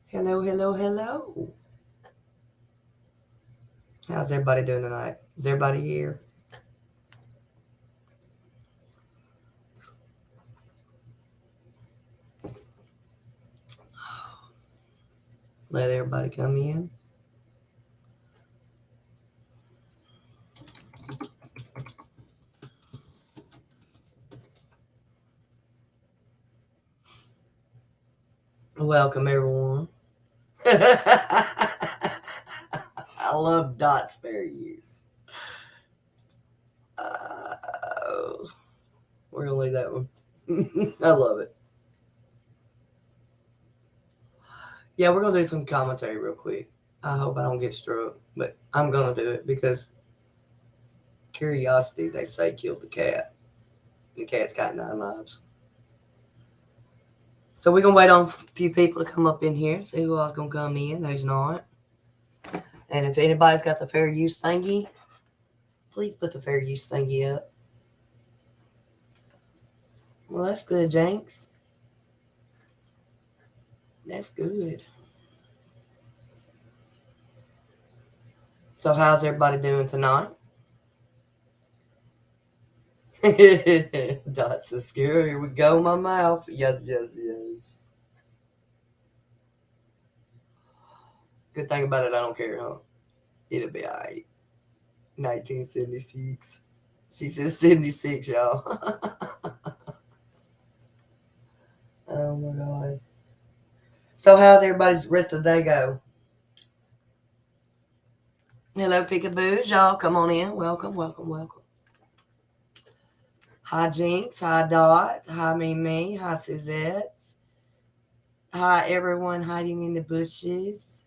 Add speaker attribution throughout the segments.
Speaker 1: Hello, hello, hello. How's everybody doing tonight? Is everybody here? Let everybody come in. Welcome, everyone. I love dots fair use. Uh, we're going to leave that one. I love it. Yeah, we're going to do some commentary real quick. I hope I don't get struck, but I'm going to do it because curiosity, they say, killed the cat. The cat's got 9 lives. So we're going to wait on a few people to come up in here, see who all's going to come in, who's not. And if anybody's got the fair use thingy, please put the fair use thingy up. Well, that's good, Jenks. That's good. So, how's everybody doing tonight? Dots is scary. Here we go, my mouth. Yes, yes, yes. Good thing about it, I don't care, huh? It'll be alright. 1976. She says 76, y'all. Oh my god. So, how'd everybody's rest of the day go? Hello, peekaboos, y'all. Come on in. Welcome, welcome, welcome. Hi, Jinx. Hi, Dot. Hi, Mimi. Hi, Suzette. Hi, everyone hiding in the bushes.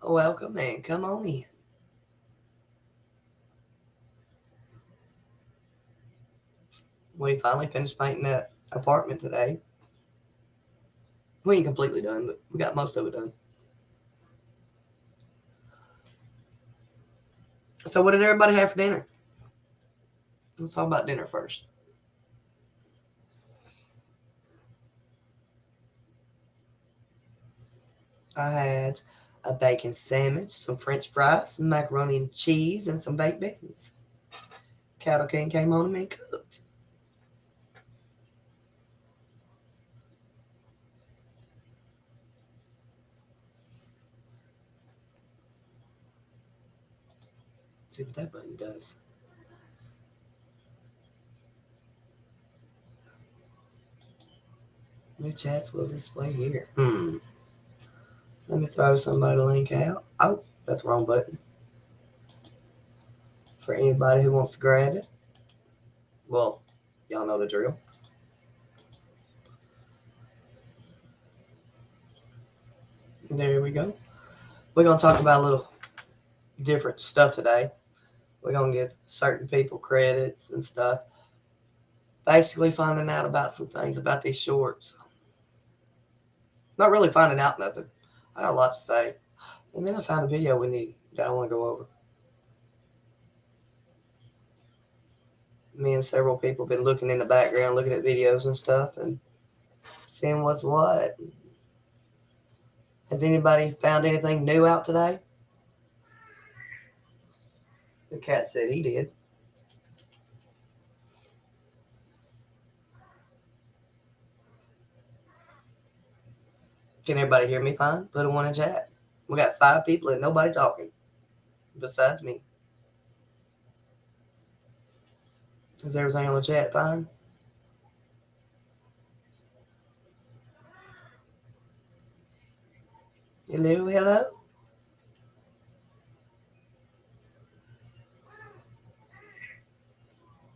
Speaker 1: Welcome and come on in. We finally finished painting that apartment today. We ain't completely done, but we got most of it done. So, what did everybody have for dinner? Let's talk about dinner first. I had a bacon sandwich, some French fries, some macaroni and cheese, and some baked beans. Cattle King came on and cooked. Let's see what that button does. New chats will display here. Let me throw somebody the link out. Oh, that's the wrong button. For anybody who wants to grab it. Well, y'all know the drill. There we go. We're going to talk about a little different stuff today. We're going to give certain people credits and stuff. Basically, finding out about some things about these shorts. Not really finding out nothing. I got a lot to say. And then I found a video we need that I want to go over. Me and several people have been looking in the background, looking at videos and stuff, and seeing what's what. Has anybody found anything new out today? The cat said he did. Can everybody hear me fine? Put a one in chat. We got 5 people and nobody talking besides me. Is everything on the chat fine? Hello, hello.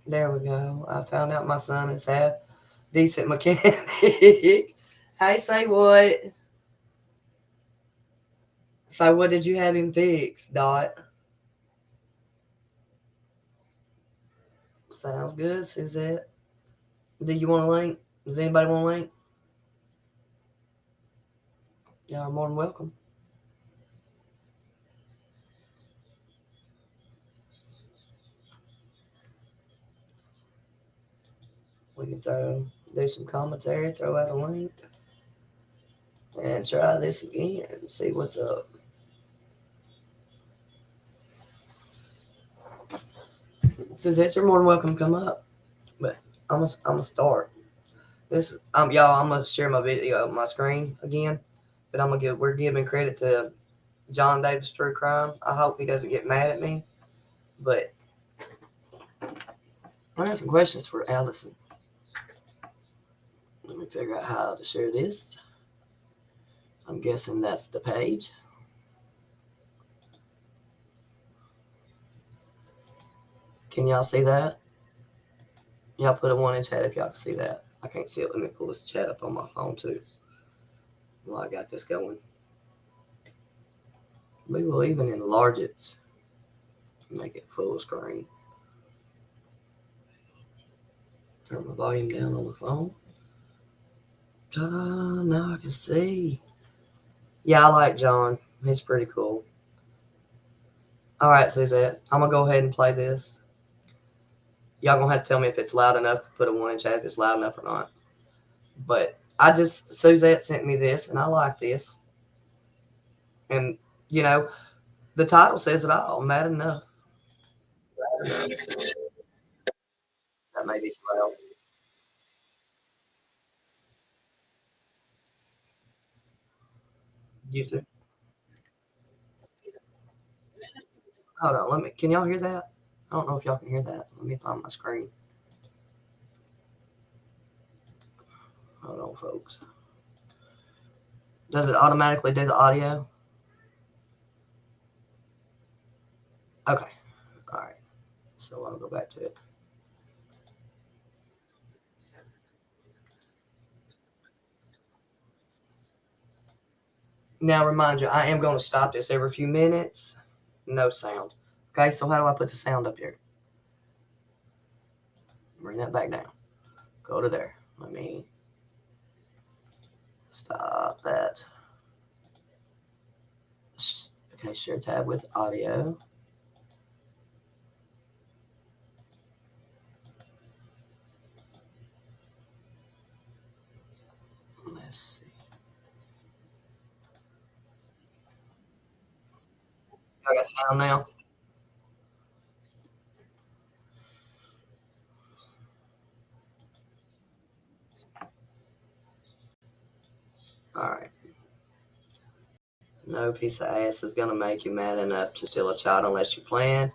Speaker 1: There we go. I found out my son is half decent mechanic. Hey, say what? So what did you have him fix, Dot? Sounds good, Suzette. Do you want a link? Does anybody want a link? Y'all more than welcome. We can do some commentary, throw out a link. and try this again and see what's up. Says that you're more than welcome to come up, but I'm gonna start this. Y'all, I'm gonna share my video, my screen again, but we're giving credit to John Davis True Crime. I hope he doesn't get mad at me, but I have some questions for Allison. Let me figure out how to share this. I'm guessing that's the page. Can y'all see that? Y'all put a 1 in chat if y'all can see that. I can't see it. Let me pull this chat up on my phone too. Well, I got this going. We will even enlarge it. Make it full screen. Turn my volume down on the phone. Ta-da! Now I can see. Yeah, I like John. He's pretty cool. All right, Suzette. I'm going to go ahead and play this. Y'all going to have to tell me if it's loud enough. Put a 1 in chat if it's loud enough or not. But Suzette sent me this, and I like this. And, you know, the title says it all. Mad enough. That may be too loud. You too. Hold on. Can y'all hear that? I don't know if y'all can hear that. Let me find my screen. Hold on, folks. Does it automatically do the audio? Okay. All right. So I'll go back to it. Now, remind you, I am going to stop this every few minutes. No sound. Okay, so how do I put the sound up here? Bring that back down. Go to there. Let me stop that. Okay, share tab with audio. Let's see. I got sound now. All right. No piece of ass is gonna make you mad enough to steal a child unless you plan.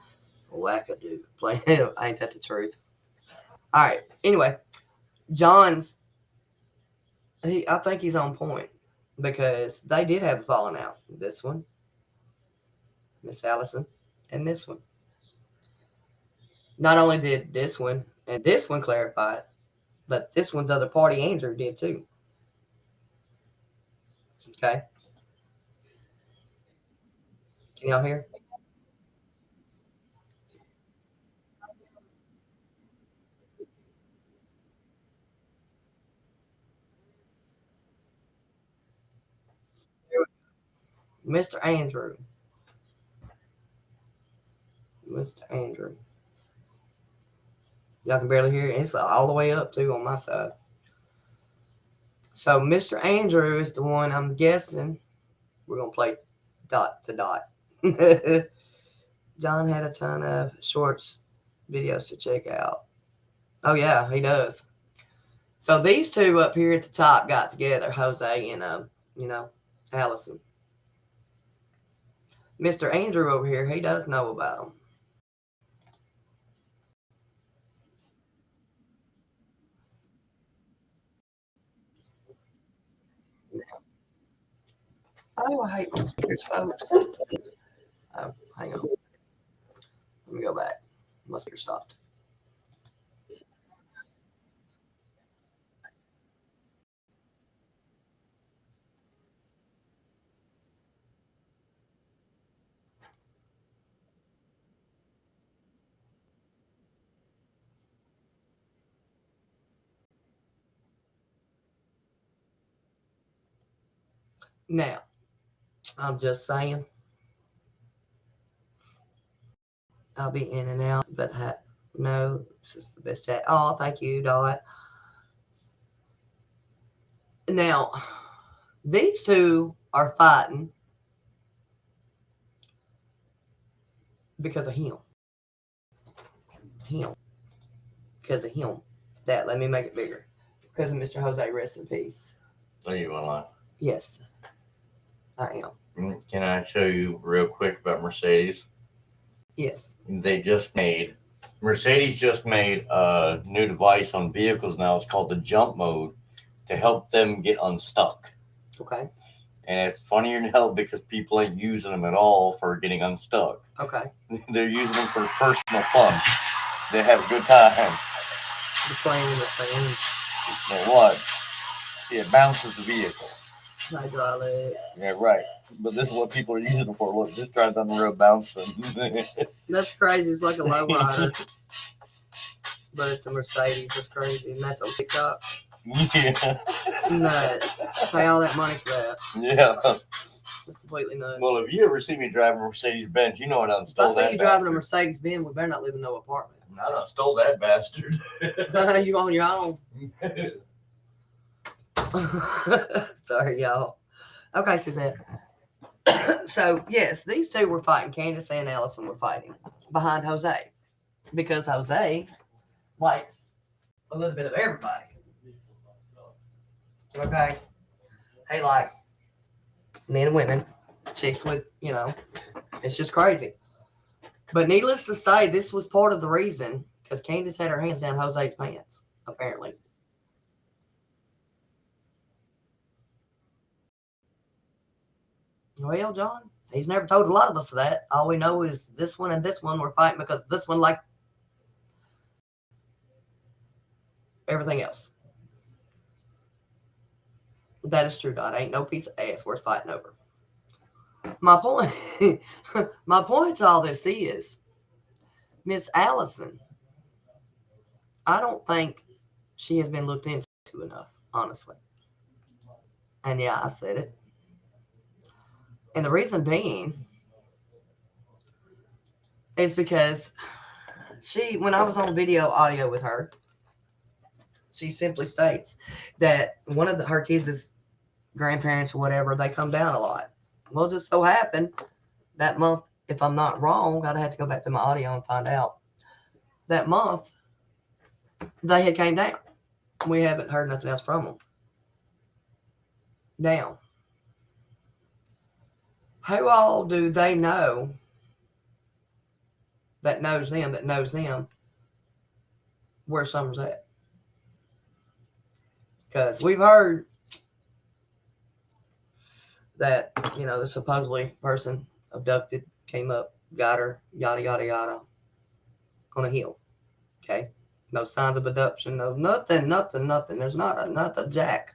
Speaker 1: Wackadoo. Plan. Ain't that the truth? All right. Anyway, John's. I think he's on point because they did have a falling out. This one, Miss Allison, and this one. Not only did this one and this one clarify it, but this one's other party, Andrew, did too. Okay. Can y'all hear? Mr. Andrew. Mr. Andrew. Y'all can barely hear it. It's all the way up too on my side. So Mr. Andrew is the one I'm guessing we're gonna play dot to dot. John had a ton of shorts videos to check out. Oh yeah, he does. So these two up here at the top got together, Jose and Allison. Mr. Andrew over here, he does know about them. Oh, I hate my speakers, folks. Oh, hang on. Let me go back. My speaker stopped. Now, I'm just saying, I'll be in and out, but no, this is the best chat. Oh, thank you, Dot. Now, These two are fighting because of him. Him. Because of him. That, let me make it bigger. Because of Mr. Jose, rest in peace.
Speaker 2: Are you online?
Speaker 1: Yes, I am.
Speaker 2: Can I show you real quick about Mercedes?
Speaker 1: Yes.
Speaker 2: Mercedes just made a new device on vehicles now. It's called the jump mode to help them get unstuck.
Speaker 1: Okay.
Speaker 2: And it's funnier than hell because people ain't using them at all for getting unstuck.
Speaker 1: Okay.
Speaker 2: They're using them for personal fun. They have a good time.
Speaker 1: You're playing in the sand.
Speaker 2: Well, what? See, it bounces the vehicle.
Speaker 1: Hydraulics.
Speaker 2: Yeah, right. But this is what people are using them for. Look, this drives on the road bouncing.
Speaker 1: That's crazy. It's like a lowrider. But it's a Mercedes. That's crazy. And that's on TikTok.
Speaker 2: Yeah.
Speaker 1: It's nuts. Pay all that money for that.
Speaker 2: Yeah.
Speaker 1: It's completely nuts.
Speaker 2: Well, if you ever see me driving a Mercedes Benz, you know I done stole that.
Speaker 1: If I see you driving a Mercedes Benz, we better not live in no apartment.
Speaker 2: I done stole that bastard.
Speaker 1: You on your own. Sorry, y'all. Okay, Suzette. So, yes, these two were fighting. Candace and Allison were fighting behind Jose. Because Jose likes a little bit of everybody. Okay? He likes men and women, chicks with, it's just crazy. But needless to say, this was part of the reason, because Candace had her hands down Jose's pants, apparently. Well, John, he's never told a lot of us that. All we know is this one and this one were fighting because this one liked everything else. That is true, Dot. Ain't no piece of ass worth fighting over. My point to all this is, Miss Allison, I don't think she has been looked into enough, honestly. And yeah, I said it. And the reason being is because when I was on video audio with her, she simply states that one of her kids' grandparents or whatever, they come down a lot. Well, just so happened that month, if I'm not wrong, I'd have to go back to my audio and find out. That month, they had came down. We haven't heard nothing else from them. Now, who all do they know that knows them, where Summer's at? Because we've heard that, the supposedly person abducted, came up, got her, yada, yada, yada, on a hill. Okay? No signs of abduction, no nothing. There's not a jack.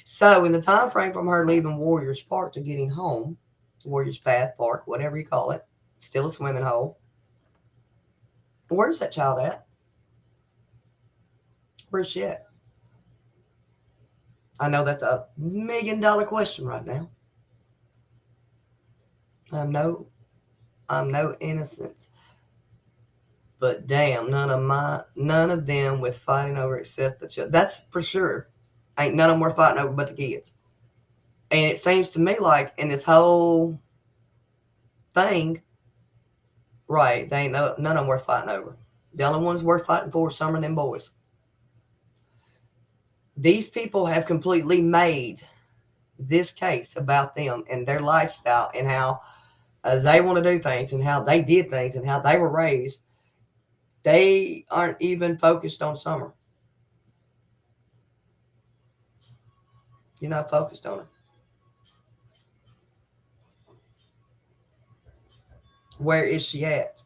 Speaker 1: So in the time frame from her leaving Warriors Park to getting home, Warriors Path Park, whatever you call it, still a swimming hole. Where's that child at? Where's she at? I know that's a $1 million question right now. I'm no innocence. But damn, none of them with fighting over except the children. That's for sure. Ain't none of them worth fighting over but the kids. And it seems to me like in this whole thing, right, they ain't none of them worth fighting over. The only ones worth fighting for are some of them boys. These people have completely made this case about them and their lifestyle and how they want to do things and how they did things and how they were raised. They aren't even focused on Summer. You're not focused on her. Where is she at?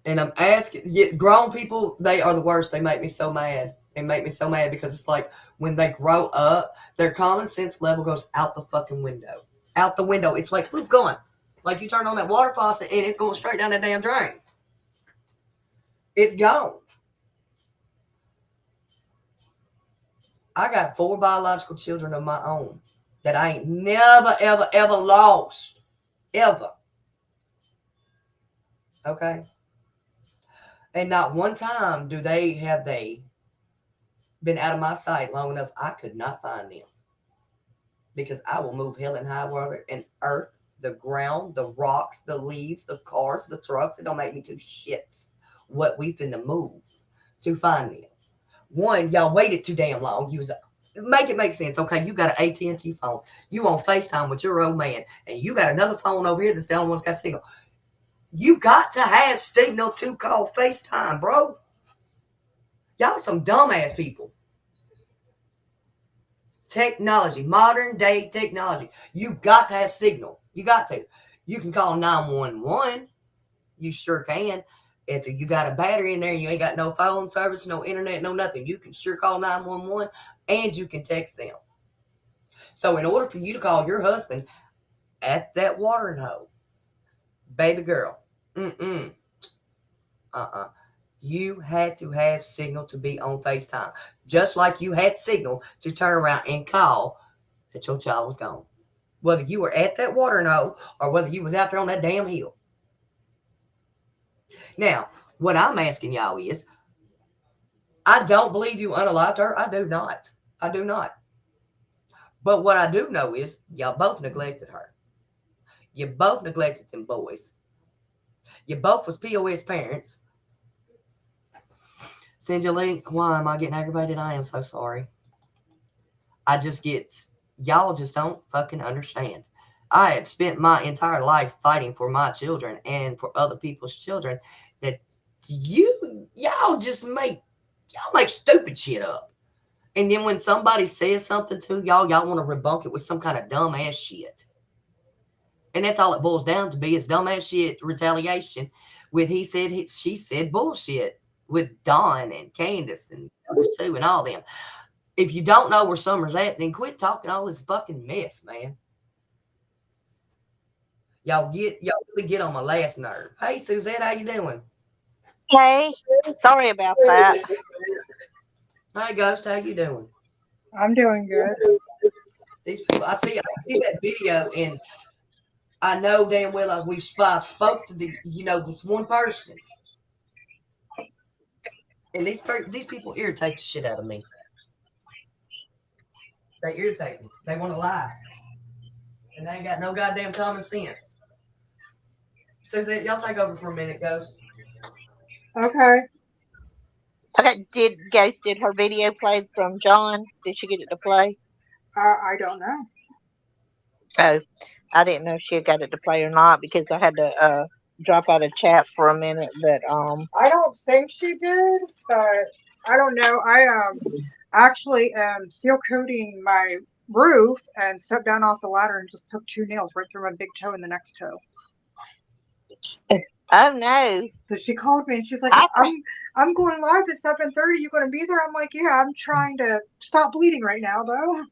Speaker 1: And I'm asking, grown people, they are the worst. They make me so mad. They make me so mad because it's like when they grow up, their common sense level goes out the fucking window. Out the window. It's like proof going. Like you turn on that water faucet and it's going straight down that damn drain. It's gone. I got 4 biological children of my own that I ain't never, ever, ever lost. Ever. Okay? And not one time have they been out of my sight long enough I could not find them. because I will move hell and high water and earth, the ground, the rocks, the leaves, the cars, the trucks. It don't make me two shits what we finna move to find them. One, y'all waited too damn long. You was make it make sense. Okay, you got an AT&T phone. You on FaceTime with your old man, and you got another phone over here that's the only one's got signal. You got to have signal to call FaceTime, bro. Y'all some dumbass people. Technology, modern day technology. You got to have signal. You got to. You can call 911. You sure can. If you got a battery in there and you ain't got no phone service, no internet, no nothing, you can sure call 911 and you can text them. So in order for you to call your husband at that watering hole, baby girl, you had to have signal to be on FaceTime. Just like you had signal to turn around and call that your child was gone. Whether you were at that watering hole or whether you was out there on that damn hill. Now, what I'm asking y'all is, I don't believe you unalived her. I do not. I do not. But what I do know is y'all both neglected her. You both neglected them boys. You both was POS parents. Cindy Lee, why am I getting aggravated? I am so sorry. I just get, y'all just don't fucking understand. I have spent my entire life fighting for my children and for other people's children that y'all make stupid shit up. And then when somebody says something to y'all want to rebunk it with some kind of dumbass shit. And that's all it boils down to be is dumbass shit retaliation with he said, she said bullshit with Dawn and Candace and Sue and all them. If you don't know where Summer's at, then quit talking all this fucking mess, man. Y'all really get on my last nerve. Hey, Suzette, how you doing?
Speaker 3: Hey, sorry about that.
Speaker 1: Hey, Ghost, how you doing?
Speaker 4: I'm doing good.
Speaker 1: These people, I see that video, and I know damn well I've spoke to this one person, and these people irritate the shit out of me. They irritate me. They want to lie, and they ain't got no goddamn common sense. Suzette, y'all take over for a minute, Ghost.
Speaker 4: Okay.
Speaker 3: Okay, did her video play from John? Did she get it to play?
Speaker 4: I don't know.
Speaker 3: Oh, I didn't know if she had got it to play or not because I had to drop out of chat for a minute. But
Speaker 4: I don't think she did, but I don't know. I actually am seal coating my roof and stepped down off the ladder and just took 2 nails right through my big toe and the next toe.
Speaker 3: oh no,
Speaker 4: So she called me and she's like,
Speaker 3: I
Speaker 4: I'm going live at 7:30. You gonna be there? I'm like, yeah, I'm trying to stop bleeding right now though.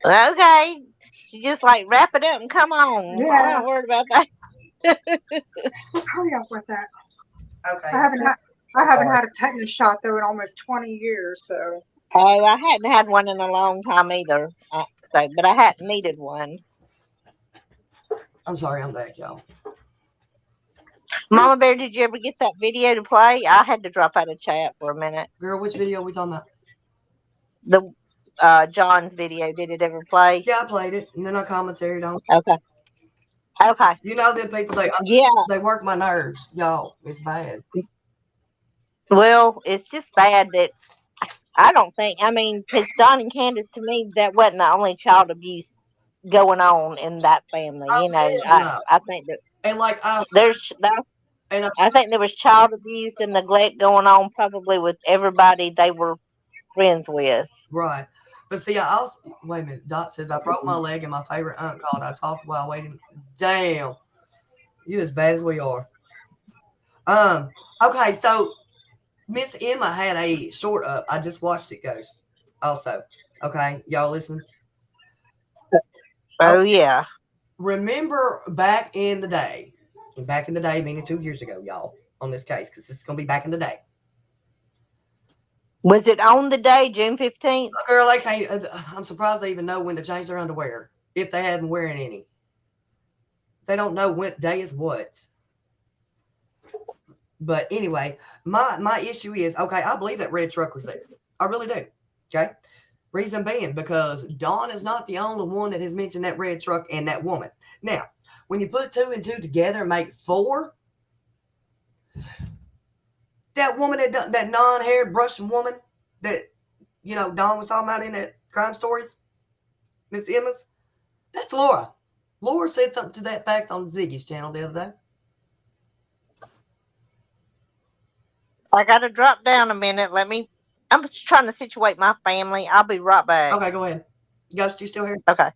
Speaker 3: okay. She just like wrap it up and come on. I'm
Speaker 4: Yeah,
Speaker 3: not worried about that.
Speaker 4: we'll hurry up with that.
Speaker 1: Okay.
Speaker 4: I haven't
Speaker 1: Sorry.
Speaker 4: had a tetanus shot though in almost 20 years. So
Speaker 3: Oh, I hadn't had one in a long time either. But I hadn't needed one.
Speaker 1: I'm sorry, I'm back, y'all.
Speaker 3: Mama Bear, did you ever get that video to play? I had to drop out of chat for a minute.
Speaker 1: Girl, which video are we talking about?
Speaker 3: The John's video, did it ever play?
Speaker 1: Yeah, I played it, and then I commentaried on.
Speaker 3: Okay. Okay.
Speaker 1: You know them people,
Speaker 3: Yeah.
Speaker 1: they work my nerves, y'all. It's bad.
Speaker 3: Well, it's just bad that I don't think. I mean, because Don and Candace, to me, that wasn't the only child abuse going on in that family.
Speaker 1: Oh,
Speaker 3: You know,
Speaker 1: hell no.
Speaker 3: I think that
Speaker 1: And like
Speaker 3: I think there was child abuse and neglect going on probably with everybody they were friends with.
Speaker 1: right. But see, I also wait a minute. Dot says I broke my leg and my favorite aunt called. I talked while waiting. Damn, you as bad as we are. Okay, so Miss Emma had a short up. I just watched it, Ghost. Also, okay, y'all listen.
Speaker 3: Oh yeah.
Speaker 1: Remember back in the day, meaning 2 years ago, y'all, on this case, because it's gonna be back in the day.
Speaker 3: Was it on the day, June 15th?
Speaker 1: Girl, they can't. I'm surprised they even know when to change their underwear if they haven't wearing any. They don't know what day is what. But anyway, my issue is okay. I believe that red truck was there. I really do. Okay. Reason being, because Dawn is not the only one that has mentioned that red truck and that woman. Now, when you put 2 and 2 together and make 4, that woman that non-haired Russian woman that, Dawn was talking about in that Crime Stories, Miss Emma's, that's Laura. Laura said something to that fact on Ziggy's channel the other day.
Speaker 3: I gotta drop down a minute. I'm just trying to situate my family. I'll be right back.
Speaker 1: Okay, go ahead. Ghost, you still here?
Speaker 3: Okay.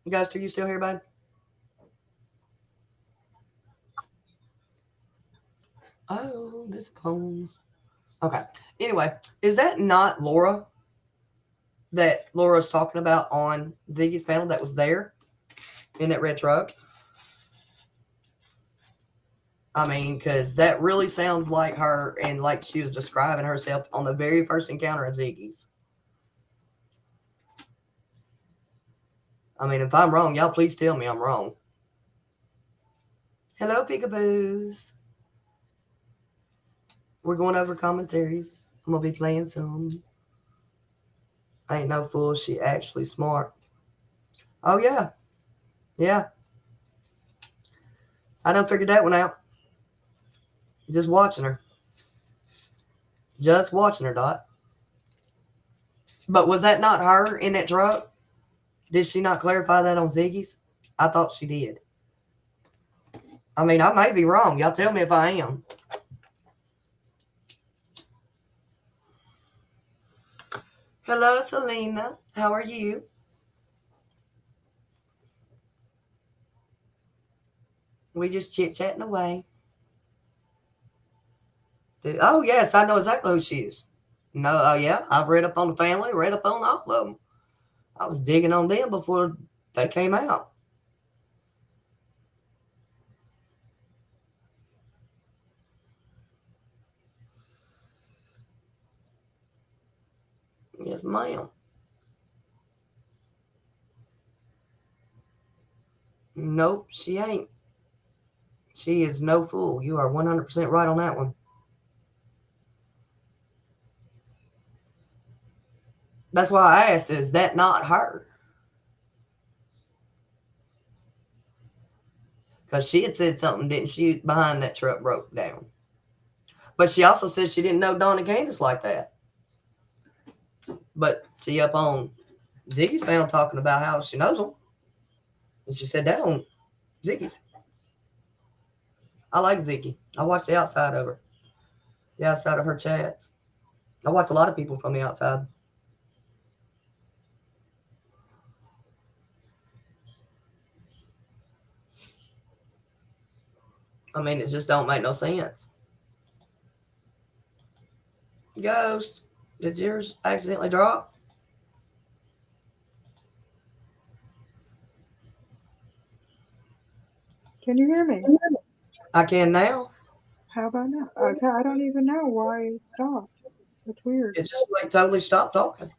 Speaker 1: Ghost, are you still here, bud? Oh, this phone. Okay. Anyway, is that not Laura that Laura's talking about on Ziggy's panel that was there in that red truck? I mean, because that really sounds like her and like she was describing herself on the very first encounter at Ziggy's. I mean, if I'm wrong, y'all please tell me I'm wrong. Hello, peekaboos. We're going over commentaries. I'm going to be playing some. I ain't no fool. She actually smart. Oh, yeah. Yeah. I done figured that one out. Just watching her. Just watching her, Dot. But was that not her in that truck? Did she not clarify that on Ziggy's? I thought she did. I mean, I may be wrong. Y'all tell me if I am. Hello, Selena. How are you? We just chit-chatting away. Oh, yes, I know exactly who she is. No, yeah, I've read up on the family, read up on all of them. I was digging on them before they came out. Yes, ma'am. Nope, she ain't. She is no fool. You are 100% right on that one. That's why I asked, is that not her? Because she had said something, didn't she, behind that truck broke down. But she also said she didn't know Dawn and Candace like that. But she up on Ziggy's panel talking about how she knows them. And she said that on Ziggy's. I like Ziggy. I watch the outside of her. The outside of her chats. I watch a lot of people from the outside. I mean, it just don't make no sense. Ghost, did yours accidentally drop?
Speaker 4: Can you hear me?
Speaker 1: I can now.
Speaker 4: How about now? Okay, I don't even know why it stopped. It's weird.
Speaker 1: It just like totally stopped talking.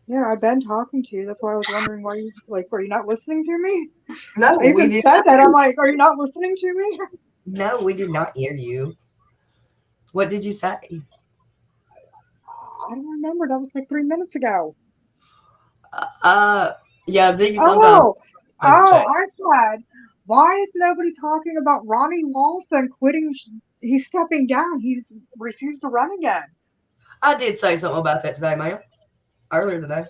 Speaker 4: Yeah, I've been talking to you. That's why I was wondering why you were you not listening to me?
Speaker 1: No,
Speaker 4: I
Speaker 1: we
Speaker 4: even
Speaker 1: did
Speaker 4: said
Speaker 1: not.
Speaker 4: that. I'm like, are you not listening to me?
Speaker 1: No, we did not hear you. What did you say?
Speaker 4: I don't remember. That was like 3 minutes ago.
Speaker 1: Yeah, Ziggy sometimes
Speaker 4: Oh,
Speaker 1: doesn't check.
Speaker 4: I said, why is nobody talking about Ronnie Lawson quitting? He's stepping down. He's refused to run again.
Speaker 1: I did say something about that today, ma'am. Earlier today.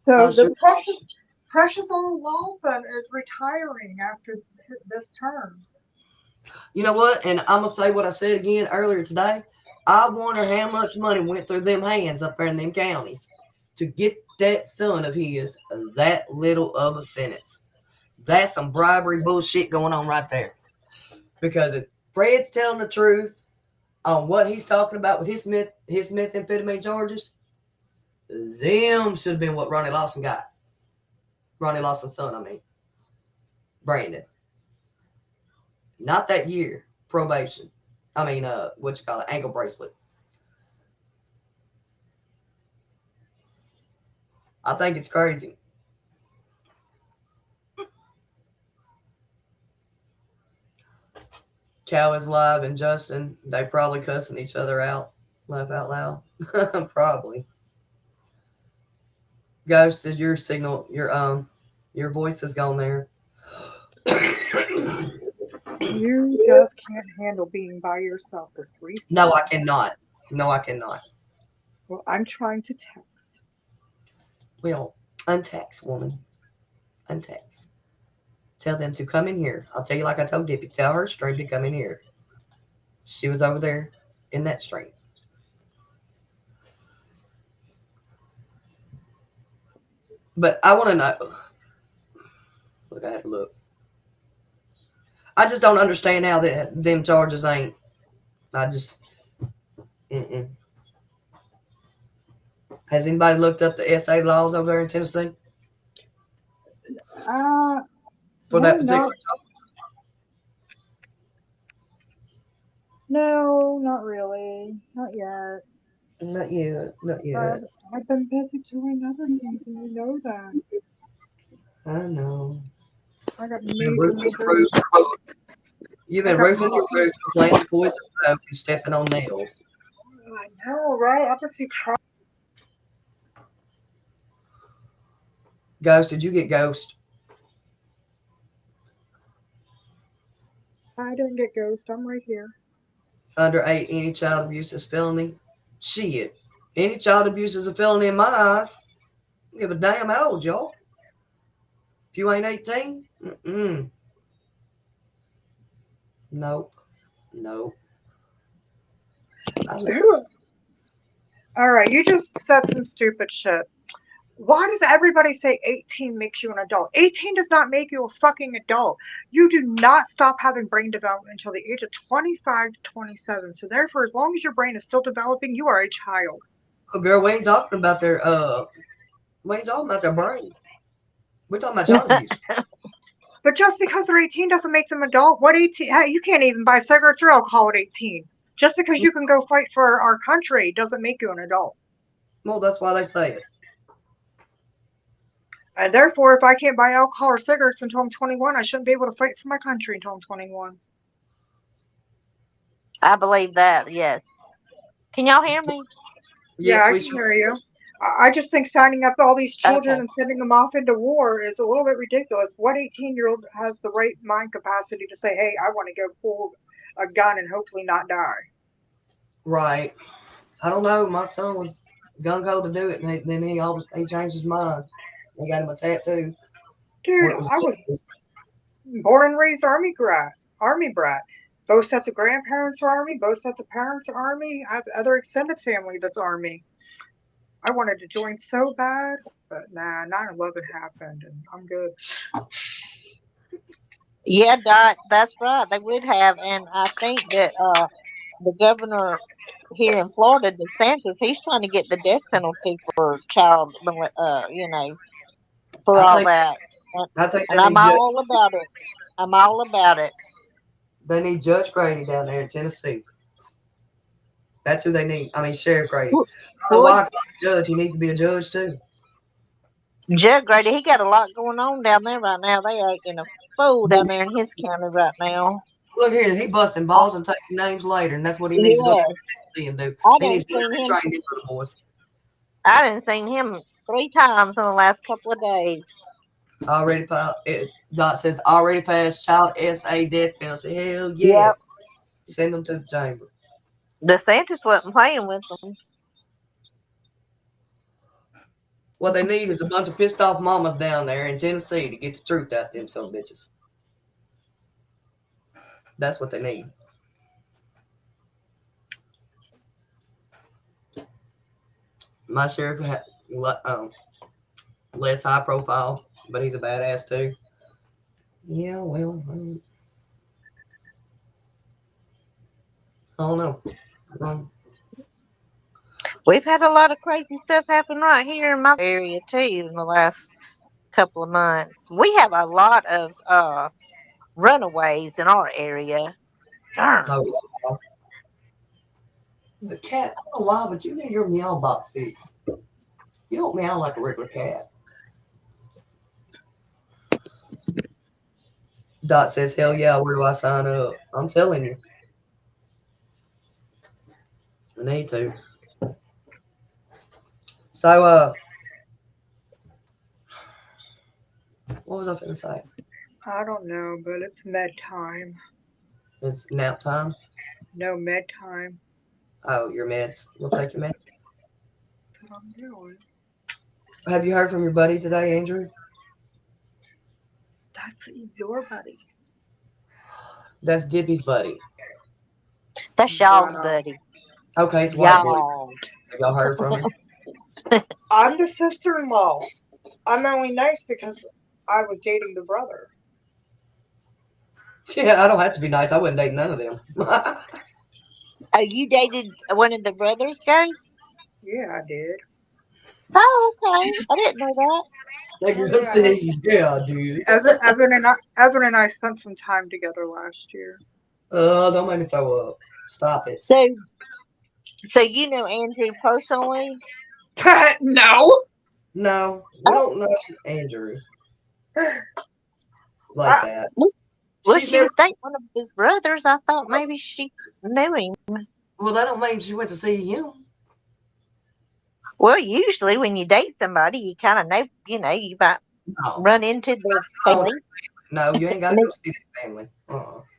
Speaker 4: So
Speaker 1: Sure.
Speaker 4: the precious old Lawson is retiring after this term.
Speaker 1: You know what? And I'm gonna say what I said again earlier today. I wonder how much money went through them hands up there in them counties to get that son of his that little of a sentence. That's some bribery bullshit going on right there. Because if Fred's telling the truth on what he's talking about with his methamphetamine charges, them should have been what Ronnie Lawson got. Ronnie Lawson's son, I mean. Brandon. Not that year. Probation. I mean, what you call it? Ankle bracelet. I think it's crazy. Cal is live and Justin, they probably cussing each other out. Laugh out loud. Probably. Ghost, is your signal, your voice has gone there.
Speaker 4: You just can't handle being by yourself for 3 seconds.
Speaker 1: No, I cannot. No, I cannot.
Speaker 4: Well, I'm trying to text.
Speaker 1: Well, untext, woman. Untext. Tell them to come in here. I'll tell you like I told Dippy. Tell her stream to come in here. She was over there in that stream. But I want to know. Look, I had to look. I just don't understand how them charges ain't. I just. Mm-mm. Has anybody looked up the SA laws over there in Tennessee for that particular charge?
Speaker 4: No, not really. Not yet.
Speaker 1: Not yet. Not yet.
Speaker 4: I've been busy doing other things, and you know that.
Speaker 1: I know.
Speaker 4: I got
Speaker 1: You've
Speaker 4: major
Speaker 1: been roofing your roof, playing poison oak, and stepping on nails.
Speaker 4: I know, right? I'll just be trying.
Speaker 1: Ghost, did you get ghost?
Speaker 4: I didn't get ghost. I'm right here.
Speaker 1: Under 8, any child abuse is felony. Shit. Any child abuse is a felony in my eyes. I don't give a damn how old y'all. If you ain't 18, nope. Nope.
Speaker 4: All right, you just said some stupid shit. Why does everybody say 18 makes you an adult? 18 does not make you a fucking adult. You do not stop having brain development until the age of 25 to 27. So therefore, as long as your brain is still developing, you are a child.
Speaker 1: Oh, girl, we ain't talking about their brain. We're talking about child abuse.
Speaker 4: But just because they're 18 doesn't make them adult. What 18? Hey, you can't even buy cigarettes or alcohol at 18. Just because you can go fight for our country doesn't make you an adult.
Speaker 1: Well, that's why they say it.
Speaker 4: And therefore, if I can't buy alcohol or cigarettes until I'm 21, I shouldn't be able to fight for my country until I'm 21.
Speaker 3: I believe that, yes. Can y'all hear me?
Speaker 1: Yes,
Speaker 4: yeah, I can hear you. I just think signing up all these children and sending them off into war is a little bit ridiculous. What 18-year-old has the right mind capacity to say, hey, I want to go pull a gun and hopefully not die?
Speaker 1: Right. I don't know. My son was gung-ho to do it, and then he changed his mind. They got him a tattoo.
Speaker 4: Dude, I was born and raised Army brat. Both sets of grandparents are Army. Both sets of parents are Army. I have other extended family that's Army. I wanted to join so bad, but nah, 9/11 happened, and I'm good.
Speaker 3: Yeah, Dot, that's right. They would have, and I think that the governor here in Florida, DeSantis, he's trying to get the death penalty for child, for all that. And I'm all about it. I'm all about it.
Speaker 1: They need Judge Grady down there in Tennessee. That's who they need. I mean, Sheriff Grady. I don't know why I call him judge. He needs to be a judge, too.
Speaker 3: Judge Grady, he got a lot going on down there right now. They acting a fool down there in his county right now.
Speaker 1: Look here, he busting balls and taking names later, and that's what he needs to go to Tennessee and do. He needs to train them little boys.
Speaker 3: I done seen him 3 times in the last couple of days.
Speaker 1: Dot says already passed child SA death penalty. Hell yes. Yep. Send them to the chamber.
Speaker 3: DeSantis wasn't playing with them.
Speaker 1: What they need is a bunch of pissed off mamas down there in Tennessee to get the truth out of them some bitches. That's what they need. My sheriff had less high profile, but he's a badass too. Yeah, well, I don't know.
Speaker 3: We've had a lot of crazy stuff happen right here in my area too in the last couple of months. We have a lot of runaways in our area. Darn.
Speaker 1: Oh, the cat, I don't know why, but you need your meow box fixed. You don't meow like a regular cat. Dot says, hell yeah, where do I sign up? I'm telling you. I need to. So, what was I going to say?
Speaker 4: I don't know, but it's med time.
Speaker 1: It's nap time.
Speaker 4: No med time.
Speaker 1: Oh, your meds. We'll take your meds.
Speaker 4: That's what I'm doing.
Speaker 1: Have you heard from your buddy today, Andrew?
Speaker 4: That's your buddy.
Speaker 1: That's Dippy's buddy.
Speaker 3: That's y'all's
Speaker 4: Wow.
Speaker 3: buddy.
Speaker 1: Okay, it's white boy.
Speaker 3: Y'all.
Speaker 1: Have y'all heard from him?
Speaker 4: I'm the sister-in-law. I'm only nice because I was dating the brother.
Speaker 1: Yeah, I don't have to be nice. I wouldn't date none of them.
Speaker 3: Oh, you dated one of the brothers, guys?
Speaker 4: Yeah, I did.
Speaker 3: Oh, okay. I didn't know that.
Speaker 1: Like you're gonna say, yeah, dude.
Speaker 4: Evan and I spent some time together last year.
Speaker 1: Don't make me throw up. Stop it.
Speaker 3: So you know Andrew personally?
Speaker 4: No.
Speaker 1: No, we don't know Andrew like that.
Speaker 3: Well,
Speaker 1: She's
Speaker 3: she
Speaker 1: never.
Speaker 3: was dating one of his brothers. I thought maybe she knew him.
Speaker 1: Well, that don't mean she went to see him.
Speaker 3: Well, usually when you date somebody, you kind of know, you might
Speaker 1: No,
Speaker 3: run into their family.
Speaker 1: no, you ain't got to go see that family.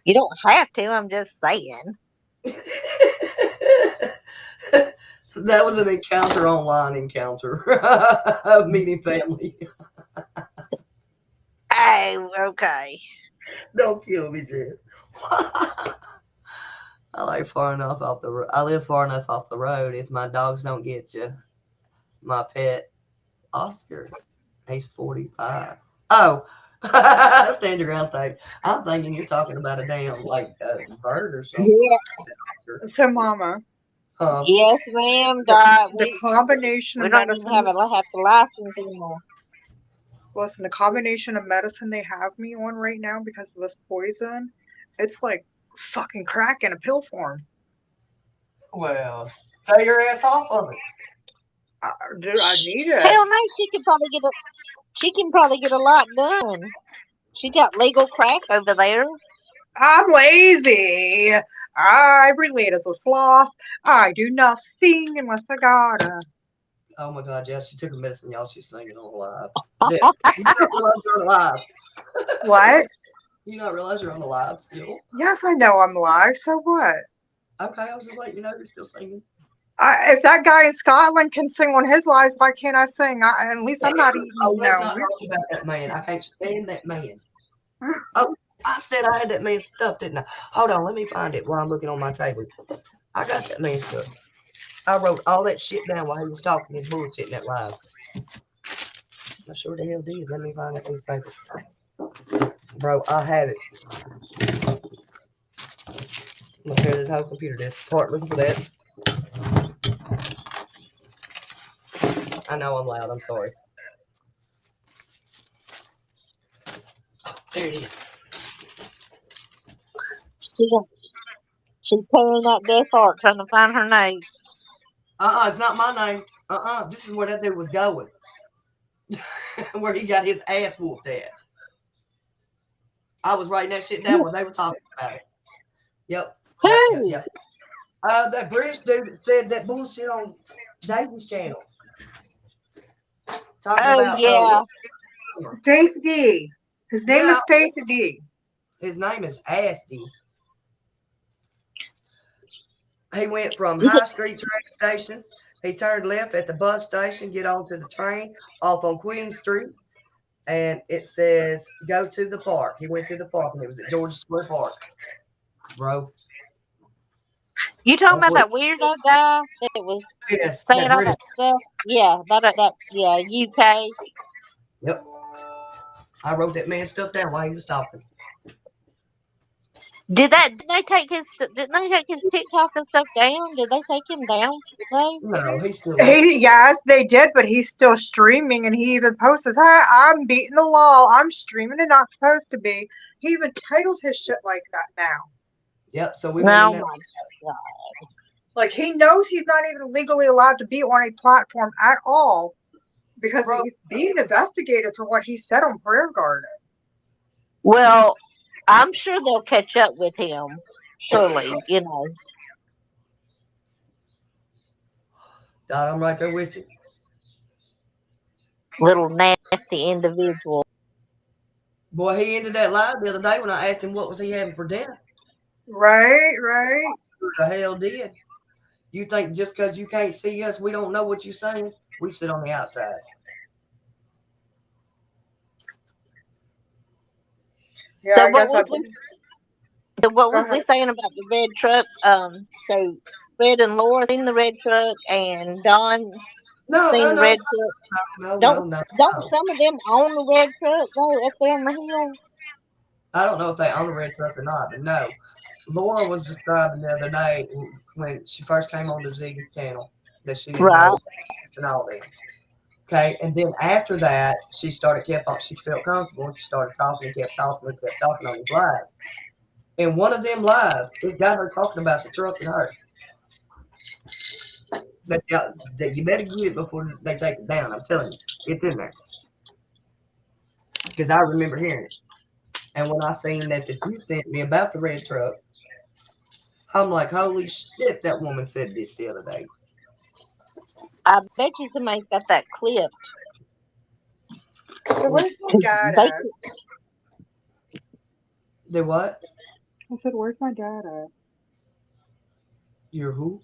Speaker 3: You don't have to. I'm just saying.
Speaker 1: That was an encounter online encounter of meeting family.
Speaker 3: Oh, okay.
Speaker 1: Don't kill me, Jen. I live far enough off the road. I live far enough off the road. If my dogs don't get you, my pet Oscar, he's 45. Oh, stand your ground, Steve. I'm thinking you're talking about a damn bird or something.
Speaker 3: Yeah.
Speaker 4: So, Mama,
Speaker 3: Yes, ma'am.
Speaker 4: the combination
Speaker 3: We
Speaker 4: of
Speaker 3: don't
Speaker 4: medicine.
Speaker 3: even have the license anymore.
Speaker 4: Listen, the combination of medicine they have me on right now because of this poison, it's like fucking crack in a pill form.
Speaker 1: Well, take your ass off of it.
Speaker 4: Dude, I need it.
Speaker 3: Hell no, she can probably get a lot done. She got legal crack over there.
Speaker 4: I'm lazy. I relate as a sloth. I do nothing unless I gotta.
Speaker 1: Oh my God, yeah, she took a medicine, y'all. She's singing on live. You not realize you're on live.
Speaker 4: What?
Speaker 1: You not realize you're on the live still?
Speaker 4: Yes, I know I'm live. So what?
Speaker 1: Okay, I was just like, you're still singing.
Speaker 4: If that guy in Scotland can sing on his lives, why can't I sing? At least I'm not eating.
Speaker 1: Oh, let's not talk about that man. I can't stand that man. Oh, I said I had that man's stuff, didn't I? Hold on, let me find it while I'm looking on my table. I got that man's stuff. I wrote all that shit down while he was talking his bullshit in that live. I sure the hell did. Let me find that piece of paper. Bro, I had it. I'm gonna tear this whole computer desk apart. Looking for that. I know I'm loud. I'm sorry. Oh, there it is.
Speaker 3: She's tearing that death heart trying to find her name.
Speaker 1: It's not my name. This is where that dude was going. Where he got his ass whooped at. I was writing that shit down when they were talking about it. Yep.
Speaker 3: Who?
Speaker 1: Yep. That British dude that said that bullshit on David's channel. Talking about,
Speaker 3: yeah.
Speaker 4: Faith D. His name is Faith D.
Speaker 1: His name is Asty. He went from High Street train station. He turned left at the bus station, get onto the train off on Queen Street, and it says go to the park. He went to the park, and it was at Georgia Square Park. Bro.
Speaker 3: You talking about that weirdo guy that was saying all that stuff? Yeah, UK.
Speaker 1: Yep. I wrote that man's stuff down while he was talking.
Speaker 3: Didn't they take his TikTok and stuff down? Did they take him down?
Speaker 1: No, he's still.
Speaker 4: Yes, they did, but he's still streaming, and he even posts, "Hey, I'm beating the law. I'm streaming and not supposed to be." He even titles his shit like that now.
Speaker 1: Yep. So we.
Speaker 3: Oh my God.
Speaker 4: Like he knows he's not even legally allowed to be on a platform at all because he's being investigated for what he said on Prayer Garden.
Speaker 3: Well, I'm sure they'll catch up with him. Surely, you know.
Speaker 1: Dot, I'm right there with you.
Speaker 3: Little nasty individual.
Speaker 1: Boy, he ended that live the other day when I asked him what was he having for dinner.
Speaker 4: Right, right.
Speaker 1: Who the hell did? You think just because you can't see us, we don't know what you're saying? We sit on the outside.
Speaker 4: Yeah,
Speaker 3: So
Speaker 4: I guess
Speaker 3: what
Speaker 4: Go
Speaker 3: was we
Speaker 4: ahead.
Speaker 3: saying about the red truck? So Fred and Laura seen the red truck, and Don
Speaker 1: No,
Speaker 3: seen
Speaker 1: no,
Speaker 3: the
Speaker 1: no,
Speaker 3: red truck.
Speaker 1: no,
Speaker 3: Don't
Speaker 1: no, no,
Speaker 3: don't
Speaker 1: no.
Speaker 3: some of them own the red truck though up there on the hill?
Speaker 1: I don't know if they own the red truck or not, but no. Laura was describing the other day when she first came on the Ziggy channel that she didn't know
Speaker 3: Right.
Speaker 1: and all that. Okay, and then after that, she kept on. She felt comfortable, and she started talking and kept talking and kept talking on these live. And one of them live, it's got her talking about the truck and her. That you better get it before they take it down. I'm telling you, it's in there because I remember hearing it. And when I seen that you sent me about the red truck, I'm like, holy shit, that woman said this the other day.
Speaker 3: I bet you somebody's got that clip.
Speaker 4: So where's my dad
Speaker 3: They,
Speaker 4: at?
Speaker 1: The what?
Speaker 4: I said, where's my dad at?
Speaker 1: You're who?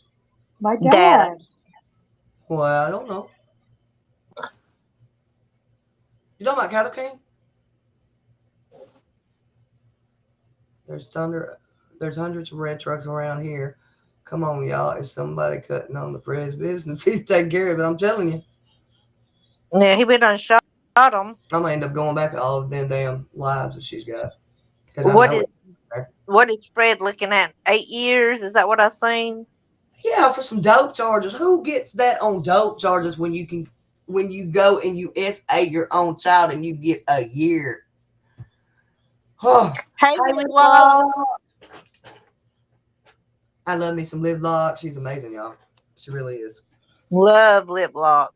Speaker 4: My
Speaker 3: data.
Speaker 4: dad.
Speaker 1: Well, I don't know. You talking about Cattle King? There's thunder. There's hundreds of red trucks around here. Come on, y'all. Is somebody cutting on the Fred's business? He's taking care of it. I'm telling you.
Speaker 3: Yeah, he been done shot him.
Speaker 1: I'm gonna end up going back to all of them damn lives that she's got because I
Speaker 3: What
Speaker 1: know it.
Speaker 3: is what is Fred looking at? 8 years? Is that what I seen?
Speaker 1: Yeah, for some dope charges. Who gets that on dope charges when you go and you SA your own child and you get a year? Oh,
Speaker 3: Hey,
Speaker 1: hey,
Speaker 3: Miss
Speaker 1: Liv
Speaker 3: Lowe.
Speaker 1: Lock. I love me some Liv Lock. She's amazing, y'all. She really is.
Speaker 3: Love lip lock.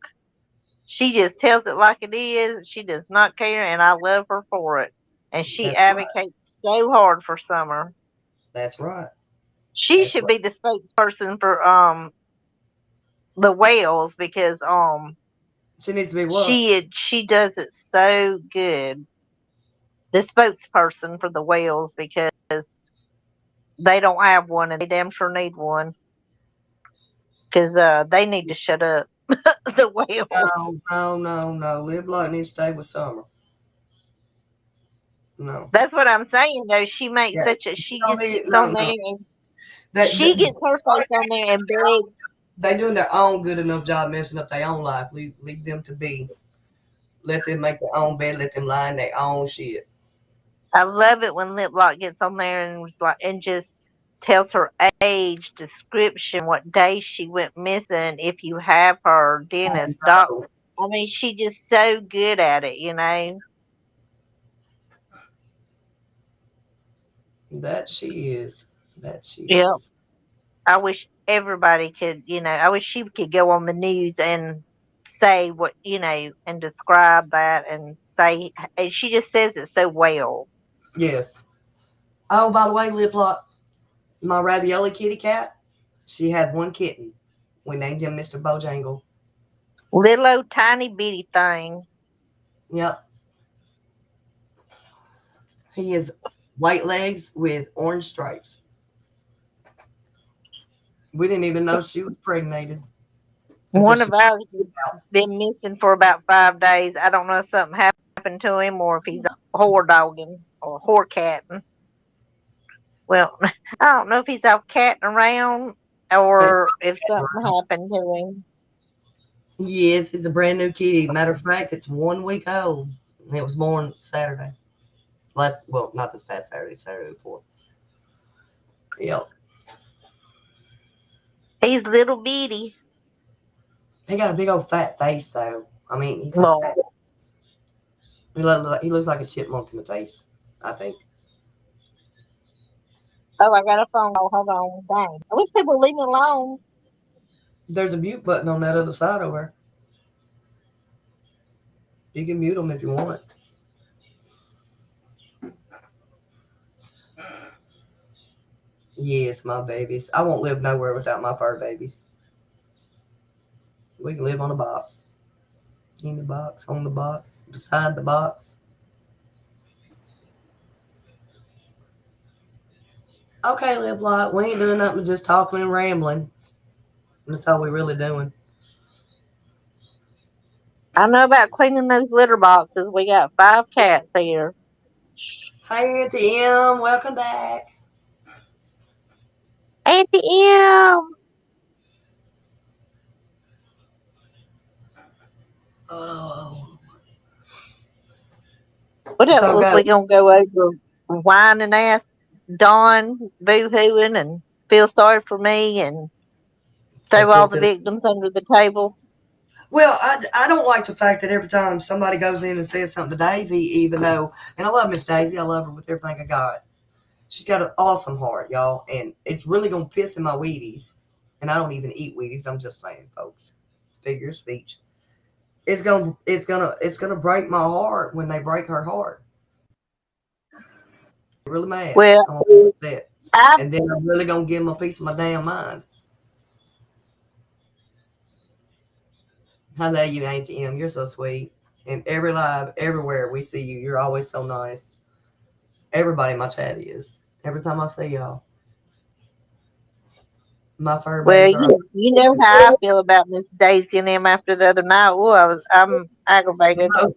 Speaker 3: She just tells it like it is. She does not care, and I love her for it. And she
Speaker 1: That's right.
Speaker 3: advocates so hard for Summer.
Speaker 1: That's right.
Speaker 3: She
Speaker 1: That's
Speaker 3: should
Speaker 1: right.
Speaker 3: be the spokesperson for the whales because
Speaker 1: She needs to be what?
Speaker 3: she does it so good. The spokesperson for the whales because they don't have one and they damn sure need one because they need to shut up. The whales.
Speaker 1: No. Liv Lock needs to stay with Summer. No.
Speaker 3: That's what I'm saying though. She makes
Speaker 1: Yeah.
Speaker 3: such a she
Speaker 1: Don't
Speaker 3: just
Speaker 1: need,
Speaker 3: gets on
Speaker 1: no.
Speaker 3: there and
Speaker 1: That,
Speaker 3: she gets her face on there and begs.
Speaker 1: they doing their own good enough job messing up their own life. Leave them to be. Let them make their own bed. Let them lie in their own shit.
Speaker 3: I love it when Lip Lock gets on there and was like and just tells her age, description, what day she went missing, if you have her, dentist, doc.
Speaker 1: No,
Speaker 3: I mean, she just so good at it, you know.
Speaker 1: that she is. That she
Speaker 3: Yep.
Speaker 1: is.
Speaker 3: I wish everybody could, you know, I wish she could go on the news and say what, you know, and describe that and say, and she just says it so well.
Speaker 1: Yes. Oh, by the way, Lip Lock, my ravioli kitty cat, she had one kitten. We named him Mr. Bojangle.
Speaker 3: Little old tiny bitty thing.
Speaker 1: Yep. He is white legs with orange stripes. We didn't even know she was pregnated until
Speaker 3: One
Speaker 1: she
Speaker 3: of ours has
Speaker 1: came out.
Speaker 3: been missing for about 5 days. I don't know if something happened to him or if he's whore dogging or whore catting. Well, I don't know if he's out catting around or if something happened to him.
Speaker 1: Yes, it's a brand new kitty. Matter of fact, it's 1 week old. It was born Saturday. Not this past Saturday, Saturday before. Yep.
Speaker 3: He's little bitty.
Speaker 1: He got a big old fat face, though. I mean, he's got
Speaker 3: Well,
Speaker 1: fat face. He looks like a chipmunk in the face, I think.
Speaker 3: oh, I got a phone call. Hold on. Dang. I wish people would leave me alone.
Speaker 1: There's a mute button on that other side over there. You can mute them if you want. Yes, my babies. I won't live nowhere without my fur babies. We can live on a box. In the box, on the box, beside the box. Okay, Live Lot, we ain't doing nothing but just talking and rambling. That's all we really doing.
Speaker 3: I know about cleaning those litter boxes. We got 5 cats here.
Speaker 1: Hey, Auntie M, welcome back.
Speaker 3: Auntie M.
Speaker 1: Oh,
Speaker 3: What else
Speaker 1: so
Speaker 3: was
Speaker 1: go.
Speaker 3: we gonna go over? Whining ass Dawn boo-hooing and feel sorry for me and
Speaker 1: Oh,
Speaker 3: throw
Speaker 1: poor
Speaker 3: all the
Speaker 1: thing.
Speaker 3: victims under the table.
Speaker 1: Well, I don't like the fact that every time somebody goes in and says something to Daisy, even though, and I love Miss Daisy, I love her with everything I got. She's got an awesome heart, y'all, and it's really gonna piss in my Wheaties. And I don't even eat Wheaties. I'm just saying, folks. Figure of speech. It's gonna break my heart when they break her heart. Really mad.
Speaker 3: Well,
Speaker 1: I'm gonna be upset,
Speaker 3: I've
Speaker 1: and then I'm really gonna give them a piece of my damn mind. I love you, Auntie M. You're so sweet. And every live, everywhere we see you, you're always so nice. Everybody in my chat is. Every time I see y'all, my fur
Speaker 3: well,
Speaker 1: babies are.
Speaker 3: you know how I feel about Miss Daisy and them after the other night. Oh, I'm aggravated.
Speaker 1: All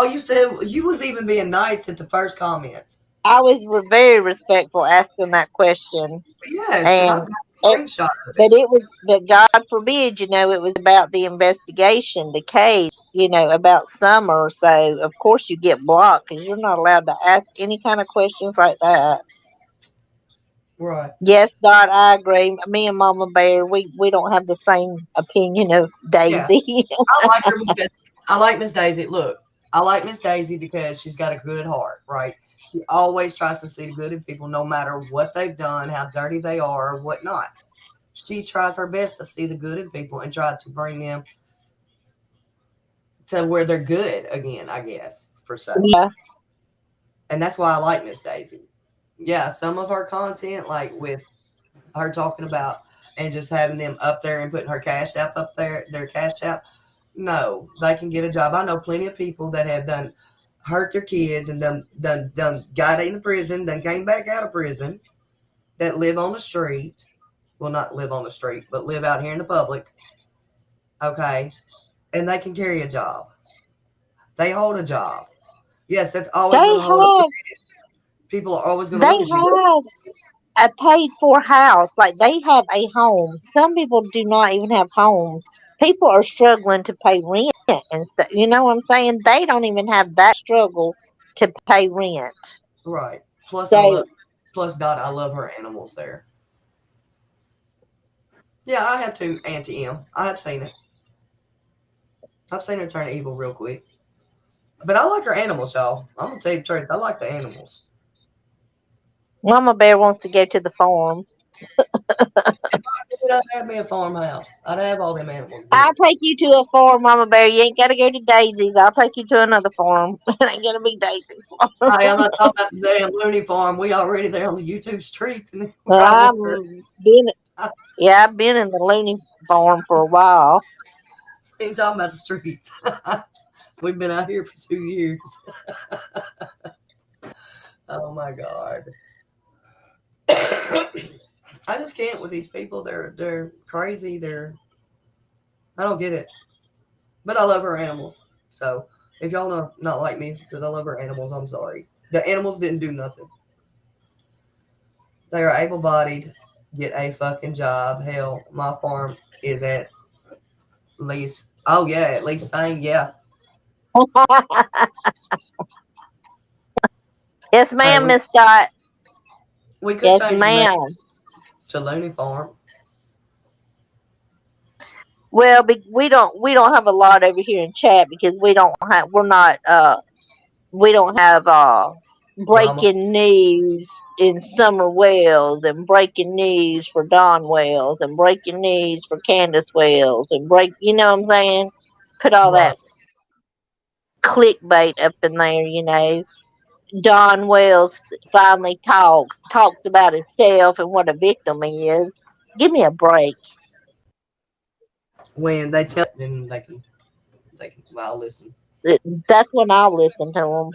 Speaker 1: you said, you was even being nice at the first comment.
Speaker 3: I was very respectful asking that question,
Speaker 1: Yes, because I've
Speaker 3: and
Speaker 1: got a screenshot of it.
Speaker 3: but God forbid, it was about the investigation, the case, about Summer. So of course you get blocked because you're not allowed to ask any kind of questions like that.
Speaker 1: Right.
Speaker 3: Yes, Dot, I agree. Me and Mama Bear, we don't have the same opinion of
Speaker 1: Yeah.
Speaker 3: Daisy.
Speaker 1: I like her because I like Miss Daisy. Look, I like Miss Daisy because she's got a good heart, right? She always tries to see the good in people, no matter what they've done, how dirty they are, or whatnot. She tries her best to see the good in people and try to bring them to where they're good again, I guess, for say.
Speaker 3: Yeah.
Speaker 1: And that's why I like Miss Daisy. Yeah, some of her content, like with her talking about and just having them up there and putting her cash app up there, their cash app. No, they can get a job. I know plenty of people that have done hurt their kids and done got in prison, done came back out of prison that live on the street. Well, not live on the street, but live out here in the public. Okay. And they can carry a job. They hold a job. Yes, that's always
Speaker 3: They
Speaker 1: going to hold up.
Speaker 3: have
Speaker 1: People are always going to
Speaker 3: they
Speaker 1: look at you.
Speaker 3: have a paid for house. Like they have a home. Some people do not even have homes. People are struggling to pay rent and stuff. You know what I'm saying? They don't even have that struggle to pay rent.
Speaker 1: Right.
Speaker 3: So
Speaker 1: Plus Dot, I love her animals there. Yeah, I have too, Auntie M. I have seen it. I've seen her turn evil real quick. But I like her animals, y'all. I'm gonna tell you the truth. I like the animals.
Speaker 3: Mama Bear wants to go to the farm.
Speaker 1: I'd have me a farmhouse. I'd have all them animals
Speaker 3: I'll
Speaker 1: good.
Speaker 3: take you to a farm, Mama Bear. You ain't gotta go to Daisy's. I'll take you to another farm. It ain't gonna be Daisy's farm.
Speaker 1: Hey, I'm not talking about the damn loony farm. We already there on the YouTube streets and right
Speaker 3: I've
Speaker 1: where
Speaker 3: been
Speaker 1: I
Speaker 3: Yeah, I've been in the loony farm for a while.
Speaker 1: ain't talking about the streets. We've been out here for 2 years. Oh my god. I just can't with these people. They're crazy. I don't get it. But I love her animals. So if y'all not like me because I love her animals, I'm sorry. The animals didn't do nothing. They are able bodied. Get a fucking job. Hell, my farm is at least. Oh yeah, at least same. Yeah.
Speaker 3: Yes,
Speaker 1: Hey,
Speaker 3: ma'am, Miss Dot.
Speaker 1: we could
Speaker 3: Yes,
Speaker 1: change the name
Speaker 3: ma'am.
Speaker 1: to Looney Farm.
Speaker 3: Well, we don't have a lot over here in chat because we don't have
Speaker 1: Drama.
Speaker 3: breaking news in Summer Wells and breaking news for Don Wells and breaking news for Candace Wells and you know what I'm saying? Put all
Speaker 1: Right.
Speaker 3: that clickbait up in there. Don Wells finally talks about himself and what a victim he is. Give me a break.
Speaker 1: When they tell, then they can. Well, I'll listen.
Speaker 3: That's when I'll listen to him.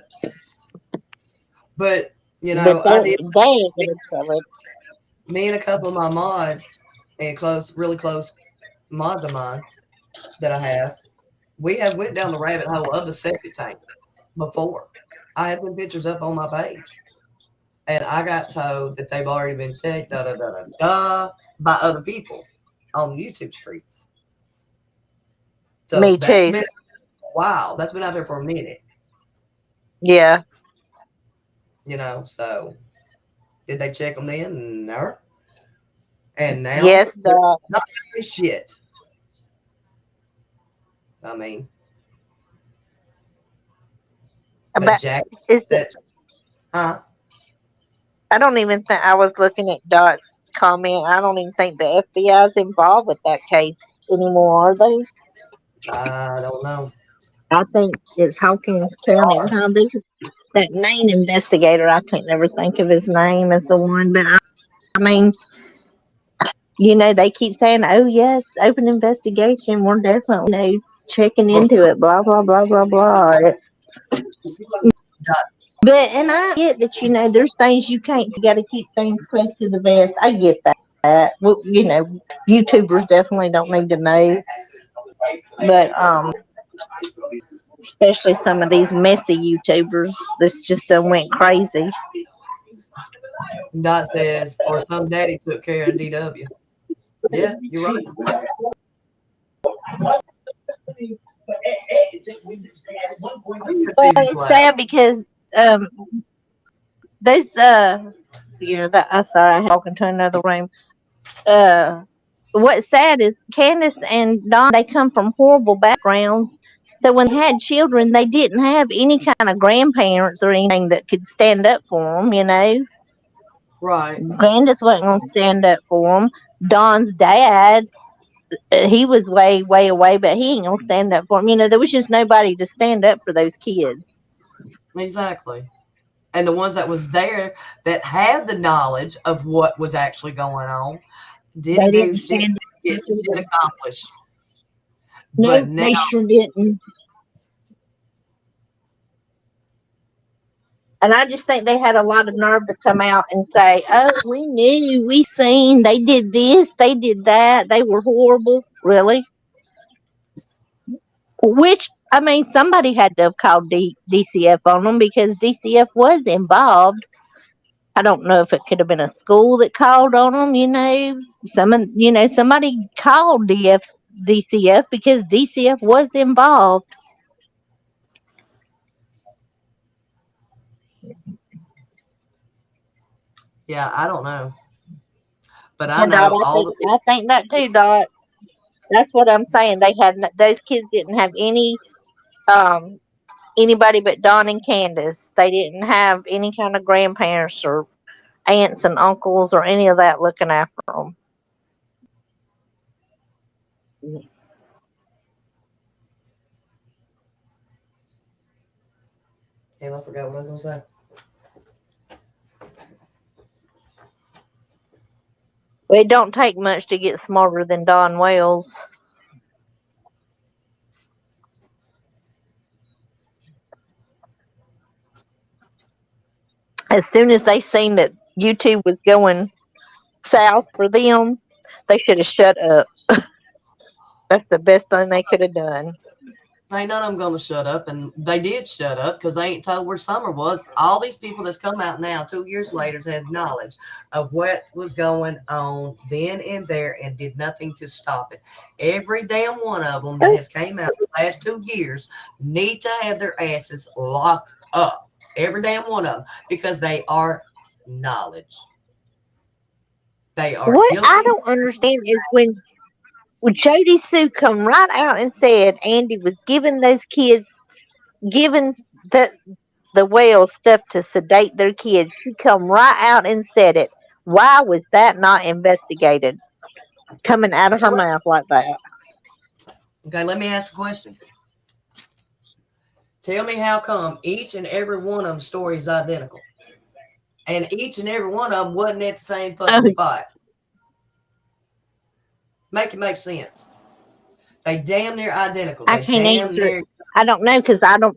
Speaker 1: But
Speaker 3: But
Speaker 1: I did.
Speaker 3: they ain't gonna tell it.
Speaker 1: Me and a couple of my mods and really close mods of mine that I have, we have went down the rabbit hole of the septic tank before. I have been pictures up on my page, and I got told that they've already been checked, da da da da da, by other people on YouTube streets. So
Speaker 3: Me
Speaker 1: that's
Speaker 3: too.
Speaker 1: been wow. That's been out there for a minute.
Speaker 3: Yeah.
Speaker 1: So did they check them then? No. And now
Speaker 3: Yes, Doc.
Speaker 1: not this shit. I mean, but
Speaker 3: But
Speaker 1: Jack,
Speaker 3: is it,
Speaker 1: that huh?
Speaker 3: I don't even think I was looking at Dot's comment. I don't even think the FBI is involved with that case anymore, are they?
Speaker 1: I don't know.
Speaker 3: I think it's Hawkins
Speaker 1: They
Speaker 3: County.
Speaker 1: are.
Speaker 3: Now, that main investigator, I can't never think of his name as the one, but I mean, they keep saying, "Oh yes, open investigation. We're definitely, checking into it." Blah blah blah blah blah. But and I get that there's things you can't. You got to keep things close to the vest. I get that. Well, YouTubers definitely don't need to know, but especially some of these messy YouTubers that's just done went crazy.
Speaker 1: Dot says, or some daddy took care of DW. Yeah, you're right. Your
Speaker 3: Well,
Speaker 1: TV's
Speaker 3: it's
Speaker 1: loud.
Speaker 3: sad because um those yeah, that I sorry, I had talking to another room. Uh what's sad is Candace and Don, they come from horrible backgrounds. So when they had children, they didn't have any kind of grandparents or anything that could stand up for them.
Speaker 1: Right.
Speaker 3: Candace wasn't going to stand up for them. Don's dad, he was way, way away, but he ain't going to stand up for them. There was just nobody to stand up for those kids.
Speaker 1: Exactly. And the ones that was there that had the knowledge of what was actually going on
Speaker 3: They
Speaker 1: didn't do
Speaker 3: didn't
Speaker 1: shit
Speaker 3: stand
Speaker 1: to
Speaker 3: up
Speaker 1: get
Speaker 3: for
Speaker 1: shit
Speaker 3: them.
Speaker 1: accomplished.
Speaker 3: No,
Speaker 1: But now,
Speaker 3: they sure didn't. And I just think they had a lot of nerve to come out and say, "Oh, we knew, we seen, they did this, they did that, they were horrible." Really? Which, I mean, somebody had to have called DCF on them because DCF was involved. I don't know if it could have been a school that called on them. Somebody called DCF because DCF was involved.
Speaker 1: yeah, I don't know. But I
Speaker 3: Yeah, Dot,
Speaker 1: know all the
Speaker 3: I think that too, Dot. That's what I'm saying. Those kids didn't have um anybody but Don and Candace. They didn't have any kind of grandparents or aunts and uncles or any of that looking after them.
Speaker 1: Damn, I forgot what I was gonna say.
Speaker 3: Well, it don't take much to get smarter than Don Wells. As soon as they seen that YouTube was going south for them, they should have shut up. That's the best thing they could have done.
Speaker 1: Ain't none of them gonna shut up, and they did shut up because they ain't told where Summer was. All these people that's come out now, 2 years later, had knowledge of what was going on then and there, and did nothing to stop it. Every damn one of them that has came out the last 2 years need to have their asses locked up. Every damn one of them, because they are knowledge. They are
Speaker 3: What I
Speaker 1: guilty.
Speaker 3: don't understand is when Jody Sue come right out and said Andy was giving those kids, giving the Wells stuff to sedate their kids, she come right out and said it. Why was that not investigated? Coming out of her mouth like that.
Speaker 1: Okay, let me ask a question. Tell me how come each and every one of them story is identical. And each and every one of them wasn't at the same fucking spot. Make it make sense. They damn near identical.
Speaker 3: I
Speaker 1: They
Speaker 3: can't
Speaker 1: damn
Speaker 3: answer it.
Speaker 1: near.
Speaker 3: I don't know because I don't.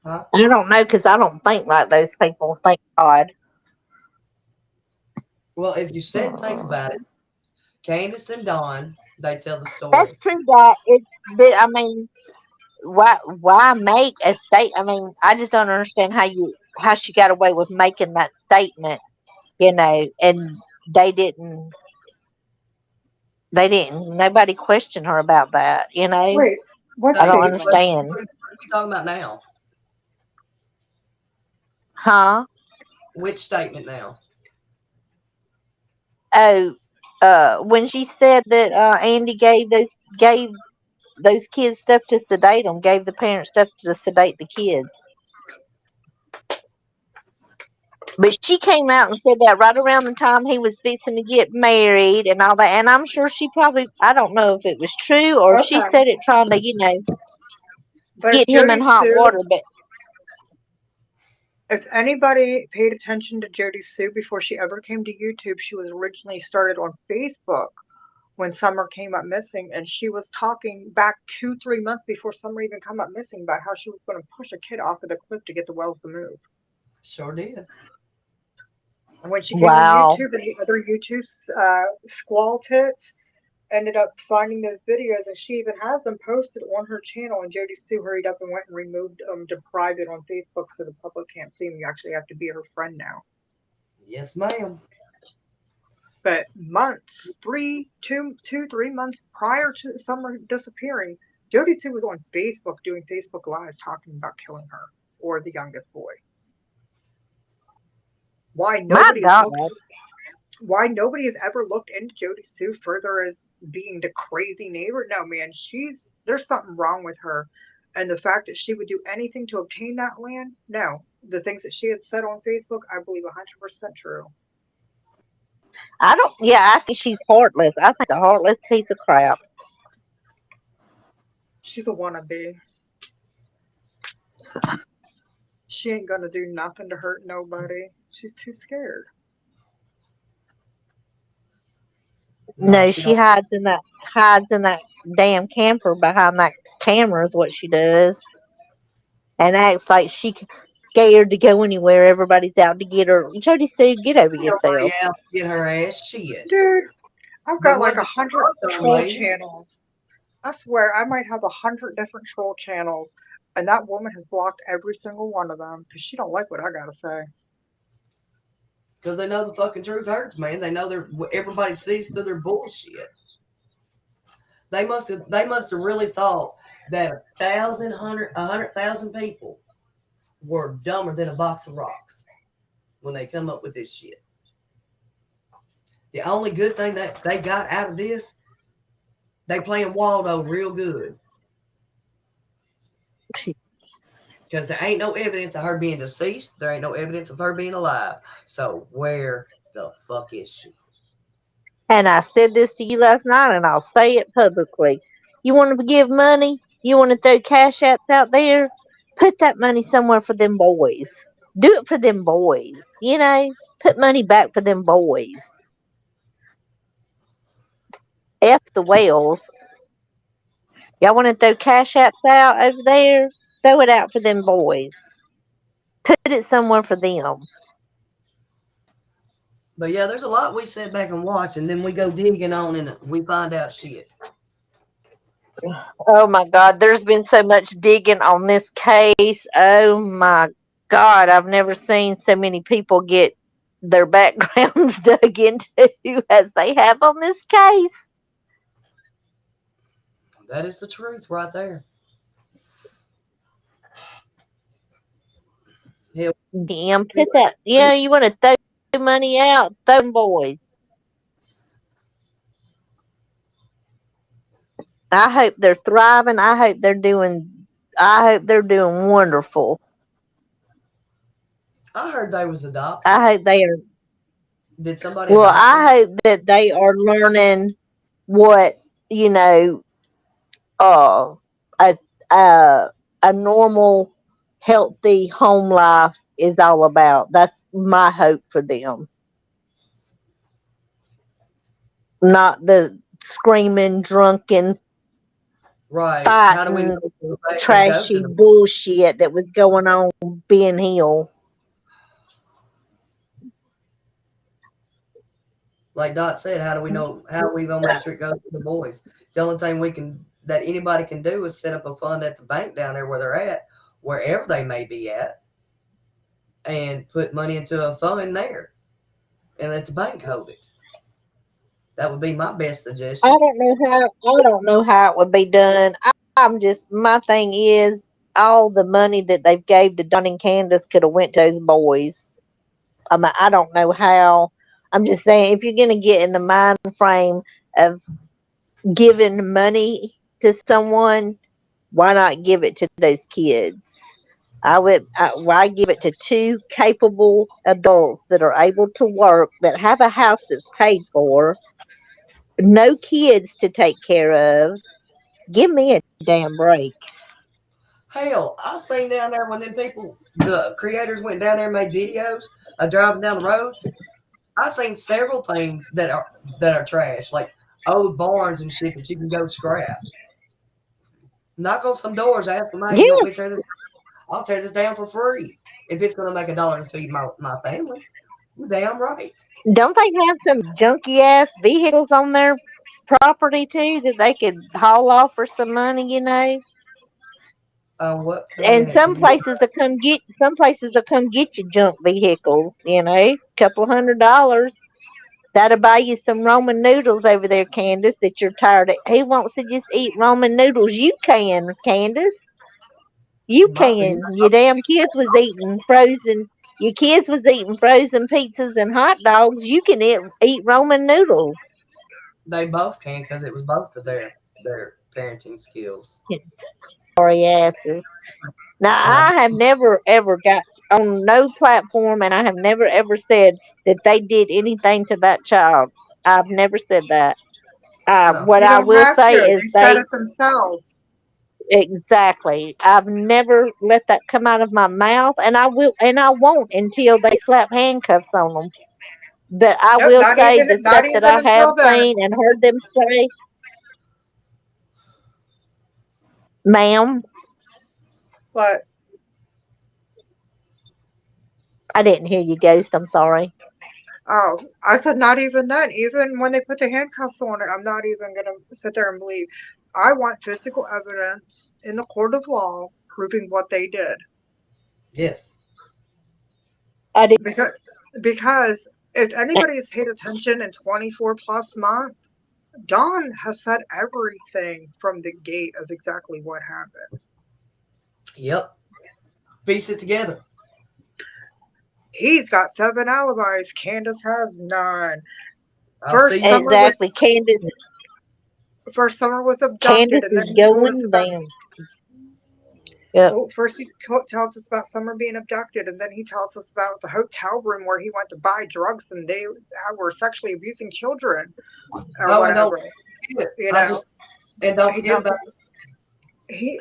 Speaker 1: Huh?
Speaker 3: I don't know because I don't think like those people. Thank God.
Speaker 1: Well, if you sit and think about it, Candace and Dawn, they tell the story.
Speaker 3: That's true. That it's. But I mean, why make a state? I mean, I just don't understand how she got away with making that statement. You know, and they didn't. They didn't. Nobody questioned her about that. You know,
Speaker 4: Wait, what
Speaker 3: I don't
Speaker 4: statement?
Speaker 3: understand.
Speaker 1: What are we talking about now?
Speaker 3: Huh?
Speaker 1: Which statement now?
Speaker 3: Oh, when she said that Andy gave those kids stuff to sedate them, gave the parents stuff to sedate the kids. But she came out and said that right around the time he was fixing to get married and all that. And I'm sure she probably, I don't know if it was true or if she
Speaker 4: Okay,
Speaker 3: said it trying to,
Speaker 4: but if
Speaker 3: get him in
Speaker 4: Jody
Speaker 3: hot
Speaker 4: Sue,
Speaker 3: water. But
Speaker 4: if anybody paid attention to Jody Sue before she ever came to YouTube, she was originally started on Facebook when Summer came up missing, and she was talking back 2-3 months before Summer even come up missing about how she was going to push a kid off of the cliff to get the Wells to move.
Speaker 1: Sure did.
Speaker 4: And when she came
Speaker 3: wow.
Speaker 4: on YouTube, and the other YouTube squall tits ended up finding those videos, and she even has them posted on her channel. And Jody Sue hurried up and went and removed them to private on Facebook so the public can't see them. You actually have to be her friend now.
Speaker 1: Yes, ma'am.
Speaker 4: But months, 3 months prior to Summer disappearing, Jody Sue was on Facebook doing Facebook Lives talking about killing her or the youngest boy. Why
Speaker 3: My God.
Speaker 4: nobody has ever looked into Jody Sue further as being the crazy neighbor? No, man, there's something wrong with her. And the fact that she would do anything to obtain that land, no. The things that she had said on Facebook, I believe 100% true.
Speaker 3: I think she's heartless. I think a heartless piece of crap.
Speaker 4: She's a wannabe. She ain't gonna do nothing to hurt nobody. She's too scared.
Speaker 3: No,
Speaker 1: She
Speaker 3: she
Speaker 1: don't.
Speaker 3: hides in that damn camper behind that camera is what she does. And acts like she scared to go anywhere. Everybody's out to get her. Jody Sue, get over
Speaker 1: Ain't nobody
Speaker 3: yourself.
Speaker 1: out to get her ass shit.
Speaker 4: Dude, I've
Speaker 1: There
Speaker 4: got like
Speaker 1: wasn't
Speaker 4: 100
Speaker 1: a
Speaker 4: troll
Speaker 1: lady.
Speaker 4: channels. I swear, I might have 100 different troll channels, and that woman has blocked every single one of them because she don't like what I gotta say.
Speaker 1: Because they know the fucking truth hurts, man. They know everybody sees through their bullshit. They must have really thought that 100,000 people were dumber than a box of rocks when they come up with this shit. The only good thing that they got out of this, they playing Waldo real good. Because there ain't no evidence of her being deceased. There ain't no evidence of her being alive. So where the fuck is she?
Speaker 3: And I said this to you last night, and I'll say it publicly. You want to give money? You want to throw cash apps out there? Put that money somewhere for them boys. Do it for them boys. Put money back for them boys. F the whales. Y'all want to throw cash apps out over there? Throw it out for them boys. Put it somewhere for them.
Speaker 1: But yeah, there's a lot we sit back and watch, and then we go digging on and we find out shit.
Speaker 3: Oh my God, there's been so much digging on this case. Oh my God, I've never seen so many people get their backgrounds dug into as they have on this case.
Speaker 1: That is the truth right there. Hell,
Speaker 3: Damn, put that, you want to throw money out, throw them boys. I hope they're thriving. I hope they're doing wonderful.
Speaker 1: I heard they was adopted.
Speaker 3: I hope they are.
Speaker 1: Did somebody
Speaker 3: Well,
Speaker 1: adopt them?
Speaker 3: I hope that they are learning what, uh a a normal, healthy home life is all about. That's my hope for them. Not the screaming, drunken,
Speaker 1: Right. How do we know
Speaker 3: fighting,
Speaker 1: for a fact they go to
Speaker 3: trashy
Speaker 1: the
Speaker 3: bullshit that was going on Ben Hill.
Speaker 1: like Dot said, how do we know how are we gonna make sure it goes to the boys? The only thing we can that anybody can do is set up a fund at the bank down there where they're at, wherever they may be at, and put money into a fund there and let the bank hold it. That would be my best
Speaker 3: I
Speaker 1: suggestion.
Speaker 3: don't know how. I don't know how it would be done. I'm just. My thing is, all the money that they've gave to Don and Candace could have went to those boys. I don't know how. I'm just saying, if you're gonna get in the mind frame of giving money to someone, why not give it to those kids? Why give it to two capable adults that are able to work, that have a house that's paid for, no kids to take care of? Give me a damn break.
Speaker 1: Hell, I seen down there when them people, the creators went down there and made videos of driving down the roads. I seen several things that are trash, like old barns and shit that you can go scrap. Knock on some doors, ask them, hey, you want
Speaker 3: Yeah,
Speaker 1: me to tear this? I'll tear this down for free if it's going to make $1 to feed my family. You damn right.
Speaker 3: don't they have some junky ass vehicles on their property too that they could haul off for some money?
Speaker 1: What
Speaker 3: And
Speaker 1: planet?
Speaker 3: some places will come get you junk vehicles. Couple of $100. That'll buy you some Roman noodles over there, Candace, that you're tired of. Who wants to just eat Roman noodles? You can, Candace. You
Speaker 1: My
Speaker 3: can. Your kids was eating frozen pizzas and hot dogs. You can eat Roman noodles.
Speaker 1: they both can because it was both of their parenting skills.
Speaker 3: Sorry asses. Now,
Speaker 1: And I,
Speaker 3: I have never ever got on no platform, and I have never ever said that they did anything to that child. I've never said that.
Speaker 1: no,
Speaker 3: What
Speaker 4: You
Speaker 3: I
Speaker 4: don't
Speaker 3: will
Speaker 4: have
Speaker 3: say
Speaker 4: to.
Speaker 3: is
Speaker 4: They said it themselves.
Speaker 3: exactly. I've never let that come out of my mouth, and I won't until they slap handcuffs on them. But I
Speaker 4: Nope,
Speaker 3: will say the
Speaker 4: not
Speaker 3: stuff that
Speaker 4: even
Speaker 3: I have
Speaker 4: until then.
Speaker 3: seen and heard them say, ma'am,
Speaker 4: But
Speaker 3: I didn't hear you, Ghost. I'm sorry.
Speaker 4: oh, I said not even then. Even when they put the handcuffs on it, I'm not even gonna sit there and believe. I want physical evidence in the court of law proving what they did.
Speaker 1: yes,
Speaker 3: I did.
Speaker 4: Because because if anybody has paid attention in 24 plus months, Don has said everything from the gate of exactly what happened.
Speaker 1: yep. Piece it together.
Speaker 4: He's got 7 alibis. Candace has none.
Speaker 1: I'll see
Speaker 4: First,
Speaker 1: you.
Speaker 3: Exactly.
Speaker 4: Summer was abducted,
Speaker 3: Candace
Speaker 4: and then
Speaker 3: is
Speaker 4: he told us
Speaker 3: going
Speaker 4: about.
Speaker 3: down. Yep.
Speaker 4: Well, first tells us about Summer being abducted, and then he tells us about the hotel room where he went to buy drugs, and they were sexually abusing children or
Speaker 1: Oh, and don't
Speaker 4: whatever.
Speaker 1: forget,
Speaker 4: You
Speaker 1: I
Speaker 4: know,
Speaker 1: just and don't
Speaker 4: he
Speaker 1: forget
Speaker 4: tells
Speaker 1: about
Speaker 4: us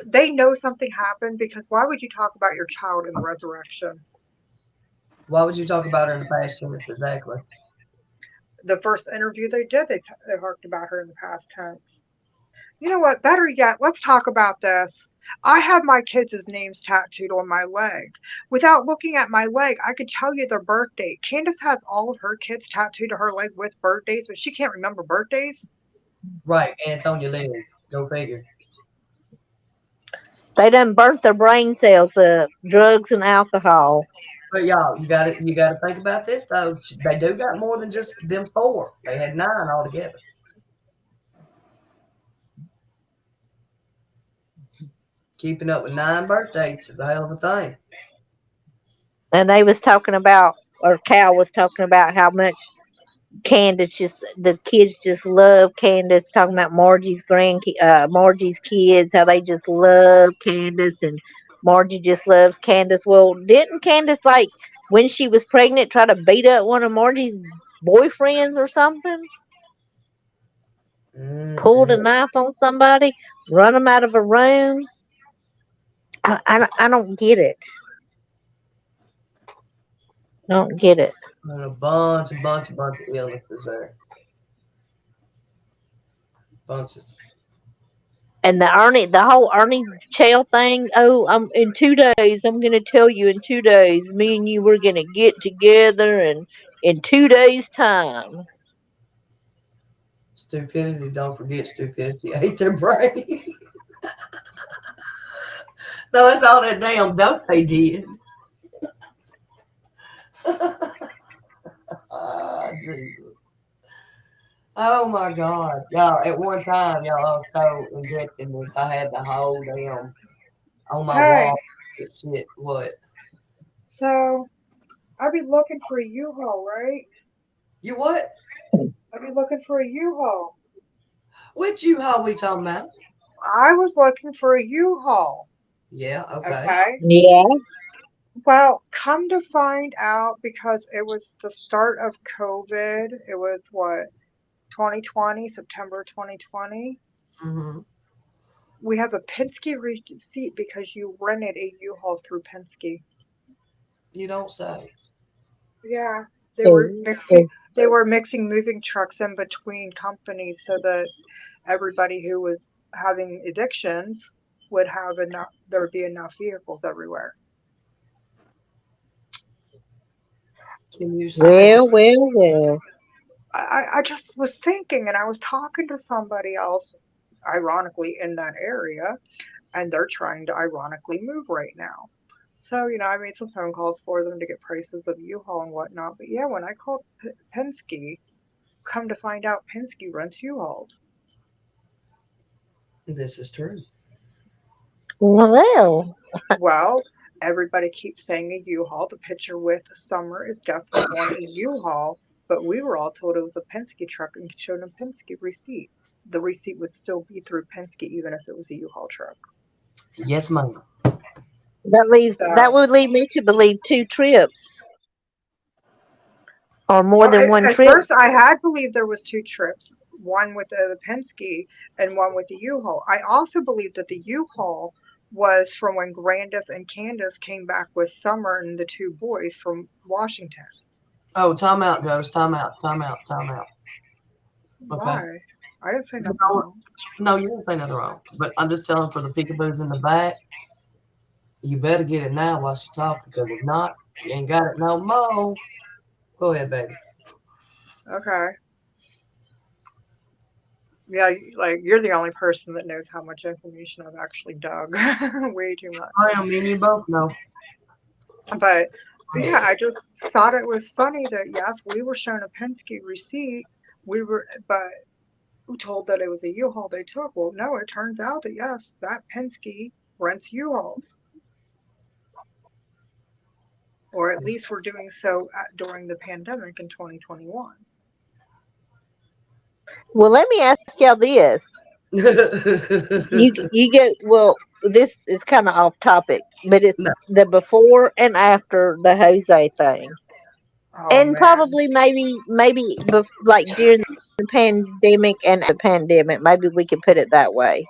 Speaker 4: they know something happened because why would you talk about your child in the resurrection?
Speaker 1: why would you talk about her in the past tense exactly?
Speaker 4: The first interview they did, they talked about her in the past tense. You know what? Better yet, let's talk about this. I have my kids' names tattooed on my leg. Without looking at my leg, I could tell you their birth date. Candace has all of her kids tattooed to her leg with birthdays, but she can't remember birthdays.
Speaker 1: Right, and it's on your leg. Go figure.
Speaker 3: They done burnt their brain cells up. Drugs and alcohol.
Speaker 1: But y'all, you got to think about this though. They do got more than just them four. They had 9 altogether. Keeping up with 9 birth dates is a hell of a thing.
Speaker 3: And they was talking about, or Cal was talking about how much the kids just love Candace, talking about Margie's kids, how they just love Candace, and Margie just loves Candace. Well, didn't Candace, like, when she was pregnant, try to beat up one of Margie's boyfriends or something? pulled a
Speaker 1: Mm-mm.
Speaker 3: knife on somebody, run them out of a room. I don't get it. I don't get it.
Speaker 1: And a bunch of illnesses there. Bunches.
Speaker 3: And the whole Ernie Chell thing. Oh, I'm in 2 days. I'm gonna tell you in 2 days. Me and you, we're gonna get together, and in 2 days' time.
Speaker 1: Stupidity, don't forget stupidity. Ate their brain. No, it's all that damn dope they did. Ah, Jesus. Oh my God. Y'all, at one time, y'all, I was so injected this. I had the whole damn on my
Speaker 4: Hey,
Speaker 1: wall. Shit, what?
Speaker 4: so I'd be looking for a U-Haul, right?
Speaker 1: You what?
Speaker 4: I'd be looking for a U-Haul.
Speaker 1: Which U-Haul we talking about?
Speaker 4: I was looking for a U-Haul.
Speaker 1: Yeah, okay.
Speaker 4: Okay.
Speaker 3: Yeah.
Speaker 4: Well, come to find out, because it was the start of COVID. It was what, 2020, September 2020.
Speaker 1: Mm-hmm.
Speaker 4: We have a Penske receipt because you rented a U-Haul through Penske.
Speaker 1: You don't say.
Speaker 4: Yeah, they were
Speaker 3: Is,
Speaker 4: mixing. They were mixing moving trucks in between companies so that everybody who was having addictions would have enough. There would be enough vehicles everywhere.
Speaker 1: Can you say?
Speaker 3: well.
Speaker 4: I just was thinking, and I was talking to somebody else, ironically in that area, and they're trying to ironically move right now. So, I made some phone calls for them to get prices of U-Haul and whatnot. But yeah, when I called Penske, come to find out Penske rents U-Hauls.
Speaker 1: This is true.
Speaker 3: Well,
Speaker 4: Well, everybody keeps saying a U-Haul. The picture with Summer is definitely on a U-Haul, but we were all told it was a Penske truck and showed a Penske receipt. The receipt would still be through Penske even if it was a U-Haul truck.
Speaker 1: Yes, ma'am.
Speaker 3: that
Speaker 4: So,
Speaker 3: would lead me to believe 2 trips or more
Speaker 4: well,
Speaker 3: than one
Speaker 4: at
Speaker 3: trip.
Speaker 4: first I had believed there was two trips, one with the Penske and one with the U-Haul. I also believed that the U-Haul was from when Grandis and Candace came back with Summer and the two boys from Washington.
Speaker 1: Oh, time out, Ghost. Time out. Time out. Time out. Okay.
Speaker 4: Why? I didn't say
Speaker 1: You
Speaker 4: nothing
Speaker 1: know,
Speaker 4: wrong.
Speaker 1: no, you didn't say nothing wrong. But I'm just telling for the peekaboos in the back, you better get it now while she's talking, because if not, you ain't got it no more. Go ahead, baby.
Speaker 4: Okay. Yeah, like you're the only person that knows how much information I've actually dug. Way too much.
Speaker 1: I am, me and you both know.
Speaker 4: But
Speaker 1: Go
Speaker 4: yeah,
Speaker 1: ahead.
Speaker 4: I just thought it was funny that yes, we were shown a Penske receipt. But told that it was a U-Haul they took. Well, no, it turns out that yes, that Penske rents U-Hauls, or at least were doing so during the pandemic in 2021.
Speaker 3: Well, let me ask y'all this: you get well. This is kind of off topic, but it's
Speaker 1: No.
Speaker 3: the before and after the Jose thing,
Speaker 4: Oh
Speaker 3: and
Speaker 4: man.
Speaker 3: probably maybe like during the pandemic and the pandemic. Maybe we could put it that way.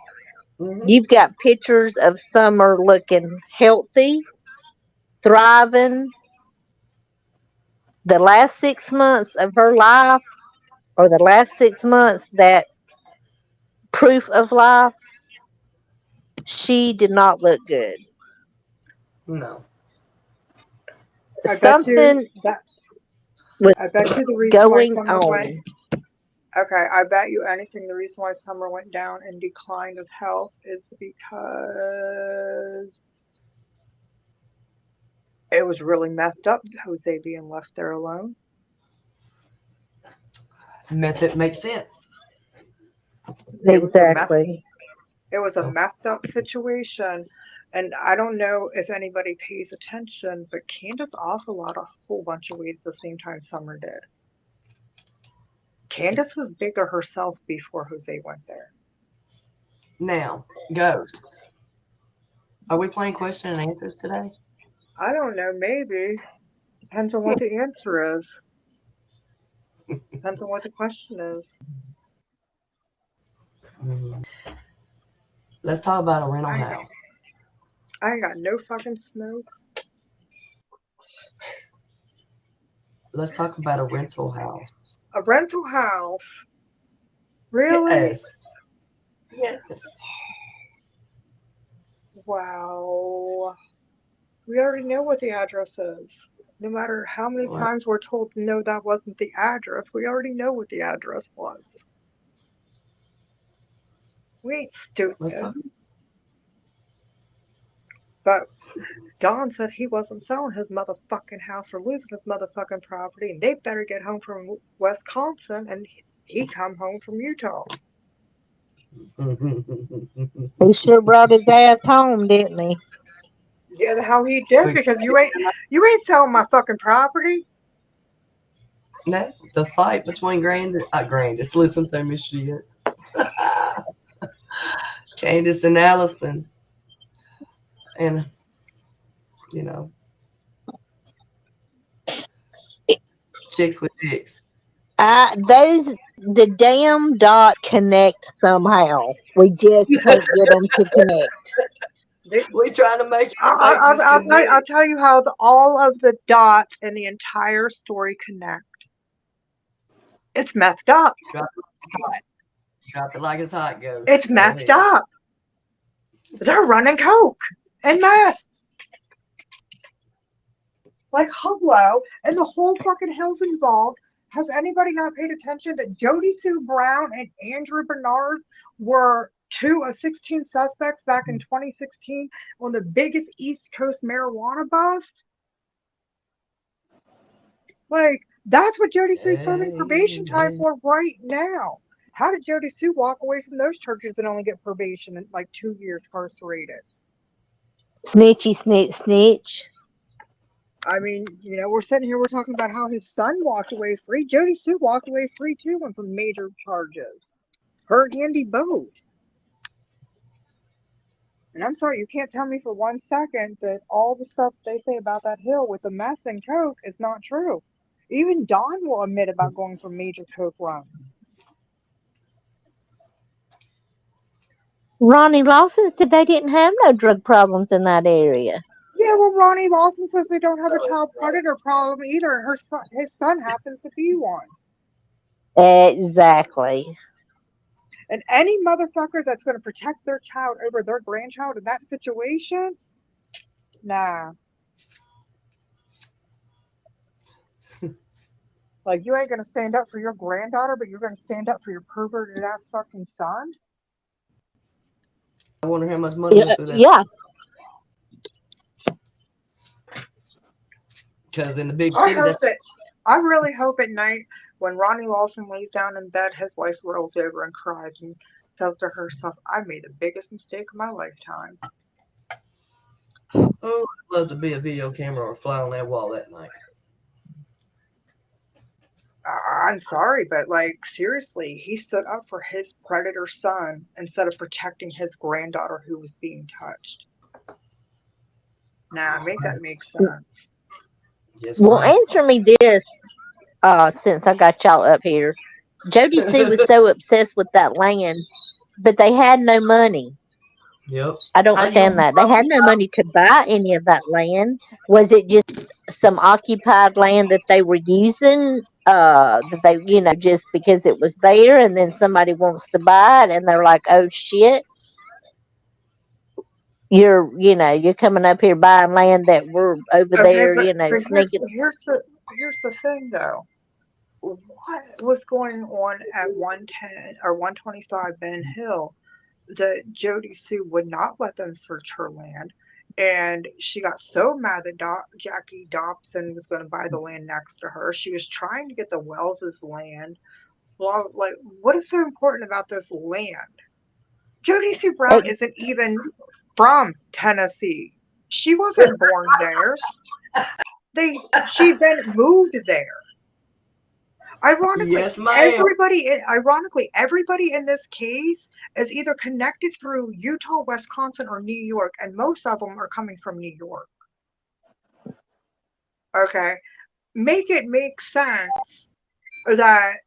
Speaker 1: Mhm.
Speaker 3: You've got pictures of Summer looking healthy, thriving. The last 6 months of her life, or the last 6 months that proof of life, she did not look good.
Speaker 1: No.
Speaker 4: I bet you
Speaker 3: Something
Speaker 4: that
Speaker 3: was
Speaker 4: I bet you the reason why
Speaker 3: going
Speaker 4: Summer went
Speaker 3: on.
Speaker 4: okay, I bet you anything the reason why Summer went down in decline of health is because it was really messed up, Jose being left there alone.
Speaker 1: Method makes sense.
Speaker 4: It was a mess
Speaker 3: Exactly.
Speaker 4: It was a
Speaker 1: Oh,
Speaker 4: messed up situation. And I don't know if anybody pays attention, but Candace also lost a whole bunch of weight at the same time Summer did. Candace was bigger herself before Jose went there.
Speaker 1: now, Ghost. Are we playing question and answers today?
Speaker 4: I don't know, maybe. Depends on what the answer is. Depends on what the question is.
Speaker 1: Mhm. Let's talk about a rental
Speaker 4: I ain't got,
Speaker 1: house.
Speaker 4: I ain't got no fucking smoke.
Speaker 1: Let's talk about a rental house.
Speaker 4: A rental house. Really?
Speaker 1: Yes. Yes.
Speaker 4: Wow. We already know what the address is. No matter how many
Speaker 1: What?
Speaker 4: times we're told, no, that wasn't the address, we already know what the address was. We ain't
Speaker 1: Let's
Speaker 4: stupid.
Speaker 1: talk.
Speaker 4: But Don said he wasn't selling his motherfucking house or losing his motherfucking property, and they better get home from Wisconsin, and he come home from Utah.
Speaker 3: He sure brought his ass home, didn't he?
Speaker 4: Yeah, how he did,
Speaker 1: Quick.
Speaker 4: because you ain't selling my fucking property.
Speaker 1: No, the fight between Grandis, listen to me, shit. Candace and Allison. And, you know, chicks with dicks.
Speaker 3: The damn dot connect somehow. We just can't get them to connect.
Speaker 1: We trying to make
Speaker 4: I'll
Speaker 1: this
Speaker 4: tell you, I'll
Speaker 1: connect.
Speaker 4: tell you how all of the dots in the entire story connect. It's messed up.
Speaker 1: Drop it like it's hot, Ghost.
Speaker 4: It's
Speaker 1: Go
Speaker 4: messed
Speaker 1: ahead.
Speaker 4: up. They're running coke and meth. Like, hello, and the whole fucking hell's involved. Has anybody not paid attention that Jody Sue Brown and Andrew Bernard were 2 of 16 suspects back in 2016 on the biggest East Coast marijuana bust? Like, that's what Jody Sue's serving probation time for right now. How did Jody Sue walk away from those charges and only get probation and like 2 years incarcerated?
Speaker 3: Snitchy, snitch, snitch.
Speaker 4: I mean, we're sitting here, we're talking about how his son walked away free. Jody Sue walked away free too on some major charges. Her and Andy both. And I'm sorry, you can't tell me for 1 second that all the stuff they say about that hill with the meth and coke is not true. Even Don will admit about going for major coke runs.
Speaker 3: Ronnie Lawson said they didn't have no drug problems in that area.
Speaker 4: Yeah, well, Ronnie Lawson says they don't have a child predator problem either. His son happens to be one.
Speaker 3: Exactly.
Speaker 4: And any motherfucker that's going to protect their child over their grandchild in that situation, nah. Like, you ain't going to stand up for your granddaughter, but you're going to stand up for your perverted ass fucking son?
Speaker 1: I wonder how much money went through that.
Speaker 3: Yeah.
Speaker 1: Because in the big
Speaker 4: I
Speaker 1: city,
Speaker 4: really hope at night when Ronnie Lawson lays down in bed, his wife rolls over and cries and says to herself, I made the biggest mistake of my lifetime.
Speaker 1: oh, I'd love to be a video camera or fly on that wall that night.
Speaker 4: I'm sorry, but like, seriously, he stood up for his predator son instead of protecting his granddaughter who was being touched. Nah, make that make sense.
Speaker 1: Yes,
Speaker 3: Well,
Speaker 1: ma'am.
Speaker 3: answer me this, since I got y'all up here. Jody Sue was so obsessed with that land, but they had no money.
Speaker 1: Yep.
Speaker 3: I don't understand that. They had no money to buy any of that land. Was it just some occupied land that they were using? That they, just because it was there and then somebody wants to buy it and they're like, oh shit. You're coming up here buying land that we're over there,
Speaker 4: But
Speaker 3: sneaking.
Speaker 4: here's the thing though. What was going on at 110 or 125 Ben Hill that Jody Sue would not let them search her land? And she got so mad that Jackie Dobson was going to buy the land next to her. She was trying to get the Wells's land. Well, like, what is so important about this land? Jody Sue Brown isn't even from Tennessee. She wasn't born there. She then moved there. Ironically,
Speaker 1: Yes, ma'am.
Speaker 4: everybody in this case is either connected through Utah, Wisconsin, or New York, and most of them are coming from New York. Okay, make it make sense that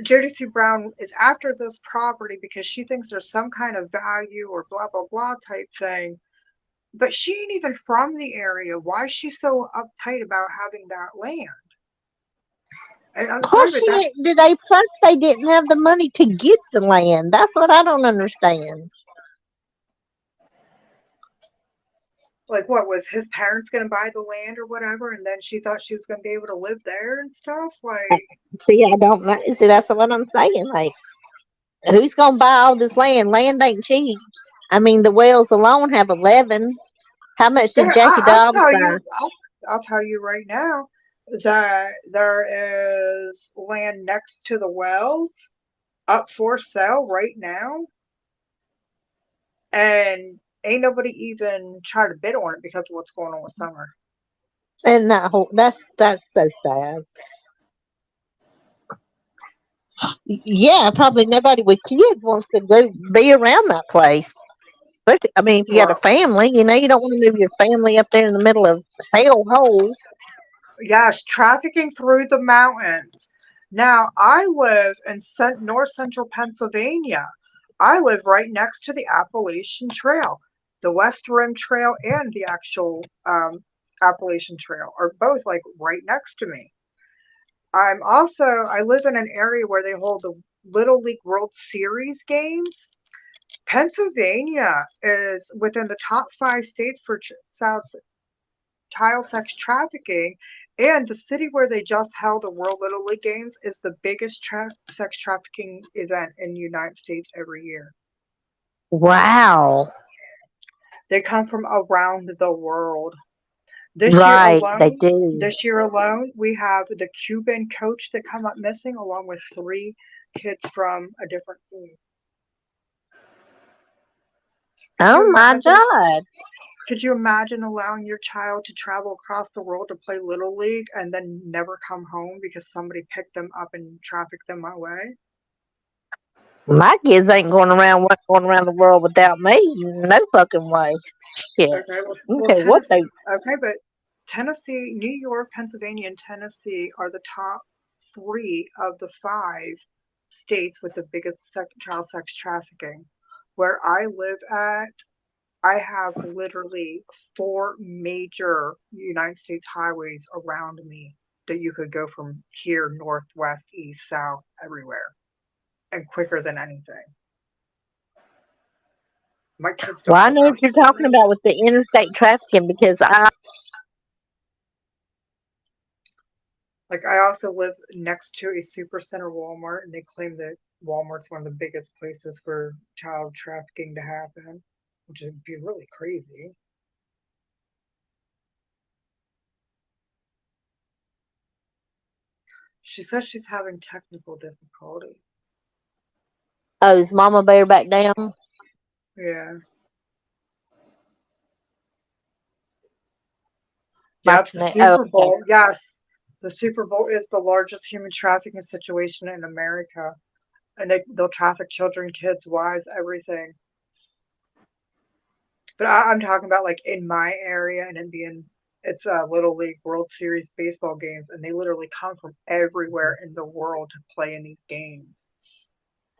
Speaker 4: Jody Sue Brown is after this property because she thinks there's some kind of value or blah blah blah type thing. But she ain't even from the area. Why is she so uptight about having that land? And I'm sorry,
Speaker 3: Plus,
Speaker 4: but that
Speaker 3: plus they didn't have the money to get the land. That's what I don't understand.
Speaker 4: like what was his parents gonna buy the land or whatever, and then she thought she was gonna be able to live there and stuff. Like,
Speaker 3: See, I don't know. See, that's what I'm saying. Like, who's gonna buy all this land? Land ain't cheap. I mean, the Wells alone have 11. How much did
Speaker 4: there,
Speaker 3: Jackie
Speaker 4: I'll
Speaker 3: Dobbs
Speaker 4: tell
Speaker 3: buy?
Speaker 4: you, I'll tell you right now that there is land next to the wells up for sale right now, and ain't nobody even tried to bid on it because of what's going on with summer.
Speaker 3: And that's so sad. Yeah, probably nobody with kids wants to go be around that place. But I mean, if you got a
Speaker 4: Well,
Speaker 3: family, you don't want to move your family up there in the middle of hell hole.
Speaker 4: yes, trafficking through the mountains. Now, I live in north central Pennsylvania. I live right next to the Appalachian Trail. The West Rim Trail and the actual Appalachian Trail are both like right next to me. I live in an area where they hold the Little League World Series games. Pennsylvania is within the top 5 states for child sex trafficking, and the city where they just held the World Little League Games is the biggest sex trafficking event in the United States every year.
Speaker 3: Wow.
Speaker 4: They come from around the world. This year
Speaker 3: Right, they
Speaker 4: alone,
Speaker 3: do.
Speaker 4: we have the Cuban coach that come up missing, along with 3 kids from a different team. Could you
Speaker 3: Oh my
Speaker 4: imagine?
Speaker 3: God.
Speaker 4: Could you imagine allowing your child to travel across the world to play Little League and then never come home because somebody picked them up and trafficked them away?
Speaker 3: My kids ain't going around the world without me. No fucking way. Shit.
Speaker 4: Okay, well,
Speaker 3: Okay, what they
Speaker 4: But Tennessee, New York, Pennsylvania, and Tennessee are the top 3 of the 5 states with the biggest child sex trafficking. Where I live at, I have literally 4 major United States highways around me that you could go from here, north, west, east, south, everywhere, and quicker than anything. My kids
Speaker 3: Well,
Speaker 4: don't
Speaker 3: I
Speaker 4: go
Speaker 3: know what you're talking
Speaker 4: outside.
Speaker 3: about with the interstate trafficking because
Speaker 4: Like, I also live next to a supercenter Walmart, and they claim that Walmart's one of the biggest places for child trafficking to happen, which would be really crazy. She says she's having technical difficulty.
Speaker 3: oh, is Mama Bear back down?
Speaker 4: Yeah.
Speaker 3: My
Speaker 4: Yep, the
Speaker 3: connect. Oh,
Speaker 4: Super
Speaker 3: okay.
Speaker 4: Bowl. Yes, the Super Bowl is the largest human trafficking situation in America, and they'll traffic children, kids, wives, everything. But I'm talking about like in my area and it's a Little League World Series baseball games, and they literally come from everywhere in the world to play in these games.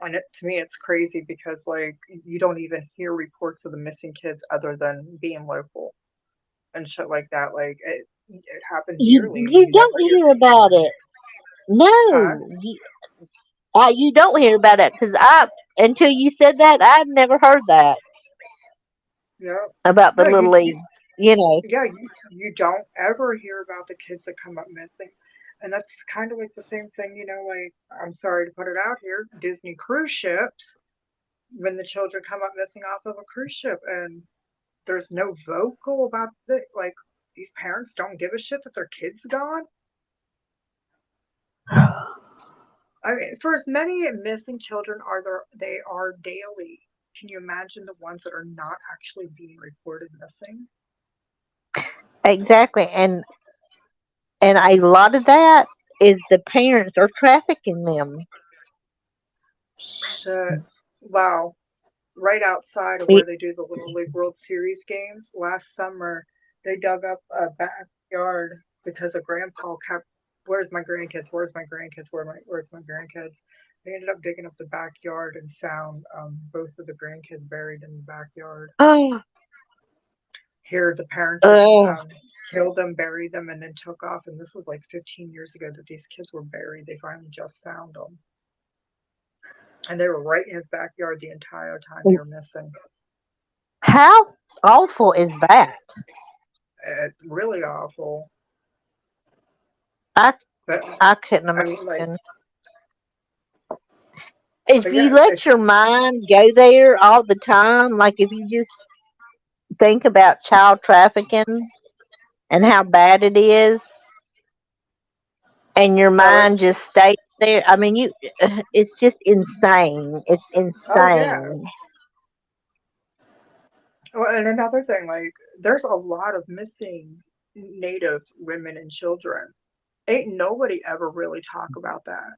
Speaker 4: And to me, it's crazy because like you don't even hear reports of the missing kids other than being local and shit like that. Like it happens yearly, and
Speaker 3: You
Speaker 4: you never
Speaker 3: don't
Speaker 4: hear
Speaker 3: hear
Speaker 4: anything.
Speaker 3: about it.
Speaker 4: Huh?
Speaker 3: No, you don't hear about it because I until you said that I'd never heard that
Speaker 4: Yeah.
Speaker 3: about the
Speaker 4: No,
Speaker 3: little league. You know,
Speaker 4: yeah, you don't ever hear about the kids that come up missing. And that's kind of like the same thing, like, I'm sorry to put it out here, Disney cruise ships, when the children come up missing off of a cruise ship and there's no vocal about it, like, these parents don't give a shit that their kid's gone. I mean, for as many missing children they are daily, can you imagine the ones that are not actually being reported missing?
Speaker 3: exactly, and a lot of that is the parents are trafficking them.
Speaker 4: Shit. Wow. Right outside of where
Speaker 3: It-
Speaker 4: they do the Little League World Series games last summer, they dug up a backyard because a grandpa kept, "Where's my grandkids? Where's my grandkids? Where's my grandkids?" They ended up digging up the backyard and found both of the grandkids buried in the backyard.
Speaker 3: Oh,
Speaker 4: Here, the parents had
Speaker 3: oh,
Speaker 4: killed them, buried them, and then took off. And this was like 15 years ago that these kids were buried. They finally just found them. And they were right in his backyard the entire time they were missing.
Speaker 3: how awful is that?
Speaker 4: Really awful.
Speaker 3: I
Speaker 4: But
Speaker 3: I couldn't
Speaker 4: I mean, like,
Speaker 3: imagine. If
Speaker 4: but
Speaker 3: you
Speaker 4: yeah,
Speaker 3: let your mind go there all the time, like if you just think about child trafficking and how bad it is, and your
Speaker 4: oh, it's
Speaker 3: mind just stays there, I mean, it's just insane. It's
Speaker 4: oh yeah.
Speaker 3: insane.
Speaker 4: Well, and another thing, like, there's a lot of missing Native women and children. Ain't nobody ever really talk about that.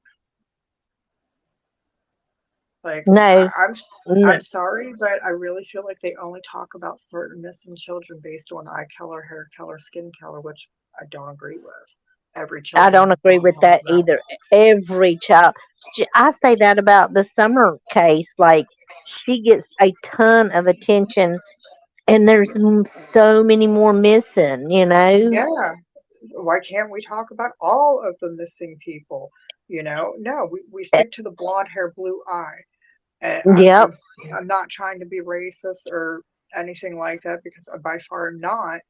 Speaker 4: Like,
Speaker 3: No,
Speaker 4: I'm
Speaker 3: no,
Speaker 4: sorry, but I really feel like they only talk about certain missing children based on eye color, hair color, skin color, which I don't agree with. Every
Speaker 3: I
Speaker 4: children
Speaker 3: don't
Speaker 4: needs to
Speaker 3: agree
Speaker 4: be
Speaker 3: with
Speaker 4: talked
Speaker 3: that
Speaker 4: about.
Speaker 3: either. Every child, I say that about the Summer case. Like, she gets a ton of attention, and there's so many more missing.
Speaker 4: Yeah, why can't we talk about all of the missing people? No, we
Speaker 3: Eh,
Speaker 4: stick to the blonde hair, blue eye. And
Speaker 3: Yep.
Speaker 4: I'm not trying to be racist or anything like that because I by far am not.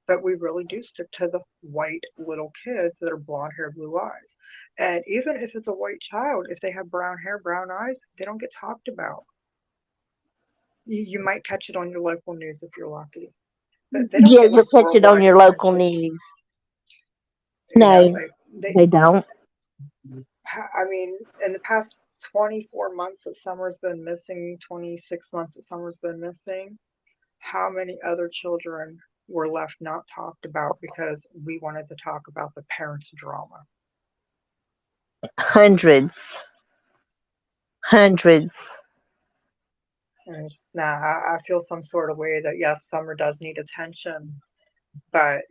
Speaker 4: But we really do stick to the white little kids that are blonde hair, blue eyes. And even if it's a white child, if they have brown hair, brown eyes, they don't get talked about. You might catch it on your local news if you're lucky, but they don't
Speaker 3: Yeah,
Speaker 4: get
Speaker 3: you'll
Speaker 4: like
Speaker 3: catch it on
Speaker 4: worldwide
Speaker 3: your local
Speaker 4: attention.
Speaker 3: news. No,
Speaker 4: Like
Speaker 3: they don't.
Speaker 4: I mean, in the past 24 months that Summer's been missing, 26 months that Summer's been missing, how many other children were left not talked about because we wanted to talk about the parents' drama?
Speaker 3: Hundreds, hundreds.
Speaker 4: And it's just, nah, I feel some sort of way that yes, Summer does need attention, but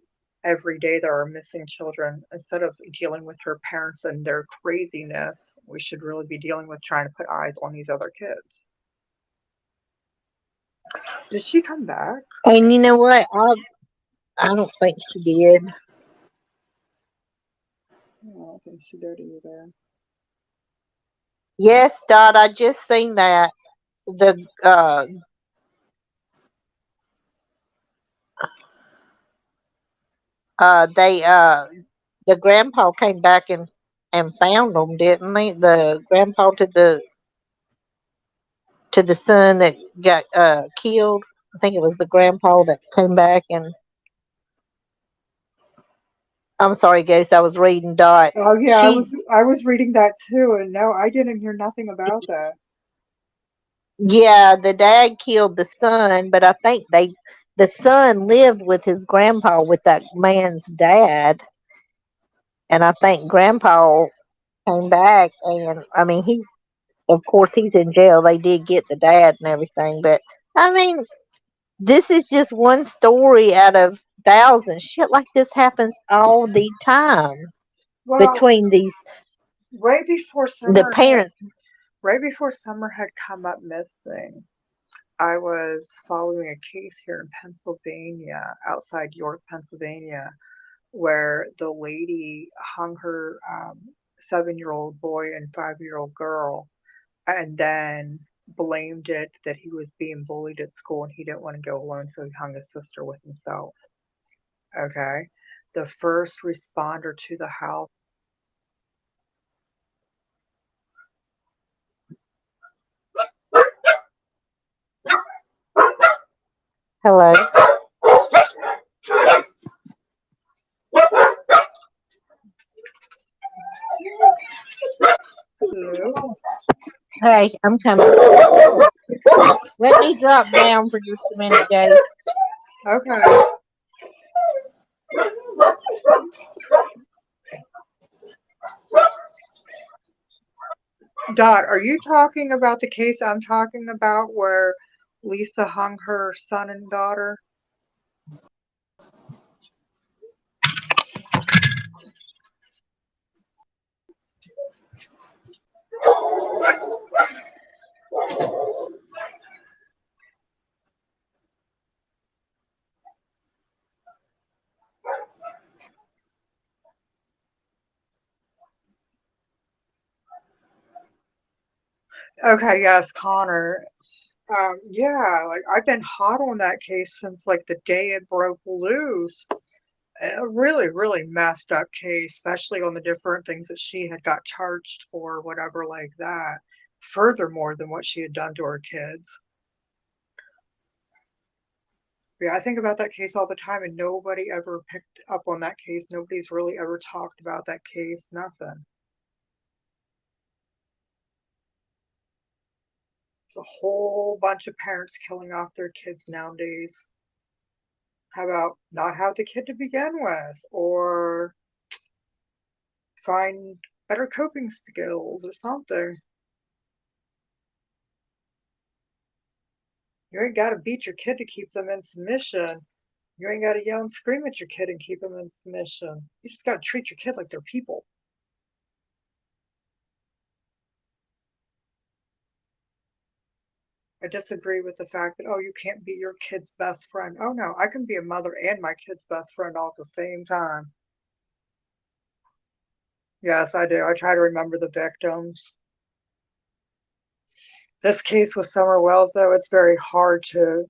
Speaker 4: every day there are missing children. Instead of dealing with her parents and their craziness, we should really be dealing with trying to put eyes on these other kids. Did she come back?
Speaker 3: And you know what? I don't think she did.
Speaker 4: I don't think she did either.
Speaker 3: Yes, Dot. I just seen that the they the grandpa came back and found them, didn't they? The grandpa to the son that got killed. I think it was the grandpa that came back and I'm sorry, Ghost. I was reading Dot.
Speaker 4: Oh yeah,
Speaker 3: She,
Speaker 4: I was reading that too, and no, I didn't hear nothing about that.
Speaker 3: yeah, the dad killed the son, but I think the son lived with his grandpa with that man's dad, and I think grandpa came back, and I mean of course he's in jail. They did get the dad and everything, but I mean this is just one story out of thousands. Shit like this happens all the time
Speaker 4: Well,
Speaker 3: between these
Speaker 4: right before
Speaker 3: the
Speaker 4: Summer had
Speaker 3: parents.
Speaker 4: right before Summer had come up missing, I was following a case here in Pennsylvania, outside York, Pennsylvania, where the lady hung her 7-year-old boy and 5-year-old girl, and then blamed it that he was being bullied at school and he didn't want to go alone, so he hung his sister with himself. Okay. The first responder to the house.
Speaker 3: Hello.
Speaker 4: Hello?
Speaker 3: Hey, I'm coming. Let me drop down for just a minute, guys.
Speaker 4: Okay. Dot, are you talking about the case I'm talking about where Lisa hung her son and daughter? Okay, yes, Connor. Yeah, like I've been hot on that case since like the day it broke loose. A really, really messed up case, especially on the different things that she had got charged for, whatever like that. Furthermore than what she had done to her kids. Yeah, I think about that case all the time, and nobody ever picked up on that case. Nobody's really ever talked about that case. Nothing. There's a whole bunch of parents killing off their kids nowadays. How about not have the kid to begin with, or find better coping skills or something? You ain't got to beat your kid to keep them in submission. You ain't got to yell and scream at your kid and keep them in submission. You just got to treat your kid like they're people. I disagree with the fact that, oh, you can't be your kid's best friend. Oh, no, I can be a mother and my kid's best friend all at the same time. Yes, I do. I try to remember the victims. This case with Summer Wells, though, it's very hard to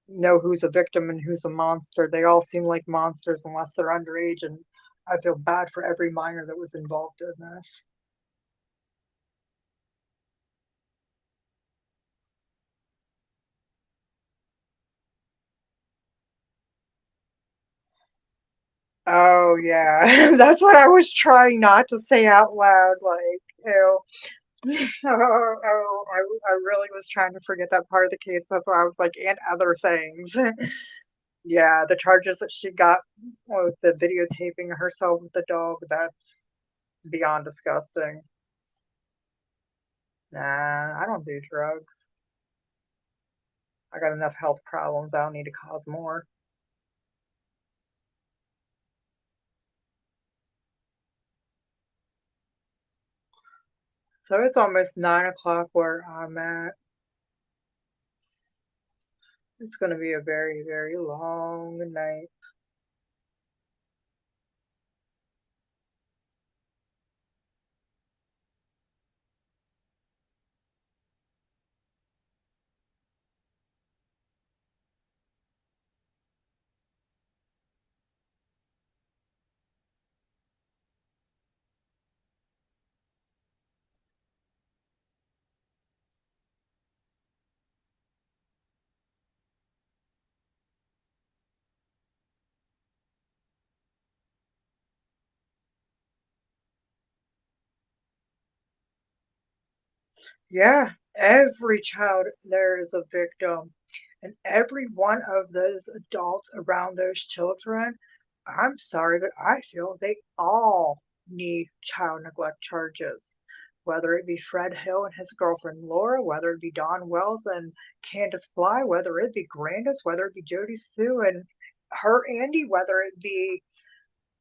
Speaker 4: know who's a victim and who's a monster. They all seem like monsters unless they're underage, and I feel bad for every minor that was involved in this. Oh yeah, that's what I was trying not to say out loud. Like, ew. I really was trying to forget that part of the case. That's why I was like, and other things. Yeah, the charges that she got with the videotaping herself with the dog, that's beyond disgusting. Nah, I don't do drugs. I got enough health problems. I don't need to cause more. So it's almost 9 o'clock where I'm at. It's going to be a very, very long night. Yeah, every child there is a victim. And every one of those adults around those children, I'm sorry, but I feel they all need child neglect charges. Whether it be Fred Hill and his girlfriend Laura, whether it be Don Wells and Candace Bly, whether it be Grandis, whether it be Jody Sue and her Andy, whether it be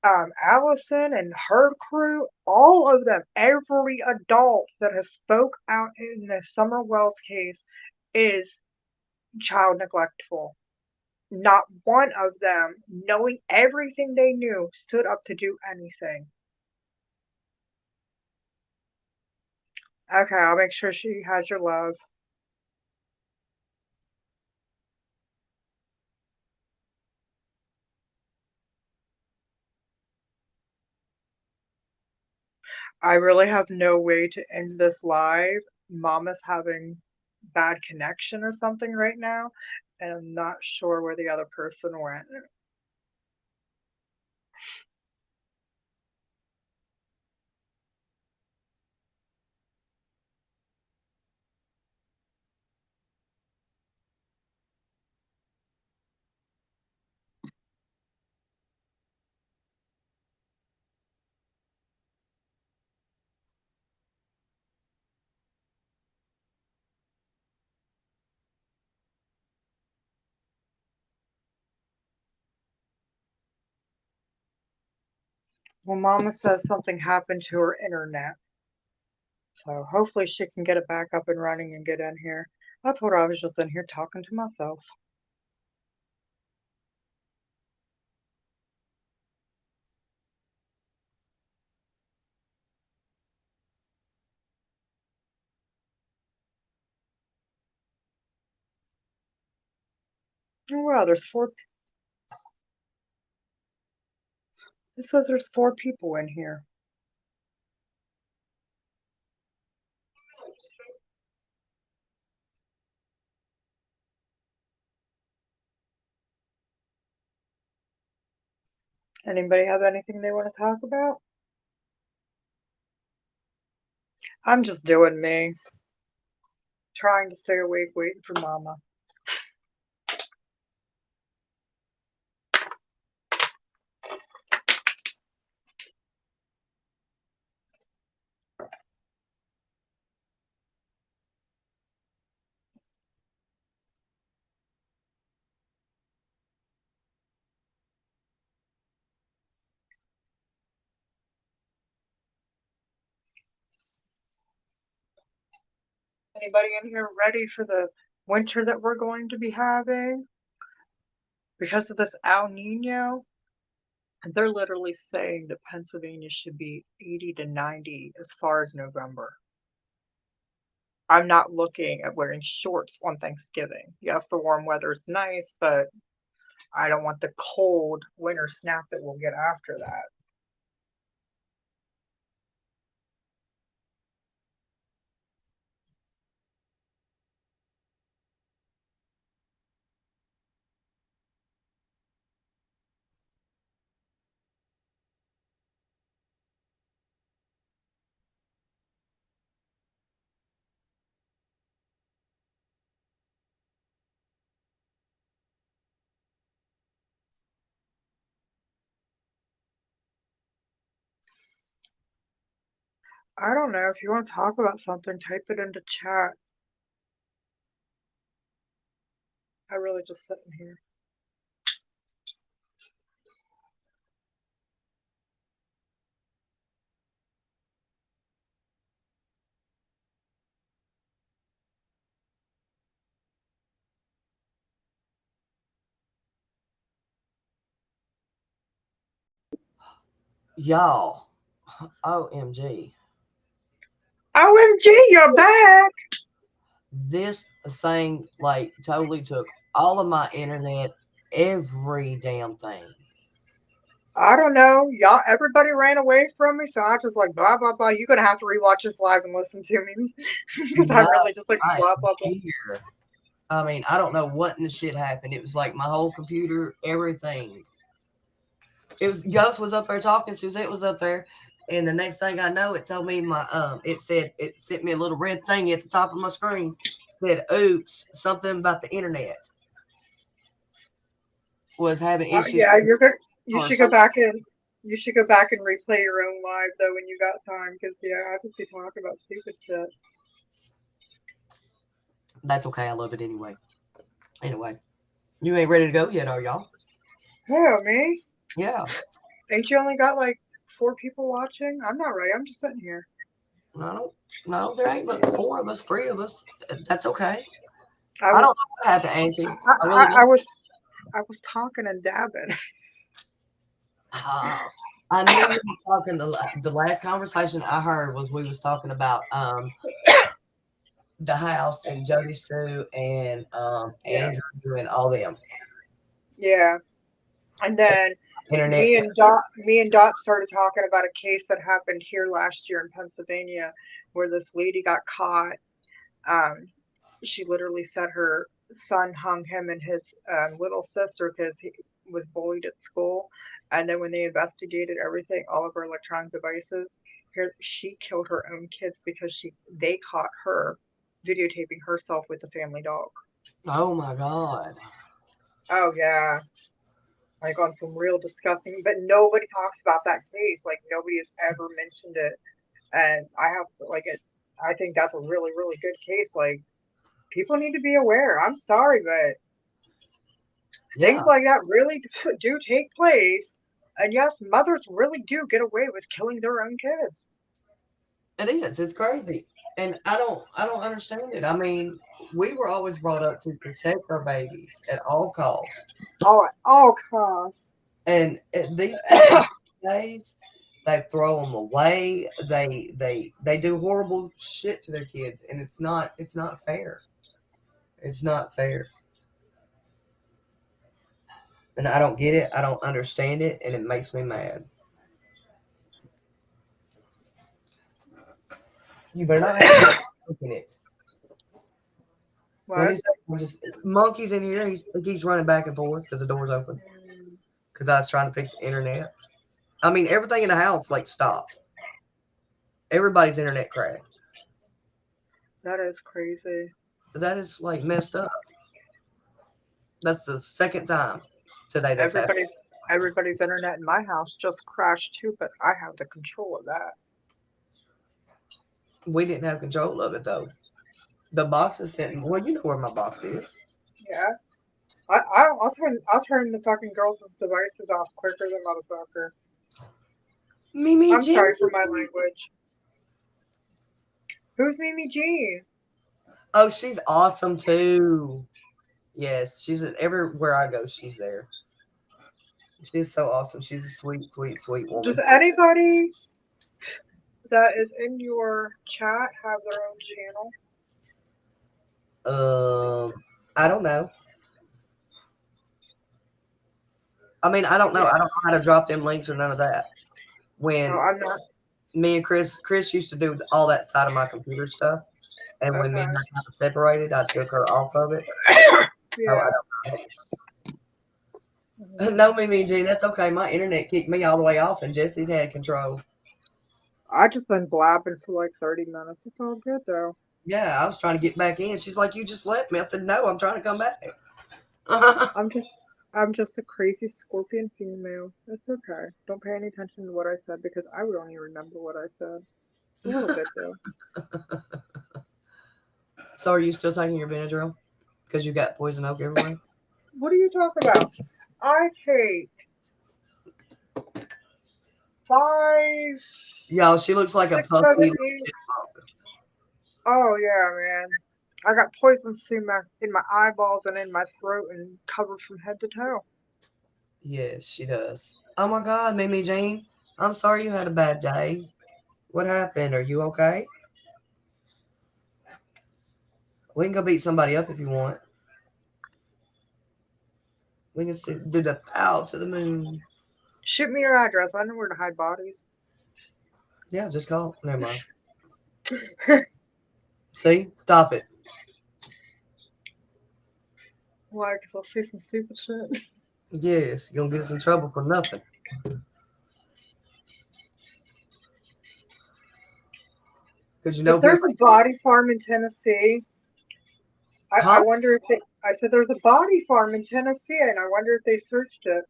Speaker 4: Allison and her crew, all of them, every adult that has spoke out in the Summer Wells case is child neglectful. Not one of them, knowing everything they knew, stood up to do anything. Okay, I'll make sure she has your love. I really have no way to end this live. Mama's having bad connection or something right now, and I'm not sure where the other person went. Well, Mama says something happened to her internet, so hopefully she can get it back up and running and get in here. I told her I was just in here talking to myself. Oh, wow, there's 4. It says there's 4 people in here. Anybody have anything they want to talk about? I'm just doing me. Trying to stay awake, waiting for Mama. Anybody in here ready for the winter that we're going to be having? Because of this El Nino, they're literally saying that Pennsylvania should be 80 to 90 as far as November. I'm not looking at wearing shorts on Thanksgiving. Yes, the warm weather is nice, but I don't want the cold winter snap that we'll get after that. I don't know. If you want to talk about something, type it into chat. I really just sitting here.
Speaker 1: Y'all, OMG.
Speaker 4: OMG, you're back!
Speaker 1: This thing like totally took all of my internet, every damn thing.
Speaker 4: I don't know. Y'all, everybody ran away from me, so I just like blah blah blah. You're gonna have to rewatch this live and listen to me because I
Speaker 1: No,
Speaker 4: really just like
Speaker 1: I
Speaker 4: blah blah blah.
Speaker 1: here. I mean, I don't know what in the shit happened. It was like my whole computer, everything. It was Ghost was up there talking, Suzette was up there, and the next thing I know, it told me it sent me a little red thing at the top of my screen. It said, "Oops, something about the internet was having issues."
Speaker 4: Yeah, you
Speaker 1: Or
Speaker 4: should go
Speaker 1: something.
Speaker 4: back and you should go back and replay your own live though when you got time because yeah, I just be talking about stupid shit.
Speaker 1: That's okay. I love it anyway. Anyway, you ain't ready to go yet, are y'all?
Speaker 4: Oh me?
Speaker 1: Yeah.
Speaker 4: Ain't you only got like 4 people watching? I'm not right. I'm just sitting here.
Speaker 1: No, no, there ain't but 4 of us, 3 of us. That's okay.
Speaker 4: I
Speaker 1: I don't
Speaker 4: was
Speaker 1: know what happened, Auntie.
Speaker 4: I,
Speaker 1: I really
Speaker 4: I, I
Speaker 1: don't.
Speaker 4: was I was talking and dabbing.
Speaker 1: I knew we were talking. The last conversation I heard was we was talking about the house and Jody Sue and
Speaker 4: Yeah.
Speaker 1: Andrew and all them
Speaker 4: Yeah. And then
Speaker 1: internet.
Speaker 4: me and Dot started talking about a case that happened here last year in Pennsylvania where this lady got caught. Um, she literally said her son hung him and his little sister because he was bullied at school. And then when they investigated everything, all of her electronic devices, here she killed her own kids because they caught her videotaping herself with the family dog.
Speaker 1: Oh my God.
Speaker 4: Oh yeah, like on some real disgusting. But nobody talks about that case. Like nobody has ever mentioned it. And I have like it. I think that's a really really good case. Like people need to be aware. I'm sorry, but
Speaker 1: Yeah,
Speaker 4: things like that really do take place. And yes, mothers really do get away with killing their own kids.
Speaker 1: it is. It's crazy, and I don't understand it. I mean, we were always brought up to protect our babies at all costs,
Speaker 4: All costs.
Speaker 1: and these people days they throw them away. They do horrible shit to their kids, and it's not fair. It's not fair. And I don't get it. I don't understand it, and it makes me mad. You better not have in it. When
Speaker 4: What?
Speaker 1: he's just monkeys in here, he keeps running back and forth because the door's open.
Speaker 4: Mm,
Speaker 1: Because I was trying to fix the internet. I mean, everything in the house like stopped. Everybody's internet cracked.
Speaker 4: that is crazy.
Speaker 1: That is like messed up. That's the second time today that's happened.
Speaker 4: Everybody's internet in my house just crashed too, but I have the control of that.
Speaker 1: We didn't have control of it though. The box is sitting. Well, you know where my box is.
Speaker 4: Yeah. I'll turn the fucking girls' devices off quicker than motherfucker.
Speaker 1: Mimi
Speaker 4: I'm
Speaker 1: Jean.
Speaker 4: sorry for my language. Who's Mimi Jean?
Speaker 1: Oh, she's awesome too. Yes, she's everywhere I go. She's there. She's so awesome. She's a sweet, sweet, sweet woman.
Speaker 4: Does anybody that is in your chat have their own channel?
Speaker 1: I don't know. I mean, I don't know.
Speaker 4: Yeah.
Speaker 1: I don't know how to drop them links or none of that. When
Speaker 4: No, I'm not.
Speaker 1: me and Chris used to do all that side of my computer stuff, and when me and her got separated, I took her off of it.
Speaker 4: Yeah.
Speaker 1: No, Mimi Jean, that's okay. My internet kicked me all the way off, and Jesse's had control.
Speaker 4: I just been blabbing for like 30 minutes. It's all good though.
Speaker 1: Yeah, I was trying to get back in. She's like, "You just left me." I said, "No, I'm trying to come back."
Speaker 4: I'm just a crazy scorpion female. That's okay. Don't pay any attention to what I said because I would only remember what I said. A little bit though.
Speaker 1: So, are you still taking your Benadryl? Because you got poison oak everywhere.
Speaker 4: What are you talking about? I take 5.
Speaker 1: Y'all, she looks like a
Speaker 4: 6,
Speaker 1: puppy.
Speaker 4: 7, 8. Oh yeah, man. I got poison sumac in my eyeballs and in my throat and covered from head to toe.
Speaker 1: Yes, she does. Oh my God, Mimi Jean, I'm sorry you had a bad day. What happened? Are you okay? We can go beat somebody up if you want. We can do the pow to the moon.
Speaker 4: Shoot me your address. I know where to hide bodies.
Speaker 1: Yeah, just call. Never mind. See? Stop it.
Speaker 4: Why? Because I'll say some stupid shit.
Speaker 1: Yes, you're going to get us in trouble for nothing. Because you know
Speaker 4: If there's
Speaker 1: people.
Speaker 4: a body farm in Tennessee, I
Speaker 1: Huh?
Speaker 4: wonder if they. I said there's a body farm in Tennessee, and I wonder if they searched it.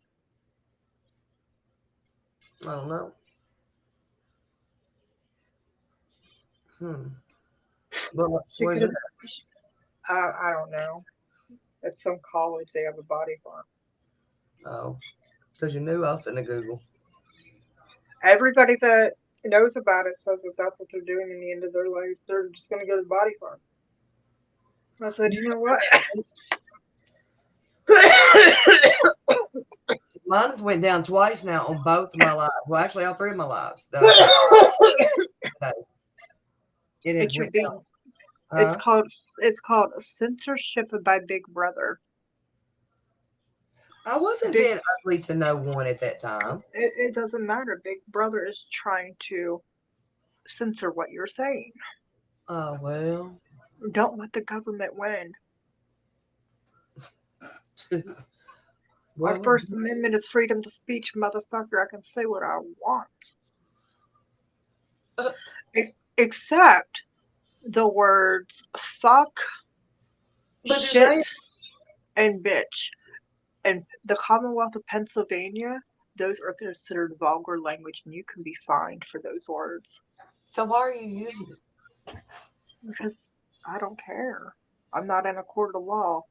Speaker 1: I don't know. Well,
Speaker 4: She
Speaker 1: where's
Speaker 4: could
Speaker 1: it?
Speaker 4: have. I don't know. At some college, they have a body farm.
Speaker 1: Oh, because you knew I was finna Google.
Speaker 4: Everybody that knows about it says that that's what they're doing in the end of their lives. They're just going to go to the body farm. I said, you know what?
Speaker 1: Mine has went down twice now on both of my lives. Well, actually, all 3 of my lives. It has
Speaker 4: It's your
Speaker 1: went
Speaker 4: big.
Speaker 1: down. Huh?
Speaker 4: It's called censorship by Big Brother.
Speaker 1: I wasn't being ugly to no one at that time.
Speaker 4: It doesn't matter. Big Brother is trying to censor what you're saying.
Speaker 1: Oh, well.
Speaker 4: Don't let the government win. Our First Amendment is freedom to speech, motherfucker. I can say what I want. Except the words fuck, shit, and bitch. And the Commonwealth of Pennsylvania, those are considered vulgar language, and you can be fined for those words.
Speaker 1: So why are you using it?
Speaker 4: Because I don't care. I'm not in a court of law.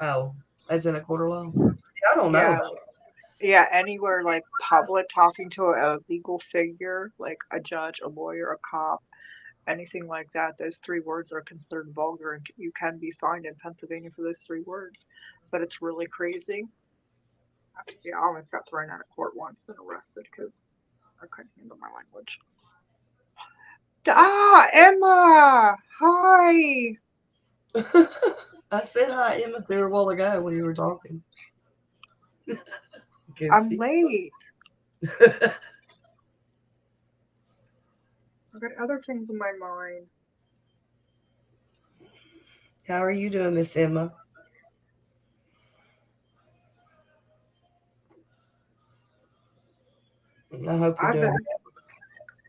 Speaker 1: Oh, as in a court of law? I don't know.
Speaker 4: Yeah, anywhere like public, talking to a legal figure, like a judge, a lawyer, a cop, anything like that, those 3 words are considered vulgar, and you can be fined in Pennsylvania for those 3 words. But it's really crazy. Yeah, I almost got thrown out of court once and arrested because I couldn't handle my language. Emma! Hi!
Speaker 1: I said hi, Emma, to her a while ago when you were talking.
Speaker 4: I'm
Speaker 1: Goofy.
Speaker 4: late. I've got other things in my mind.
Speaker 1: How are you doing, Miss Emma? I hope you're
Speaker 4: I've
Speaker 1: doing
Speaker 4: been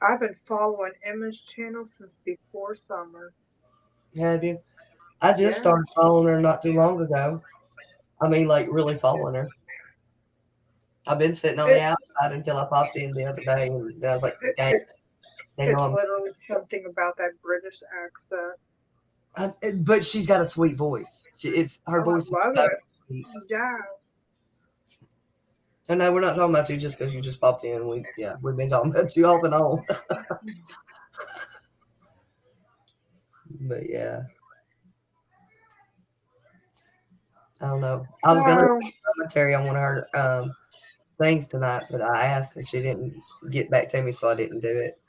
Speaker 4: I've been following Emma's channel since before summer.
Speaker 1: well. Have you? I just
Speaker 4: Yeah.
Speaker 1: started following her not too long ago. I mean, like, really following her. I've been sitting on the
Speaker 4: It,
Speaker 1: outside until I popped in the other day, and then I was like,
Speaker 4: it,
Speaker 1: dang,
Speaker 4: it's
Speaker 1: they know
Speaker 4: it's
Speaker 1: I'm.
Speaker 4: literally something about that British accent.
Speaker 1: But she's got a sweet voice. Her
Speaker 4: Oh, I
Speaker 1: voice is
Speaker 4: love
Speaker 1: so
Speaker 4: it.
Speaker 1: sweet.
Speaker 4: Yes.
Speaker 1: And no, we're not talking about you just because you just popped in. We've been talking about you off and on. But yeah, I don't know. I was gonna
Speaker 4: So
Speaker 1: commentary on one of her things tonight, but I asked and she didn't get back to me, so I didn't do it.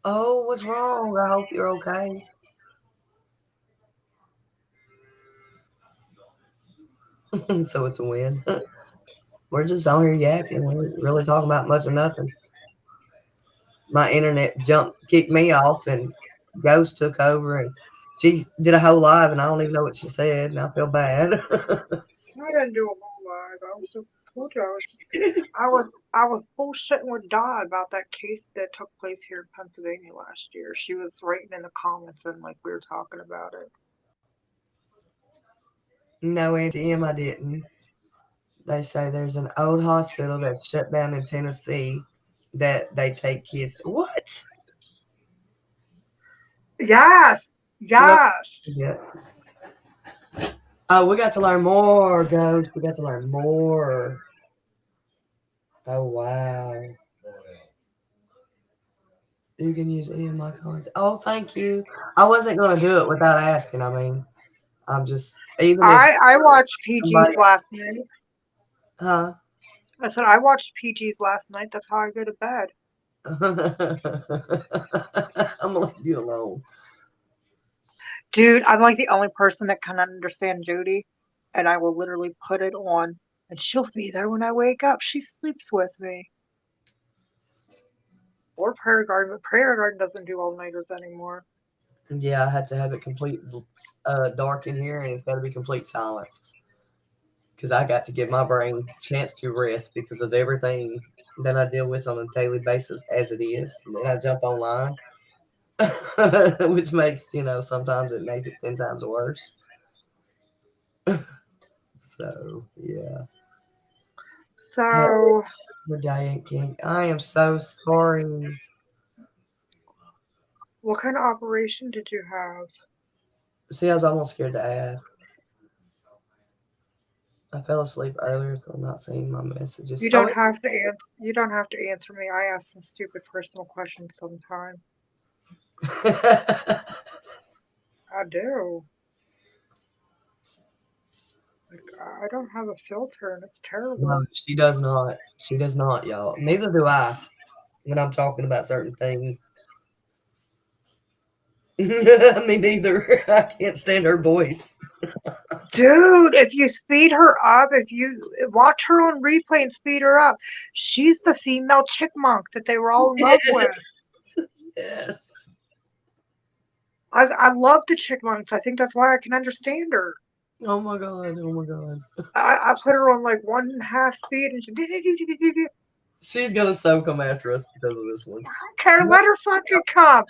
Speaker 1: Oh, what's wrong? I hope you're okay. So it's a win. We're just on here yapping. We're really talking about much of nothing. My internet kicked me off, and Ghost took over, and she did a whole live, and I don't even know what she said, and I feel bad.
Speaker 4: I didn't do a whole lot. I was just told you I was bullshitting with Dot about that case that took place here in Pennsylvania last year. She was writing in the comments and like we were talking about it.
Speaker 1: No, Auntie Em, I didn't. They say there's an old hospital that's shut down in Tennessee that they take kids to. What?
Speaker 4: Yes.
Speaker 1: What?
Speaker 4: Yes.
Speaker 1: Yeah. Oh, we got to learn more, Ghost. We got to learn more. Oh, wow. You can use any of my coins. Oh, thank you. I wasn't going to do it without asking. I mean, I'm just, even if
Speaker 4: I watched PG's
Speaker 1: somebody,
Speaker 4: last night.
Speaker 1: huh?
Speaker 4: I said I watched PG's last night. That's how I go to bed.
Speaker 1: I'm going to leave you alone.
Speaker 4: Dude, I'm like the only person that can understand Jody, and I will literally put it on, and she'll be there when I wake up. She sleeps with me. Or Prayer Garden, but Prayer Garden doesn't do all nighters anymore.
Speaker 1: Yeah, I have to have it complete dark in here, and it's got to be complete silence because I got to give my brain a chance to rest because of everything that I deal with on a daily basis as it is. And then I jump online, which makes, sometimes it makes it 10 times worse. So, yeah.
Speaker 4: So,
Speaker 1: The Diane King. I am so sorry.
Speaker 4: what kind of operation did you have?
Speaker 1: See, I was almost scared to ask. I fell asleep earlier, so I'm not seeing my messages.
Speaker 4: You don't have to answer. You don't have to answer me. I ask some stupid personal questions sometimes. I do. Like, I don't have a filter, and it's terrible.
Speaker 1: No, she does not. She does not, y'all. Neither do I when I'm talking about certain things. Me neither. I can't stand her voice.
Speaker 4: Dude, if you speed her up, if you watch her on replay and speed her up, she's the female chickmunk that they were all in love with.
Speaker 1: Yes.
Speaker 4: I love the chickmunks. I think that's why I can understand her.
Speaker 1: Oh my god. Oh my god.
Speaker 4: I put her on like 1.5 speed and she.
Speaker 1: She's gonna so come after us because of this one.
Speaker 4: I don't care. Let her fucking come.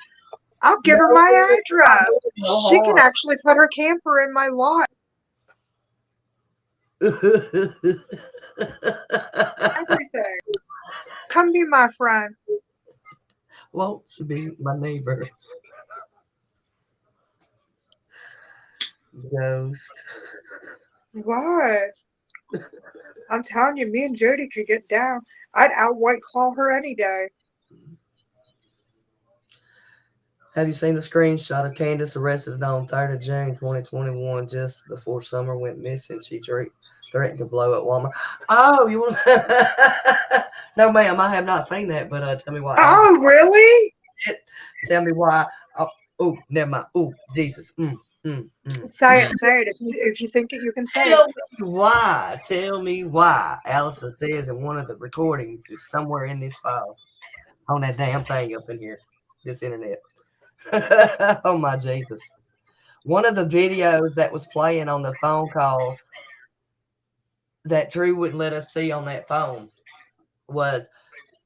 Speaker 4: I'll give her my address. She can actually put her camper in my lot. Everything. Come be my friend.
Speaker 1: Won't she be my neighbor? Ghost.
Speaker 4: What? I'm telling you, me and Jody could get down. I'd out White Claw her any day.
Speaker 1: Have you seen the screenshot of Candace arrested on 3rd of June 2021, just before Summer went missing? She threatened to blow up Walmart. Oh, you want? No, ma'am, I have not seen that. But tell me why.
Speaker 4: Oh, really?
Speaker 1: Tell me why. Oh, never mind. Oh, Jesus.
Speaker 4: Say it. If you think it, you can say
Speaker 1: Tell
Speaker 4: it.
Speaker 1: me why. Tell me why. Allison says in one of the recordings is somewhere in these files on that damn thing up in here, this internet. Oh my Jesus. One of the videos that was playing on the phone calls that Drew wouldn't let us see on that phone was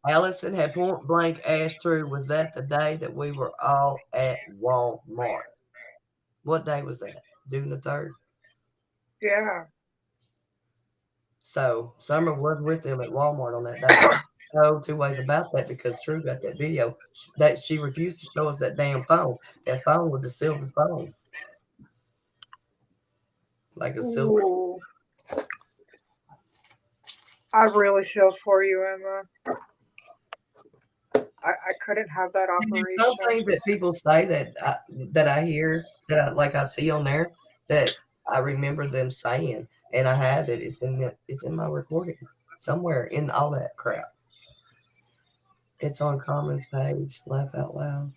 Speaker 1: Allison had point blank asked Drew, was that the day that we were all at Walmart? What day was that? June the 3rd.
Speaker 4: Yeah.
Speaker 1: So Summer was with them at Walmart on that day. No two ways about that because Drew got that video that she refused to show us that damn phone. That phone was a silver phone. Like a silver.
Speaker 4: Ooh. I really feel for you, Emma. I couldn't have that
Speaker 1: And there's
Speaker 4: operation.
Speaker 1: some things that people say that I hear that I see on there that I remember them saying, and I have it. It's in my recordings somewhere in all that crap. It's on Common's page. Laugh out loud.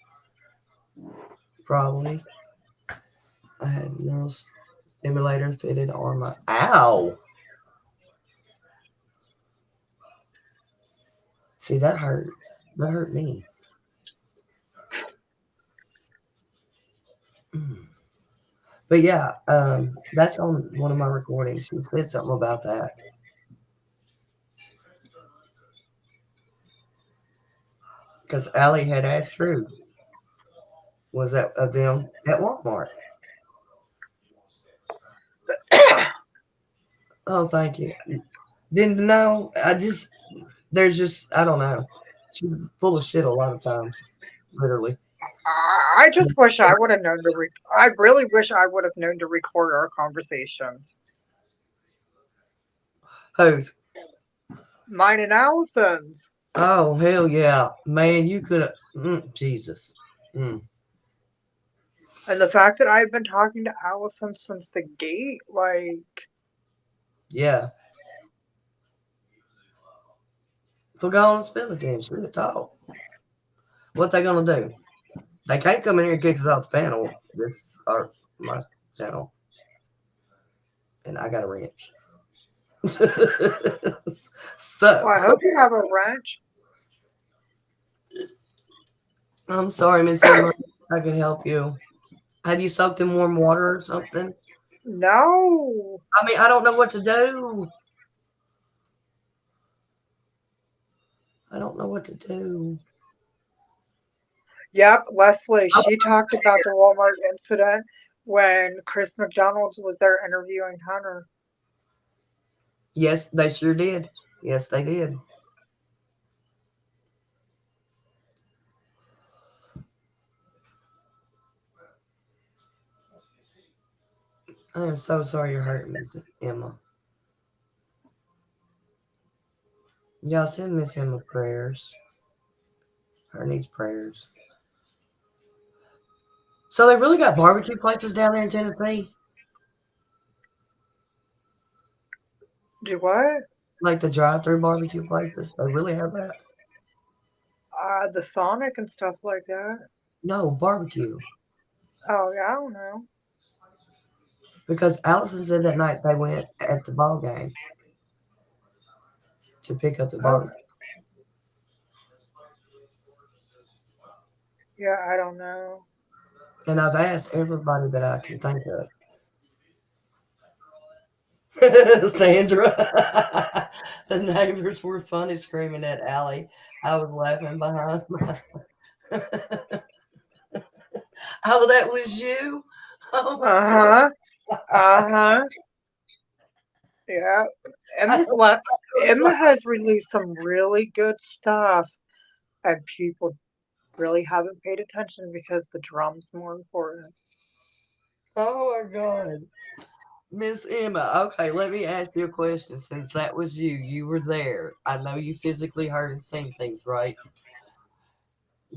Speaker 1: Probably. I had neural stimulator fitted on my. Ow! See, that hurt. That hurt me. But yeah, that's on one of my recordings. She said something about that. Because Allie had asked Drew, was that of them at Walmart? Oh, thank you. Didn't know. I don't know. She's full of shit a lot of times, literally.
Speaker 4: I just wish I would have known to. I really wish I would have known to record our conversations.
Speaker 1: Who's?
Speaker 4: Mine and Allison's.
Speaker 1: Oh, hell yeah. Man, you could have. Jesus.
Speaker 4: And the fact that I've been talking to Allison since the gate, like.
Speaker 1: Yeah. We'll go on and spill it then. Should talk. What they gonna do? They can't come in here and kick us off the panel. This or my channel. And I got a wrench. So
Speaker 4: Well, I hope you have a wrench.
Speaker 1: I'm sorry, Miss Emma. I can help you. Have you soaked in warm water or something?
Speaker 4: No.
Speaker 1: I mean, I don't know what to do. I don't know what to do.
Speaker 4: Yep, Leslie. She talked about the Walmart incident when Chris McDonald's was there interviewing Hunter.
Speaker 1: Yes, they sure did. Yes, they did. I am so sorry you're hurting, Miss Emma. Y'all send Miss Emma prayers. Her needs prayers. So they really got barbecue places down there in Tennessee?
Speaker 4: Do what?
Speaker 1: Like the drive-through barbecue places? They really have that?
Speaker 4: The Sonic and stuff like that.
Speaker 1: No, barbecue.
Speaker 4: Oh, yeah, I don't know.
Speaker 1: Because Allison said that night they went at the ball game to pick up the barbecue.
Speaker 4: Yeah, I don't know.
Speaker 1: And I've asked everybody that I can think of. Sandra. The neighbors were funny screaming at Allie. I was laughing behind my. Oh, that was you? Oh,
Speaker 4: Uh huh. Yeah. Emma has released some really good stuff, and people really haven't paid attention because the drum's more important.
Speaker 1: oh my God. Miss Emma, okay, let me ask you a question. Since that was you, you were there. I know you physically heard and seen things, right?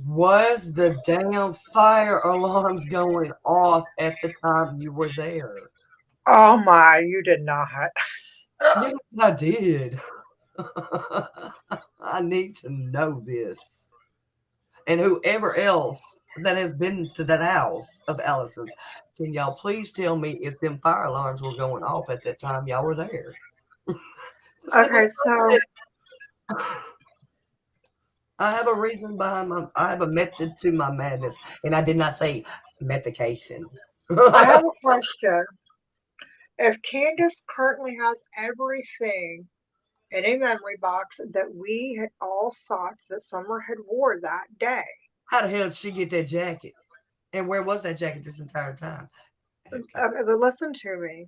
Speaker 1: Was the damn fire alarms going off at the time you were there?
Speaker 4: Oh my, you did not.
Speaker 1: Yes, I did. I need to know this. And whoever else that has been to that house of Allison's. Can y'all please tell me if them fire alarms were going off at that time y'all were there? It's a simple
Speaker 4: Okay, so
Speaker 1: question. I have a reason behind I have a method to my madness, and I did not say medication.
Speaker 4: I have a question. If Candace currently has everything in a memory box that we had all thought that Summer had wore that day,
Speaker 1: How the hell did she get that jacket? And where was that jacket this entire time? Okay.
Speaker 4: but listen to me.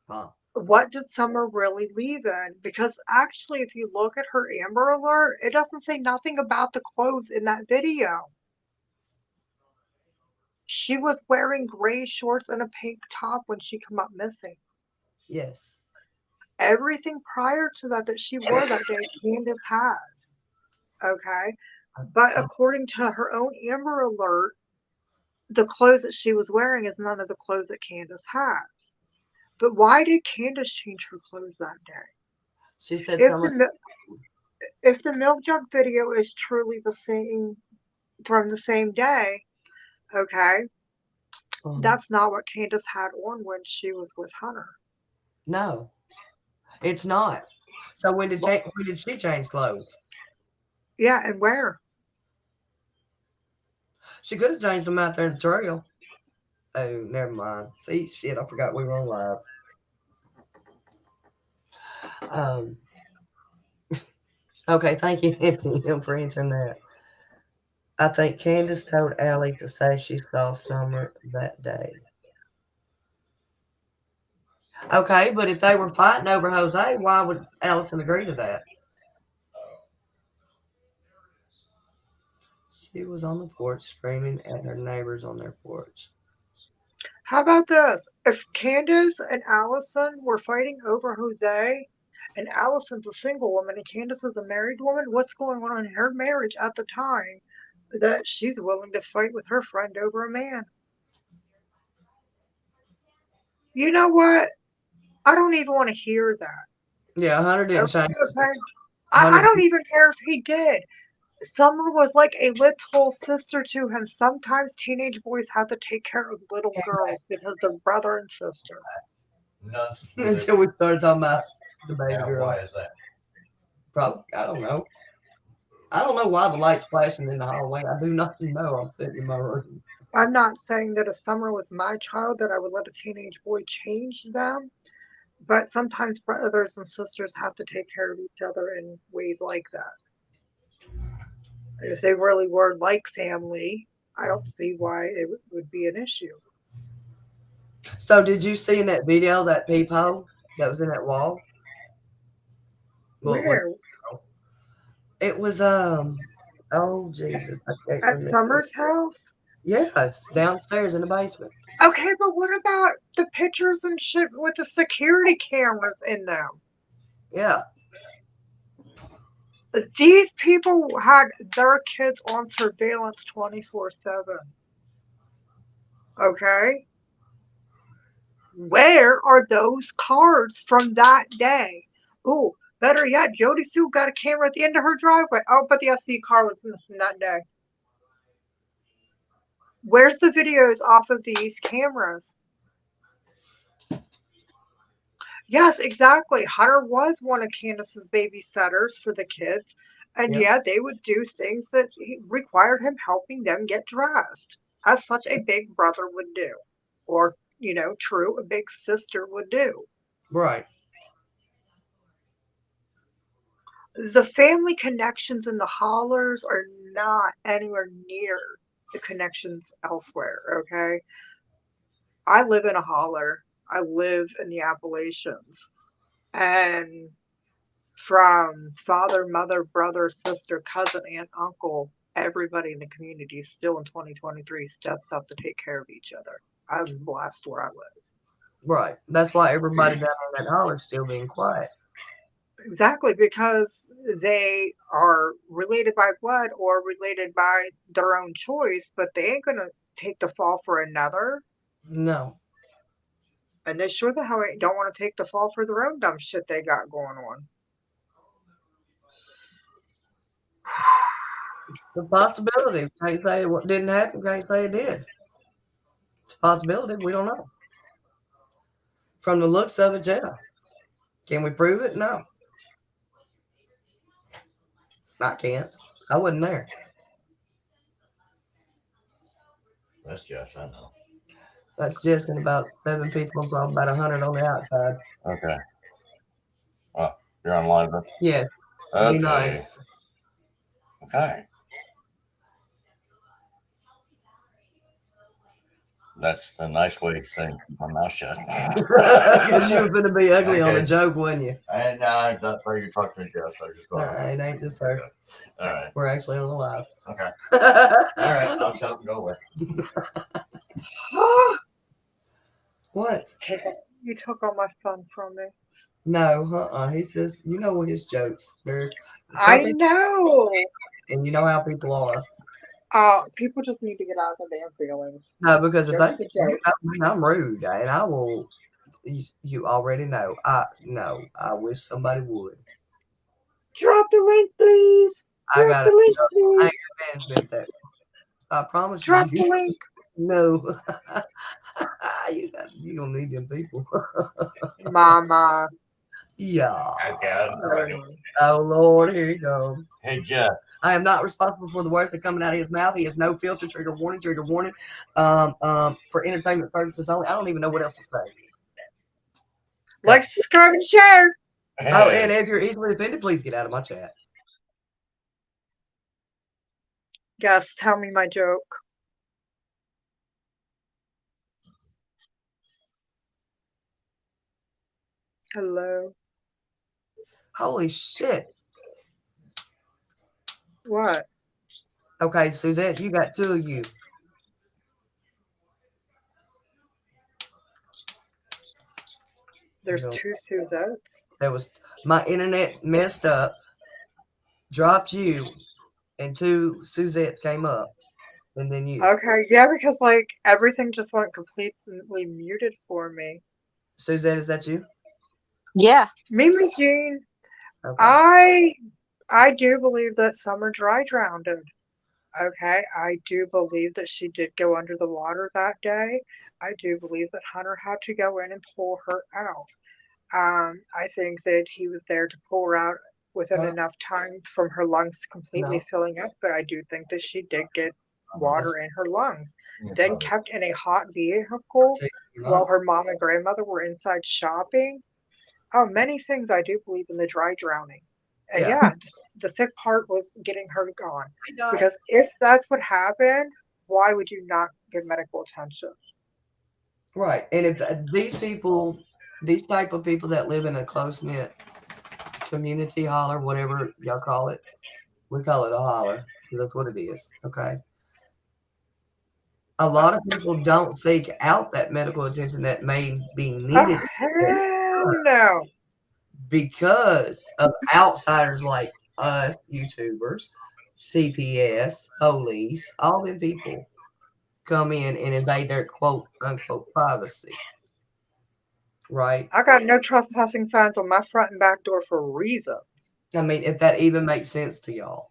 Speaker 1: Huh.
Speaker 4: What did Summer really leave in? Because actually, if you look at her Amber Alert, it doesn't say nothing about the clothes in that video. She was wearing gray shorts and a pink top when she come up missing.
Speaker 1: Yes.
Speaker 4: Everything prior to that she wore that day, Candace has. Okay. But
Speaker 1: Okay.
Speaker 4: according to her own Amber Alert, the clothes that she was wearing is none of the clothes that Candace has. But why did Candace change her clothes that day?
Speaker 1: She said
Speaker 4: If
Speaker 1: someone.
Speaker 4: the if the milk jug video is truly the same from the same day, okay, that's not what Candace had on when she was with Hunter.
Speaker 1: No, it's not. So when did she change clothes?
Speaker 4: Yeah, and where?
Speaker 1: She could have changed them out there in the trail. Oh, never mind. See, shit, I forgot we were on live. Um. Okay, thank you, Anthony, for answering that. I think Candace told Allie to say she saw Summer that day. Okay, but if they were fighting over Jose, why would Allison agree to that? She was on the porch screaming at her neighbors on their porch.
Speaker 4: How about this? If Candace and Allison were fighting over Jose, and Allison's a single woman and Candace is a married woman, what's going on in her marriage at the time that she's willing to fight with her friend over a man? You know what? I don't even want to hear that.
Speaker 1: Yeah, Hunter didn't change.
Speaker 4: Okay. I
Speaker 1: Hunter,
Speaker 4: don't even care if he did. Summer was like a little sister to him. Sometimes teenage boys have to take care of little girls because they're brother and sister.
Speaker 2: Nuts.
Speaker 1: until we started talking about the baby
Speaker 2: Yeah,
Speaker 1: girl.
Speaker 2: why is that?
Speaker 1: Probably, I don't know. I don't know why the light's flashing in the hallway. I do not know. I'm sitting in my room.
Speaker 4: I'm not saying that if Summer was my child that I would let a teenage boy change them, but sometimes brothers and sisters have to take care of each other in ways like that. If they really were like family, I don't see why it would be an issue.
Speaker 1: So, did you see in that video that peephole that was in that wall? What?
Speaker 4: Where?
Speaker 1: It was Oh Jesus, I can't
Speaker 4: At
Speaker 1: remember.
Speaker 4: Summer's house?
Speaker 1: Yeah, it's downstairs in the basement.
Speaker 4: Okay, but what about the pictures and shit with the security cameras in them?
Speaker 1: Yeah,
Speaker 4: These people had their kids on surveillance 24/7. Okay? Where are those cards from that day? Oh, better yet, Jody Sue got a camera at the end of her driveway. Oh, but the SD car was missing that day. Where's the videos off of these cameras? Yes, exactly. Hunter was one of Candace's babysitters for the kids. And
Speaker 1: yeah,
Speaker 4: yeah, they would do things that required him helping them get dressed, as such a big brother would do. Or, true, a big sister would do.
Speaker 1: right.
Speaker 4: The family connections in the hollers are not anywhere near the connections elsewhere, okay? I live in a holler. I live in the Appalachians. And from father, mother, brother, sister, cousin, aunt, uncle, everybody in the community still in 2023 steps up to take care of each other. I'm blessed where I live.
Speaker 1: Right. That's why everybody down in that holler's still being quiet.
Speaker 4: Exactly, because they are related by blood or related by their own choice, but they ain't gonna take the fall for another.
Speaker 1: No.
Speaker 4: And they sure the hell don't want to take the fall for their own dumb shit they got going on.
Speaker 1: It's a possibility. Can't say what didn't happen. Can't say it did. It's a possibility. We don't know. From the looks of it, yeah. Can we prove it? No. I can't. I wasn't there.
Speaker 2: That's Josh, I know.
Speaker 1: That's just in about 7 people and probably about 100 on the outside.
Speaker 2: Okay. Oh, you're on live.
Speaker 1: Yes.
Speaker 2: Okay.
Speaker 1: Be nice.
Speaker 2: Okay. That's a nice way of saying keep my mouth shut.
Speaker 1: Because you were going to be ugly on a
Speaker 2: Okay.
Speaker 1: joke, wasn't you?
Speaker 2: And I thought you talking to Josh. I was just going.
Speaker 1: It ain't just her.
Speaker 2: All right.
Speaker 1: We're actually on the live.
Speaker 2: Okay. All right. I'll shut up and go away.
Speaker 1: What?
Speaker 4: You took all my fun from me.
Speaker 1: No, he says, you know his jokes. They're
Speaker 4: I
Speaker 1: funny,
Speaker 4: know.
Speaker 1: and you know how people are.
Speaker 4: People just need to get out of their damn feelings.
Speaker 1: No, because if
Speaker 4: Joke's
Speaker 1: they,
Speaker 4: a joke.
Speaker 1: I'm rude, and I will. You already know. I wish somebody would.
Speaker 4: Drop the link, please.
Speaker 1: I
Speaker 4: Drop
Speaker 1: got
Speaker 4: the link,
Speaker 1: anger
Speaker 4: please.
Speaker 1: management that I promise
Speaker 4: Drop
Speaker 1: you.
Speaker 4: the link.
Speaker 1: No, you don't need them people.
Speaker 4: Mama.
Speaker 1: Yeah.
Speaker 2: Okay. All right.
Speaker 1: Oh Lord, here he goes.
Speaker 2: Hey Jeff.
Speaker 1: I am not responsible for the words that coming out of his mouth. He has no filter. Trigger warning. Trigger warning. For entertainment purposes only. I don't even know what else to say.
Speaker 4: Like, subscribe, and share.
Speaker 1: Oh, and if you're easily offended, please get out of my chat.
Speaker 4: Yes, tell me my joke. Hello.
Speaker 1: Holy shit.
Speaker 4: What?
Speaker 1: Okay, Suzette, you got 2 of you.
Speaker 4: There's
Speaker 1: No.
Speaker 4: 2 Suzettes.
Speaker 1: That was my internet messed up, dropped you, and 2 Suzettes came up, and then you.
Speaker 4: Okay, yeah, because like everything just went completely muted for me.
Speaker 1: Suzette, is that you?
Speaker 3: Yeah.
Speaker 4: Mimi Jean,
Speaker 1: Okay.
Speaker 4: I do believe that Summer dry drowned. Okay, I do believe that she did go under the water that day. I do believe that Hunter had to go in and pull her out. I think that he was there to pull her out within
Speaker 1: No.
Speaker 4: enough time from her lungs completely
Speaker 1: No.
Speaker 4: filling up, but I do think that she did get water in her lungs. Then kept in a hot vehicle while her mom and grandmother were inside shopping. Oh, many things I do believe in the dry drowning. And
Speaker 1: Yeah.
Speaker 4: yeah, the sick part was getting her gone.
Speaker 1: I got it.
Speaker 4: Because if that's what happened, why would you not give medical attention?
Speaker 1: Right. And if these people, these type of people that live in a close knit community holler, whatever y'all call it, we call it a holler. That's what it is. Okay. A lot of people don't seek out that medical attention that may be needed
Speaker 4: Oh, hell no.
Speaker 1: because of outsiders like us, YouTubers, CPS, police, all them people come in and invade their quote unquote privacy. Right?
Speaker 4: I got no trespassing signs on my front and back door for reasons.
Speaker 1: I mean, if that even makes sense to y'all.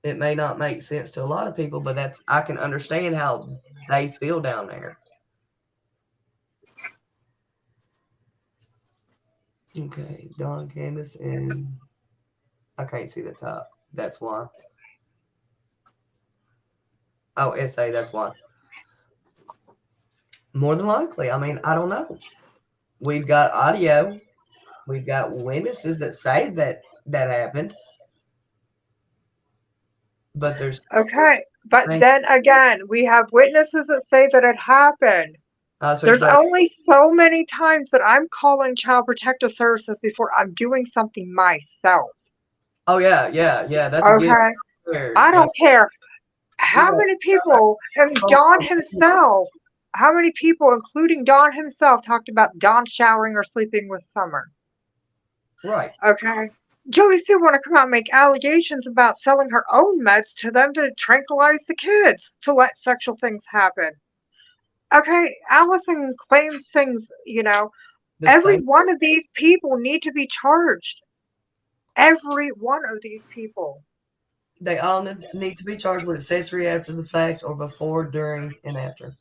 Speaker 1: It may not make sense to a lot of people, but I can understand how they feel down there. Okay, Don, Candace, and I can't see the top. That's why. Oh, SA, that's why. More than likely. I mean, I don't know. We've got audio. We've got witnesses that say that happened. But there's
Speaker 4: okay. But then again, we have witnesses that say that it happened. There's only so many times that I'm calling Child Protective Services before I'm doing something myself.
Speaker 1: Oh yeah. That's
Speaker 4: okay. I don't care how many people, and Don himself, how many people, including Don himself, talked about Don showering or sleeping with Summer.
Speaker 1: Right.
Speaker 4: Okay. Jody still want to come out and make allegations about selling her own meds to them to tranquilize the kids to let sexual things happen. Okay, Allison claims things, every one of these people need to be charged. Every one of these people.
Speaker 1: They all need to be charged with accessory after the fact or before, during, and after.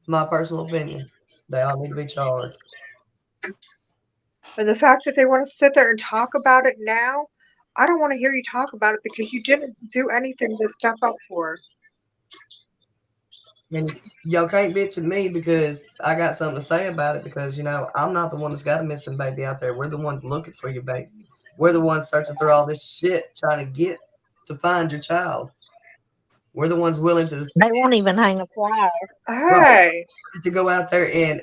Speaker 1: My personal opinion. They all need to be charged.
Speaker 4: And the fact that they want to sit there and talk about it now, I don't want to hear you talk about it because you didn't do anything to step up for it.
Speaker 1: And y'all can't bitch at me because I got something to say about it because, I'm not the one that's got a missing baby out there. We're the ones looking for your baby. We're the ones searching through all this shit trying to find your child. We're the ones willing to
Speaker 3: They won't even hang a flyer.
Speaker 4: Hey,
Speaker 1: to go out there and,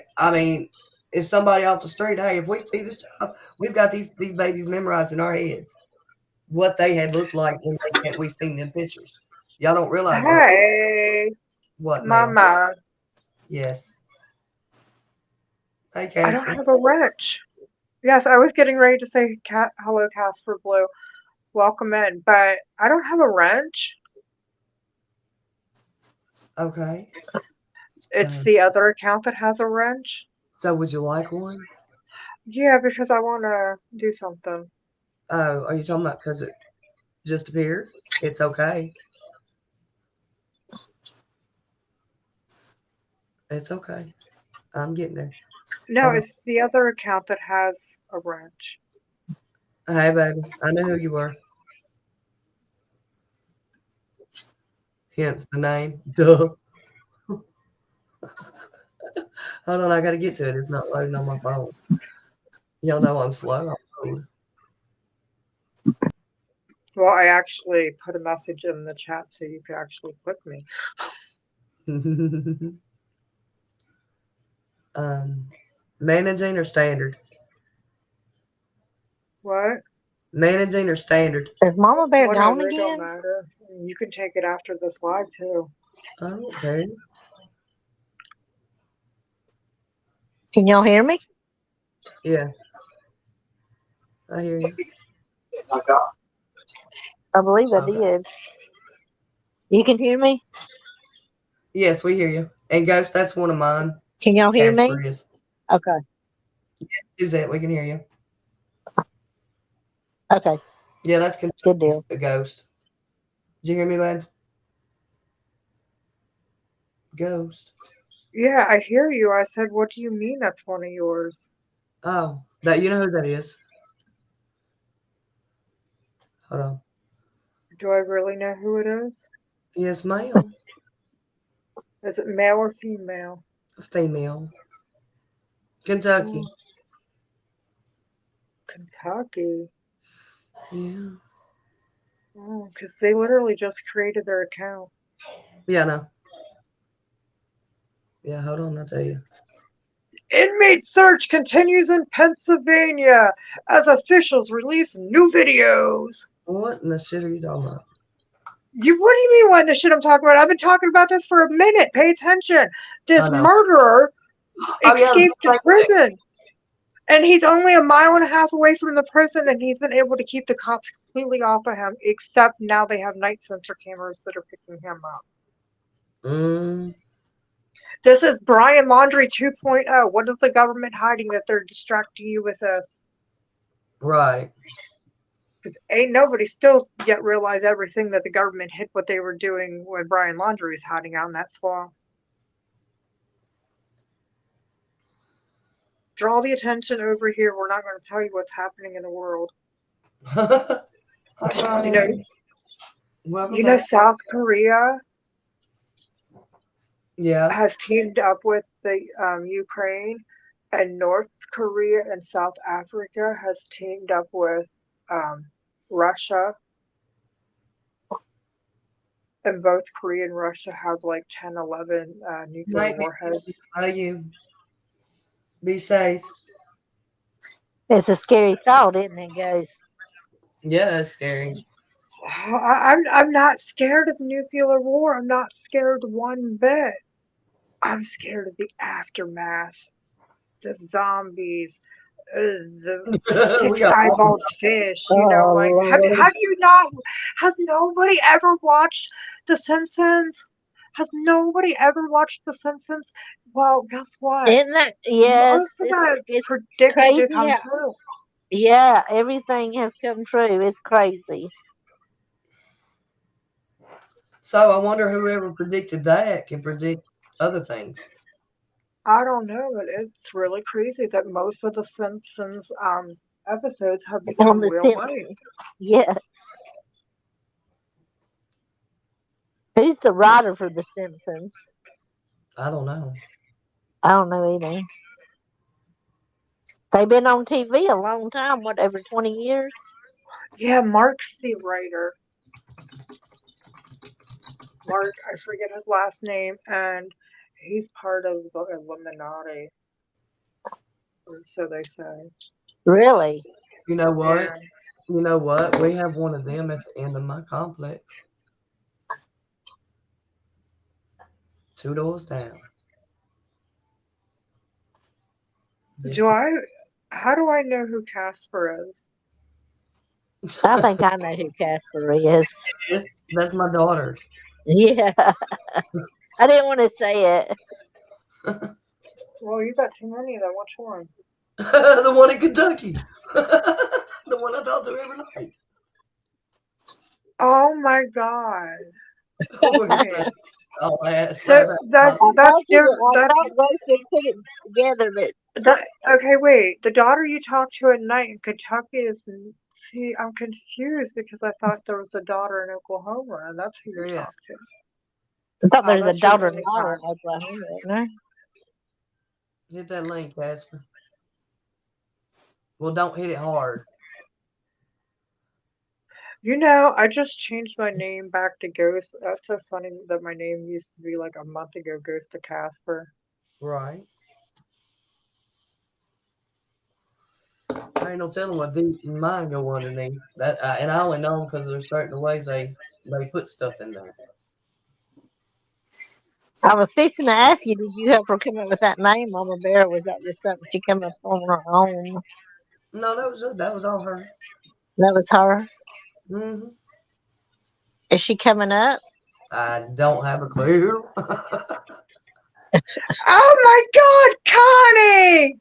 Speaker 1: if somebody off the street, hey, if we see this child, we've got these babies memorized in our heads. What they had looked like when we seen them pictures. Y'all don't realize this.
Speaker 4: hey,
Speaker 1: What, ma'am?
Speaker 4: Mama,
Speaker 1: Yes. Hey,
Speaker 4: I don't
Speaker 1: Casper.
Speaker 4: have a wrench. Yes, I was getting ready to say hello, Casper Blue. Welcome in, but I don't have a wrench.
Speaker 1: Okay.
Speaker 4: It's
Speaker 1: So,
Speaker 4: the other account that has a wrench.
Speaker 1: so would you like one?
Speaker 4: Yeah, because I want to do something.
Speaker 1: Oh, are you talking about because it just appeared? It's okay. It's okay. I'm getting there.
Speaker 4: No,
Speaker 1: Hold on.
Speaker 4: it's the other account that has a wrench.
Speaker 1: Hey, baby. I know who you were. Hence the name. Duh. Hold on, I gotta get to it. It's not loading on my phone. Y'all know I'm slow. I'm
Speaker 4: Well, I actually put a message in the chat so you could actually click me.
Speaker 1: old. Managing or standard?
Speaker 4: What?
Speaker 1: Managing or standard?
Speaker 3: Is Mama Bear gone
Speaker 4: Whatever, it don't
Speaker 3: again?
Speaker 4: matter. You can take it after this live too.
Speaker 1: I don't care.
Speaker 3: Can y'all hear me?
Speaker 1: Yeah, I hear you.
Speaker 3: I believe I
Speaker 1: Okay.
Speaker 3: did. You can hear me?
Speaker 1: Yes, we hear you. And Ghost, that's one of mine.
Speaker 3: Can y'all hear me?
Speaker 1: Casper is.
Speaker 3: Okay.
Speaker 1: Suzette, we can hear you.
Speaker 3: Okay.
Speaker 1: Yeah, that's
Speaker 3: Good deal.
Speaker 1: a Ghost. Did you hear me, lad? Ghost.
Speaker 4: Yeah, I hear you. I said, what do you mean that's one of yours?
Speaker 1: Oh, that you know who that is? Hold on.
Speaker 4: Do I really know who it is?
Speaker 1: Yes, ma'am.
Speaker 4: Is it male or female?
Speaker 1: Female. Kentucky.
Speaker 4: Ooh, Kentucky.
Speaker 1: Yeah.
Speaker 4: Oh, because they literally just created their account.
Speaker 1: Yeah, I know. Yeah, hold on, I'll tell you.
Speaker 4: Inmate search continues in Pennsylvania as officials release new videos.
Speaker 1: What in the shit are you talking about?
Speaker 4: What do you mean what the shit I'm talking about? I've been talking about this for a minute. Pay attention. This
Speaker 1: I know.
Speaker 4: murderer
Speaker 1: Oh, yeah.
Speaker 4: escaped the prison. And he's only a mile and a half away from the prison, and he's been able to keep the cops completely off of him, except now they have night sensor cameras that are picking him up. This is Brian Laundrie 2.0. What is the government hiding that they're distracting you with this?
Speaker 1: Right.
Speaker 4: Because ain't nobody still yet realized everything that the government hid what they were doing when Brian Laundrie was hiding out in that swamp. Draw the attention over here. We're not going to tell you what's happening in the world. You know, South Korea has teamed up with the Ukraine, and North Korea and South Africa has teamed up with Russia. And both Korea and Russia have like 10, 11 nuclear warheads.
Speaker 1: You be safe.
Speaker 3: It's a scary thought, isn't it, guys?
Speaker 1: Yeah, it's scary.
Speaker 4: I'm not scared of nuclear war. I'm not scared one bit. I'm scared of the aftermath, the zombies, the six-eyeballed fish. You know, like have you not? Has nobody ever watched The Simpsons? Has nobody ever watched The Simpsons? Well, guess what?
Speaker 3: Isn't that? Yes.
Speaker 4: Most of that's
Speaker 3: It's
Speaker 4: predicted
Speaker 3: crazy
Speaker 4: to come
Speaker 3: how,
Speaker 4: true.
Speaker 3: Yeah, everything has come true. It's crazy.
Speaker 1: So I wonder whoever predicted that can predict other things.
Speaker 4: I don't know, but it's really crazy that most of the Simpsons episodes have
Speaker 3: On
Speaker 4: become
Speaker 3: the
Speaker 4: real life.
Speaker 3: Simpsons. Yeah. Who's the writer for The Simpsons?
Speaker 1: I don't know.
Speaker 3: I don't know either. They've been on TV a long time, what, over 20 years?
Speaker 4: Yeah, Mark's the writer. Mark, I forget his last name, and he's part of the Illuminati, or so they say.
Speaker 3: Really?
Speaker 1: You know what?
Speaker 4: Yeah.
Speaker 1: You know what? We have one of them at the end of my complex. 2 doors down. Yes,
Speaker 4: How do I know who Casper is?
Speaker 3: I think I know who Casper is.
Speaker 1: yes, that's my daughter.
Speaker 3: Yeah. I didn't want to say it.
Speaker 4: Well, you got too many of them. Which one?
Speaker 1: The one in Kentucky. The one I talk to every night.
Speaker 4: Oh my God. Okay.
Speaker 1: Oh, man.
Speaker 4: So that's
Speaker 3: I thought you
Speaker 4: different.
Speaker 3: I thought both could put it together, but
Speaker 4: Okay. Wait, the daughter you talk to at night in Kentucky is. See, I'm confused because I thought there was a daughter in Oklahoma, and that's who you
Speaker 1: There
Speaker 4: talk
Speaker 1: is.
Speaker 4: to.
Speaker 3: I thought
Speaker 4: Oh,
Speaker 3: there's a
Speaker 4: that's your only
Speaker 3: daughter-in-law in
Speaker 4: time.
Speaker 3: Oklahoma, isn't there?
Speaker 1: Hit that link, Casper. Well, don't hit it hard.
Speaker 4: You know, I just changed my name back to Ghost. That's so funny that my name used to be like a month ago, Ghost of Casper.
Speaker 1: Right. I ain't no telling what deep mine go underneath. That and I only know them because there's certain ways they put stuff in there.
Speaker 3: I was fixing to ask you, did you help her come up with that name, Mama Bear? Or was that just something she came up on her own?
Speaker 1: No, that was all her.
Speaker 3: That was her.
Speaker 1: Hmm.
Speaker 3: Is she coming up?
Speaker 1: I don't have a clue.
Speaker 4: Oh my God, Connie!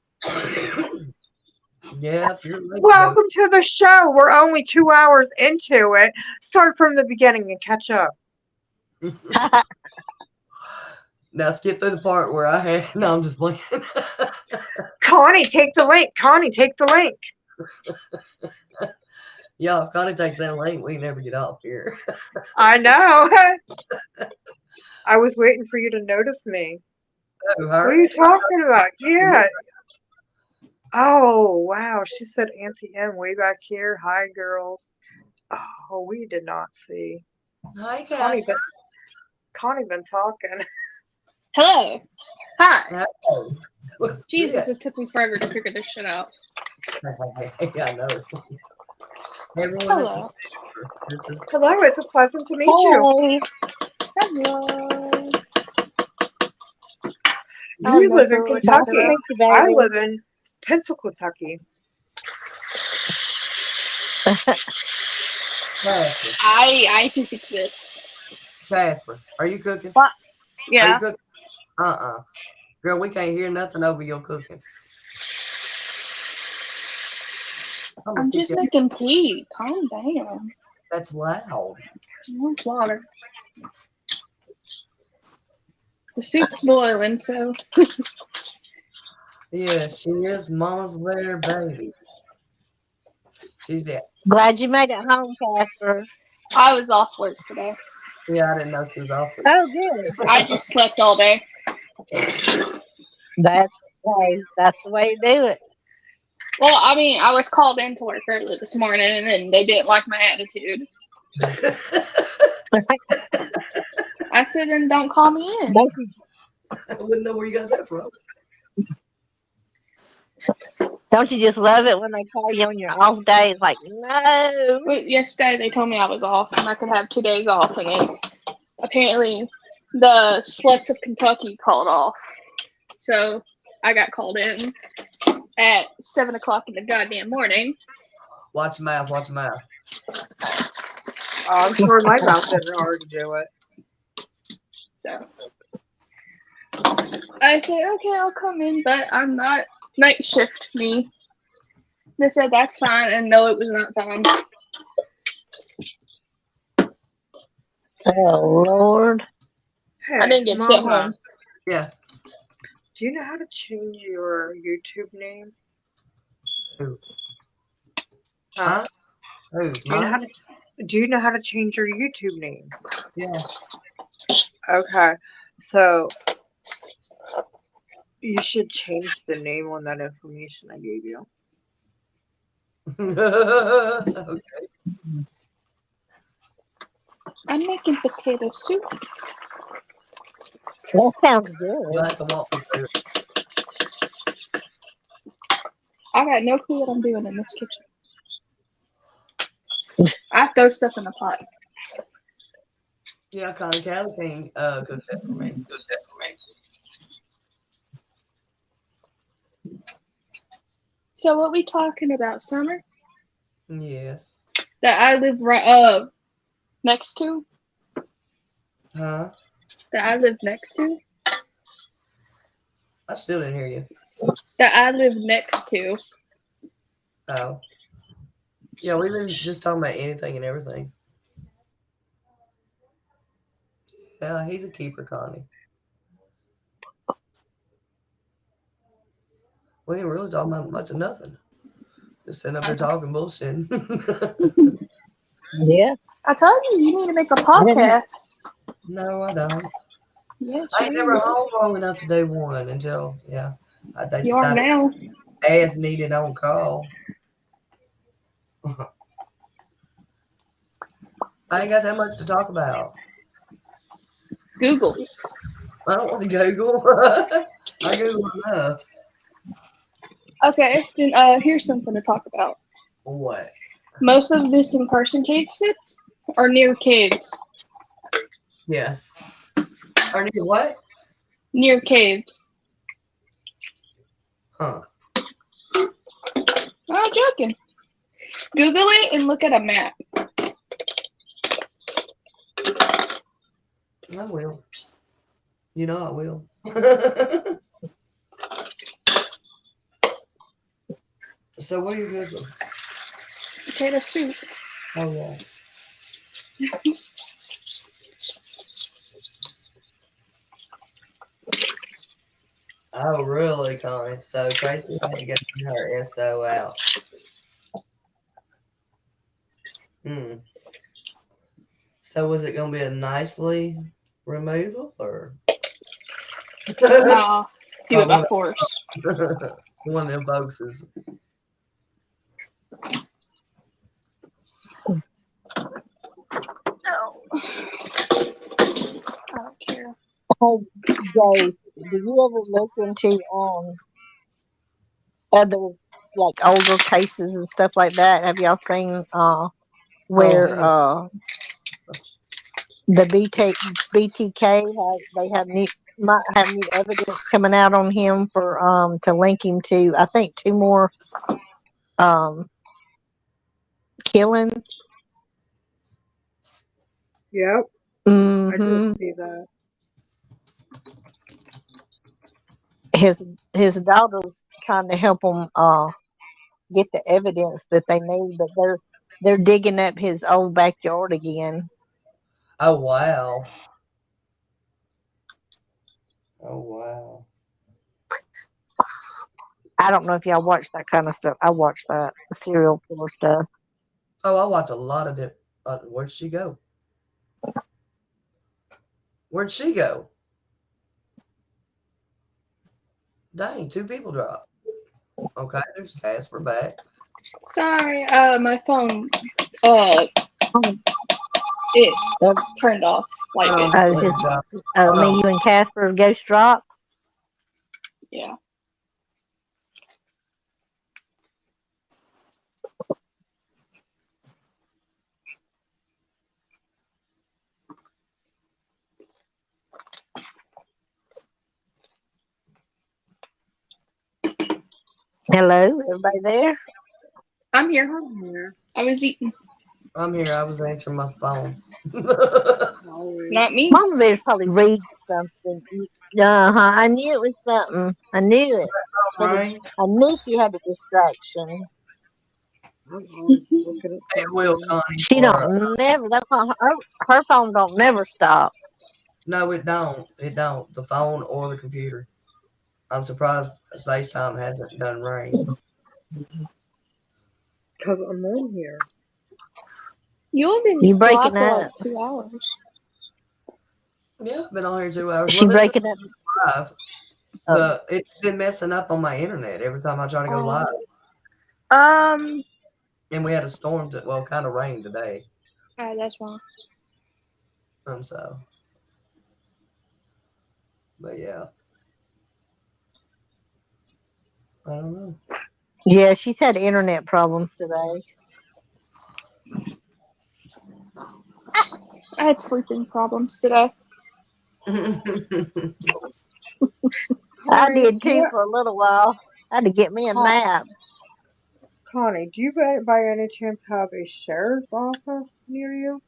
Speaker 1: Yeah, you're right.
Speaker 4: Welcome to the show. We're only 2 hours into it. Start from the beginning and catch up.
Speaker 1: Now skip through the part where I had. No, I'm just playing.
Speaker 4: Connie, take the link. Connie, take the link.
Speaker 1: Yeah, if Connie takes that link, we never get off here.
Speaker 4: I know. I was waiting for you to notice me.
Speaker 1: Oh,
Speaker 4: What are
Speaker 1: her?
Speaker 4: you talking about? Yeah. Oh, wow. She said Auntie M way back here. Hi, girls. Oh, we did not see.
Speaker 1: Hi,
Speaker 4: Connie
Speaker 1: Casper.
Speaker 4: been talking.
Speaker 5: Hello. Hi.
Speaker 1: Oh,
Speaker 5: Jesus,
Speaker 1: shit.
Speaker 5: it took me forever to figure this shit out.
Speaker 1: Yeah, I know. Everyone,
Speaker 5: Hello.
Speaker 1: this is
Speaker 4: Hello, it's a pleasant to meet you.
Speaker 3: Hey,
Speaker 5: Hello.
Speaker 4: You live in
Speaker 3: nice to
Speaker 4: Kentucky.
Speaker 3: meet you,
Speaker 4: I
Speaker 3: baby.
Speaker 4: live in Pennsylvania.
Speaker 1: Casper.
Speaker 5: I can fix this.
Speaker 1: Casper, are you cooking?
Speaker 5: What?
Speaker 1: Are
Speaker 5: Yeah.
Speaker 1: you cooking? Girl, we can't hear nothing over your cooking. I'm gonna
Speaker 5: I'm
Speaker 1: kick
Speaker 5: just
Speaker 1: you.
Speaker 5: making tea. Calm down.
Speaker 1: That's loud.
Speaker 5: It's water. The soup's boiling, so
Speaker 1: Yeah, she is Mama's rare baby. She's it.
Speaker 3: Glad you made it home, Casper.
Speaker 5: I was off work today.
Speaker 1: Yeah, I didn't know she was off.
Speaker 3: Oh, good.
Speaker 5: I just slept all day.
Speaker 3: That's that's the way to do it.
Speaker 5: Well, I mean, I was called in to work early this morning, and then they didn't like my attitude. I said, then don't call me in.
Speaker 3: Don't you,
Speaker 1: I wouldn't know where you got that from.
Speaker 3: don't you just love it when they call you on your off day? It's like, no.
Speaker 5: Well, yesterday they told me I was off and I could have 2 days off, and then apparently the sluts of Kentucky called off. So I got called in at 7 o'clock in the goddamn morning.
Speaker 1: Watch your mouth. Watch your mouth.
Speaker 4: I'm sure my mouth didn't already do it.
Speaker 5: So I said, okay, I'll come in, but I'm not night shift me. They said that's fine, and no, it was not fine.
Speaker 3: Oh Lord.
Speaker 4: Hey,
Speaker 5: I didn't get sent
Speaker 4: Mama,
Speaker 5: home.
Speaker 1: Yeah.
Speaker 4: do you know how to change your YouTube name?
Speaker 1: Who?
Speaker 4: Huh?
Speaker 1: Huh? Who's
Speaker 4: Do you know
Speaker 1: mine?
Speaker 4: how to? Do you know how to change your YouTube name?
Speaker 1: Yeah.
Speaker 4: Okay, so you should change the name on that information I gave you.
Speaker 1: Okay.
Speaker 5: I'm making potato soup.
Speaker 3: That sounds
Speaker 1: You'll
Speaker 3: good.
Speaker 1: have to walk me through it.
Speaker 5: I got no clue what I'm doing in this kitchen. I throw stuff in the pot.
Speaker 1: Yeah, Connie Cattle King cooked that for me.
Speaker 5: So what we talking about, Summer?
Speaker 1: Yes.
Speaker 5: That I live right next to?
Speaker 1: Huh?
Speaker 5: That I live next to?
Speaker 1: I still didn't hear you.
Speaker 5: That I live next to.
Speaker 1: Oh. Yeah, we've been just talking about anything and everything. Yeah, he's a keeper, Connie. We ain't really talking about much of nothing. Just sitting up here talking bullshit.
Speaker 3: Yeah.
Speaker 5: I told you need to make a
Speaker 3: Then
Speaker 5: podcast.
Speaker 1: No, I don't.
Speaker 5: Yes,
Speaker 1: I
Speaker 5: you
Speaker 1: ain't never
Speaker 5: do.
Speaker 1: home long enough to do one until, they
Speaker 5: You are
Speaker 1: decided
Speaker 5: now.
Speaker 1: as needed on call. I ain't got that much to talk about.
Speaker 5: Google.
Speaker 1: I don't want to Google. I Google enough.
Speaker 5: Okay, then here's something to talk about.
Speaker 1: What?
Speaker 5: Most of missing person cave sits are near caves.
Speaker 1: Yes. Or need what?
Speaker 5: Near caves.
Speaker 1: Huh.
Speaker 5: I'm not joking. Google it and look at a map.
Speaker 1: I will. You know I will. So what are you Googling?
Speaker 5: Potato soup.
Speaker 1: Oh yeah. Oh really, Connie? So Tracy had to get her SO out. Hmm. So was it gonna be a nicely removal or
Speaker 5: Nah, do it by
Speaker 1: one
Speaker 5: force.
Speaker 1: of them folks is
Speaker 5: No. I don't care.
Speaker 3: Hey, Joe, do you ever look into other like older cases and stuff like that? Have y'all seen where
Speaker 1: oh
Speaker 3: the BTK they have might have new evidence coming out on him for to link him to I think 2 more um killings.
Speaker 4: Yep, I did
Speaker 3: Hmm.
Speaker 4: see that.
Speaker 3: His daughter's trying to help him get the evidence that they need, but they're digging up his old backyard again.
Speaker 1: oh wow. Oh wow.
Speaker 3: I don't know if y'all watch that kind of stuff. I watch that serial killer stuff.
Speaker 1: Oh, I watch a lot of it. Where'd she go? Where'd she go? Dang, 2 people dropped. Okay, there's Casper back.
Speaker 5: Sorry, my phone, it
Speaker 3: Uh,
Speaker 5: turned off like
Speaker 1: Oh,
Speaker 5: basically.
Speaker 3: just
Speaker 1: hold
Speaker 3: me,
Speaker 1: on.
Speaker 3: you, and Casper ghost drop.
Speaker 5: Yeah.
Speaker 3: Hello, everybody there?
Speaker 5: I'm here.
Speaker 4: I'm here.
Speaker 5: I was eating.
Speaker 1: I'm here. I was answering my phone.
Speaker 4: Always.
Speaker 5: Not me.
Speaker 3: Mama Bear's probably read something. I knew it was something. I knew it.
Speaker 1: Right?
Speaker 3: I knew she had a distraction.
Speaker 4: I'm always looking at
Speaker 1: It will,
Speaker 4: something.
Speaker 1: Connie.
Speaker 3: She
Speaker 1: or-
Speaker 3: don't never. That's why her phone don't never stop.
Speaker 1: No, it don't. It don't. The phone or the computer. I'm surprised FaceTime hasn't done ring.
Speaker 4: Because I'm on here.
Speaker 5: You've been
Speaker 3: You
Speaker 5: live
Speaker 3: breaking
Speaker 5: for like
Speaker 3: up?
Speaker 5: 2 hours.
Speaker 1: Yeah, I've been on here 2 hours.
Speaker 3: She
Speaker 1: Well, this is
Speaker 3: breaking up?
Speaker 1: live. It's been messing up on my internet every time I try to go live.
Speaker 5: Um,
Speaker 1: And we had a storm that kind of rain today.
Speaker 5: that's wrong.
Speaker 1: So but yeah. I don't know.
Speaker 3: Yeah, she's had internet problems today.
Speaker 5: I had sleeping problems today.
Speaker 3: I
Speaker 4: Connie,
Speaker 3: did too for a little while. I had to get me a nap.
Speaker 4: Connie, do you by any chance have a sheriff's office near you?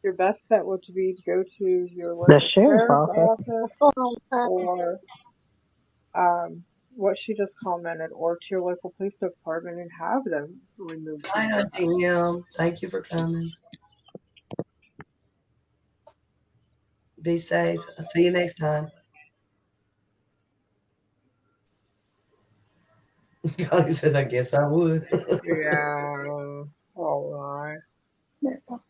Speaker 4: Your best bet would be to go to your local sheriff's office or what she just commented, or to your local police department and have them remove
Speaker 1: Hi, Auntie. Thank you for coming. Be safe. I'll see you next time. Connie says, I guess I would.
Speaker 4: Yeah. Alright.
Speaker 5: There you go.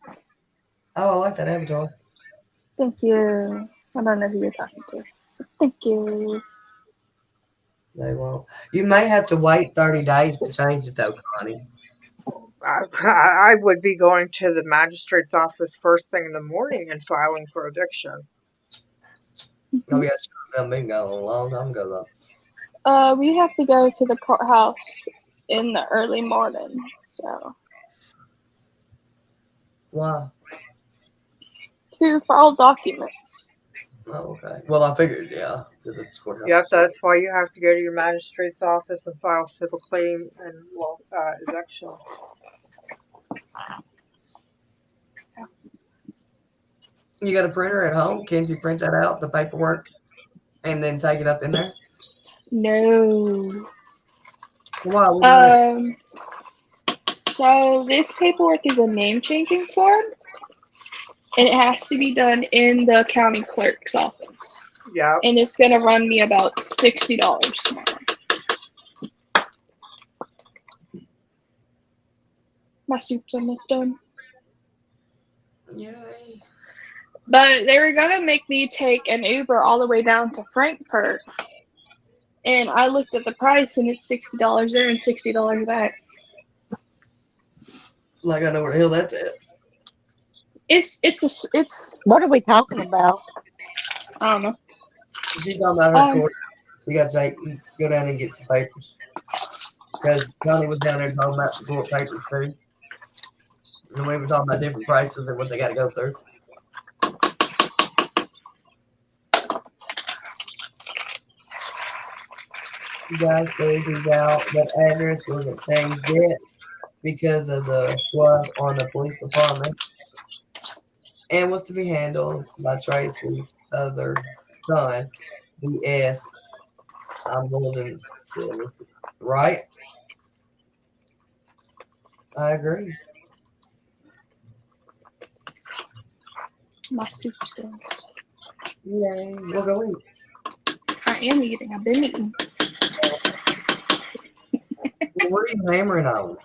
Speaker 1: Oh, I like that avatar.
Speaker 5: Thank you. I don't know who you're talking to. Thank you.
Speaker 1: They won't. You may have to wait 30 days to change it, though, Connie.
Speaker 4: I would be going to the magistrate's office first thing in the morning and filing for eviction.
Speaker 1: Oh, yeah, I've been gone a long time ago, though.
Speaker 5: We have to go to the courthouse in the early morning, so
Speaker 1: Why?
Speaker 5: to file documents.
Speaker 1: Oh, okay. Well, I figured, yeah, because it's courthouse.
Speaker 4: Yep, that's why you have to go to your magistrate's office and file civil claim and eviction.
Speaker 1: You got a printer at home? Can't you print that out, the paperwork, and then take it up in there?
Speaker 5: No.
Speaker 1: Why? What do you
Speaker 5: So this paperwork is a name changing form, and it has to be done in the county clerk's office.
Speaker 4: Yep.
Speaker 5: And it's gonna run me about $60 tomorrow. My soup's almost done.
Speaker 1: Yay.
Speaker 5: But they were gonna make me take an Uber all the way down to Frankfurt. And I looked at the price and it's $60 there and $60 back.
Speaker 1: Like I know where the hell that's at.
Speaker 5: It's
Speaker 3: What are we talking about?
Speaker 5: I don't know.
Speaker 1: She's talking about her courthouse. You got to go down and get some papers. Because Connie was down there talking about the court papers too. And we were talking about different prices and what they got to go through. You guys says he's out. That address wasn't changed yet because of the flood on the police department, and was to be handled by Tracy's other son, B.S. I'm golden, right? I agree.
Speaker 5: My soup's done.
Speaker 1: Yay, we'll go eat.
Speaker 5: I am eating. I've been eating.
Speaker 1: What are you hammering on?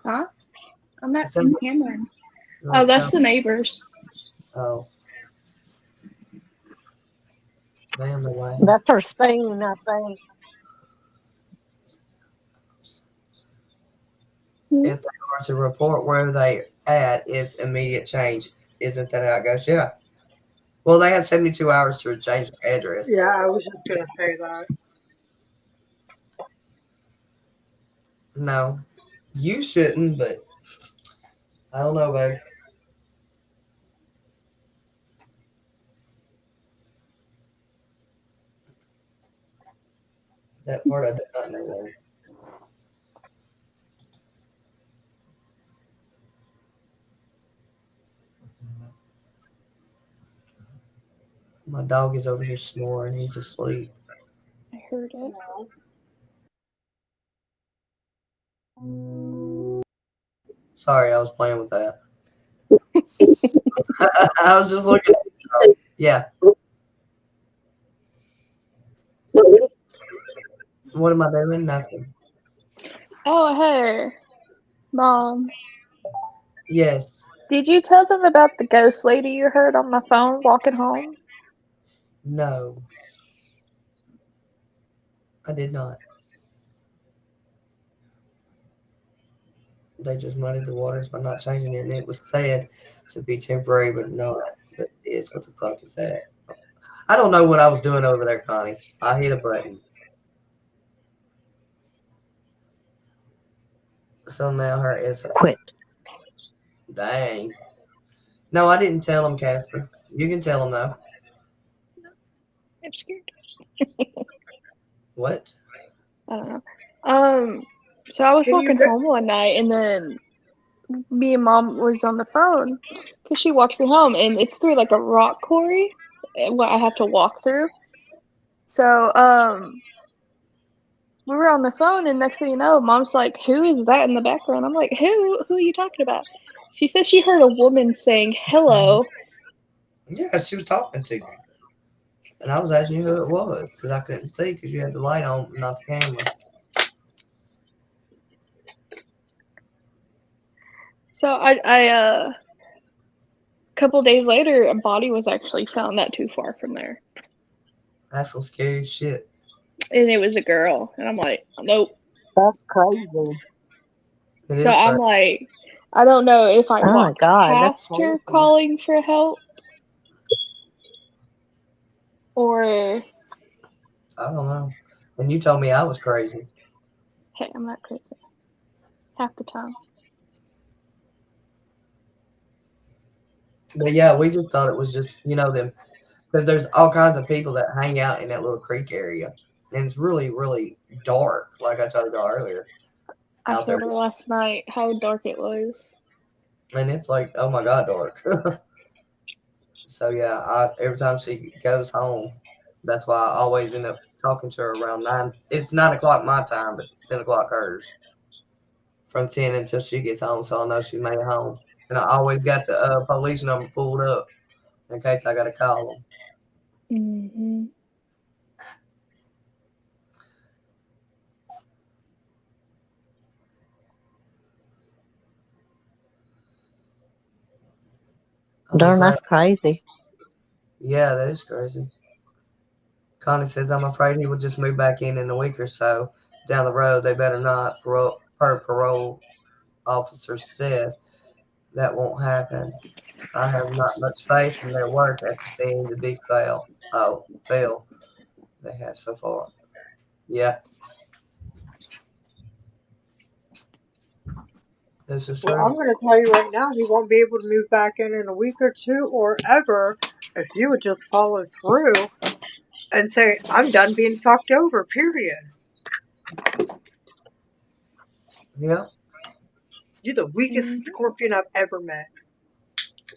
Speaker 5: Huh? I'm not
Speaker 1: Sounds-
Speaker 5: hammering. Oh, that's the neighbors.
Speaker 1: Oh. Damn the way.
Speaker 3: That's her spoon, I think.
Speaker 1: If they are to report where they at, it's immediate change. Isn't that how it goes? Yeah. Well, they have 72 hours to change the address.
Speaker 4: Yeah, I was just gonna say that.
Speaker 1: No, you shouldn't, but I don't know, babe. That part I did not know. Though. My dog is over here snoring. He's asleep.
Speaker 5: I heard it.
Speaker 1: Sorry, I was playing with that. I was just looking. Yeah. What am I doing? Nothing.
Speaker 5: Oh, hey, Mom.
Speaker 1: Yes.
Speaker 5: Did you tell them about the ghost lady you heard on the phone walking home?
Speaker 1: No. I did not. They just muddied the waters by not changing it, and it was said to be temporary, but not. But it is. What the fuck is that? I don't know what I was doing over there, Connie. I hit a button. So now her is a
Speaker 3: Quit.
Speaker 1: dang. No, I didn't tell him, Casper. You can tell him though.
Speaker 5: I'm scared.
Speaker 1: What?
Speaker 5: I don't know. So I was
Speaker 4: Can you
Speaker 5: walking home one night, and then me and Mom was on the phone because she walked me home, and it's through like a rock quarry, what I have to walk through. So we were on the phone, and next thing you know, Mom's like, "Who is that in the background?" I'm like, "Who? Who are you talking about?" She says she heard a woman saying hello.
Speaker 1: Yeah, she was talking to you, and I was asking you who it was because I couldn't see because you had the light on, not the camera.
Speaker 5: So a couple days later, a body was actually found not too far from there,
Speaker 1: That's some scary shit.
Speaker 5: and it was a girl. And I'm like, nope.
Speaker 3: That's crazy.
Speaker 1: It
Speaker 5: So
Speaker 1: is
Speaker 5: I'm
Speaker 1: crazy.
Speaker 5: like, I don't know if I
Speaker 3: Oh my
Speaker 5: walked
Speaker 3: God, that's
Speaker 5: past her
Speaker 3: crazy.
Speaker 5: calling for help, or
Speaker 1: I don't know. And you told me I was crazy.
Speaker 5: hey, I'm not crazy half the time.
Speaker 1: But yeah, we just thought it was just, them. Because there's all kinds of people that hang out in that little creek area. And it's really, really dark, like I told you earlier,
Speaker 5: I
Speaker 1: out there.
Speaker 5: told her last night how dark it was.
Speaker 1: And it's like, oh my God, dark. So yeah, every time she goes home, that's why I always end up talking to her around 9. It's 9 o'clock my time, but 10 o'clock hers. From 10 until she gets home, so I know she made it home. And I always got the police number pulled up in case I got to call them.
Speaker 5: Mm-hmm.
Speaker 3: Darn, that's crazy.
Speaker 1: Yeah, that is crazy. Connie says, I'm afraid he will just move back in a week or so down the road. They better not, her parole officer said. That won't happen. I have not much faith in their work after seeing the big fail they have so far. Yeah, this is
Speaker 4: Well, I'm
Speaker 1: true.
Speaker 4: going to tell you right now, he won't be able to move back in a week or two or ever if you would just follow through and say, I'm done being fucked over, period.
Speaker 1: Yeah.
Speaker 4: You're the weakest
Speaker 5: Mm-hmm.
Speaker 4: scorpion I've ever met.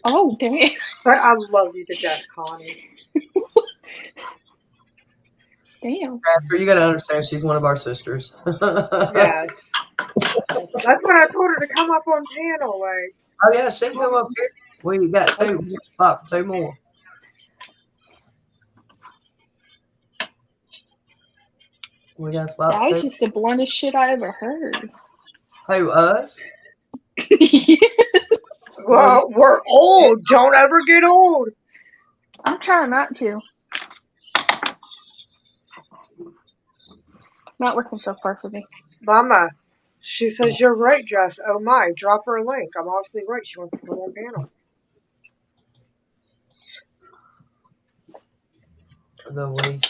Speaker 5: Oh, dang.
Speaker 4: But I love you to death, Connie.
Speaker 5: Damn.
Speaker 1: Casper, you got to understand she's one of our sisters.
Speaker 4: Yes. That's when I told her to come up on panel. Like,
Speaker 1: Oh, yeah, she can come up here. We got two. We got a spot for two more. We got a spot
Speaker 5: That
Speaker 1: for
Speaker 5: was
Speaker 1: two.
Speaker 5: just the bluntest shit I ever heard.
Speaker 1: Who, us?
Speaker 4: well, we're old. Don't ever get old.
Speaker 5: I'm trying not to. It's not working so far for me.
Speaker 4: Mama, she says you're right, Jess. Oh my, drop her a link. I'm obviously right. She wants to come on panel.
Speaker 1: The week.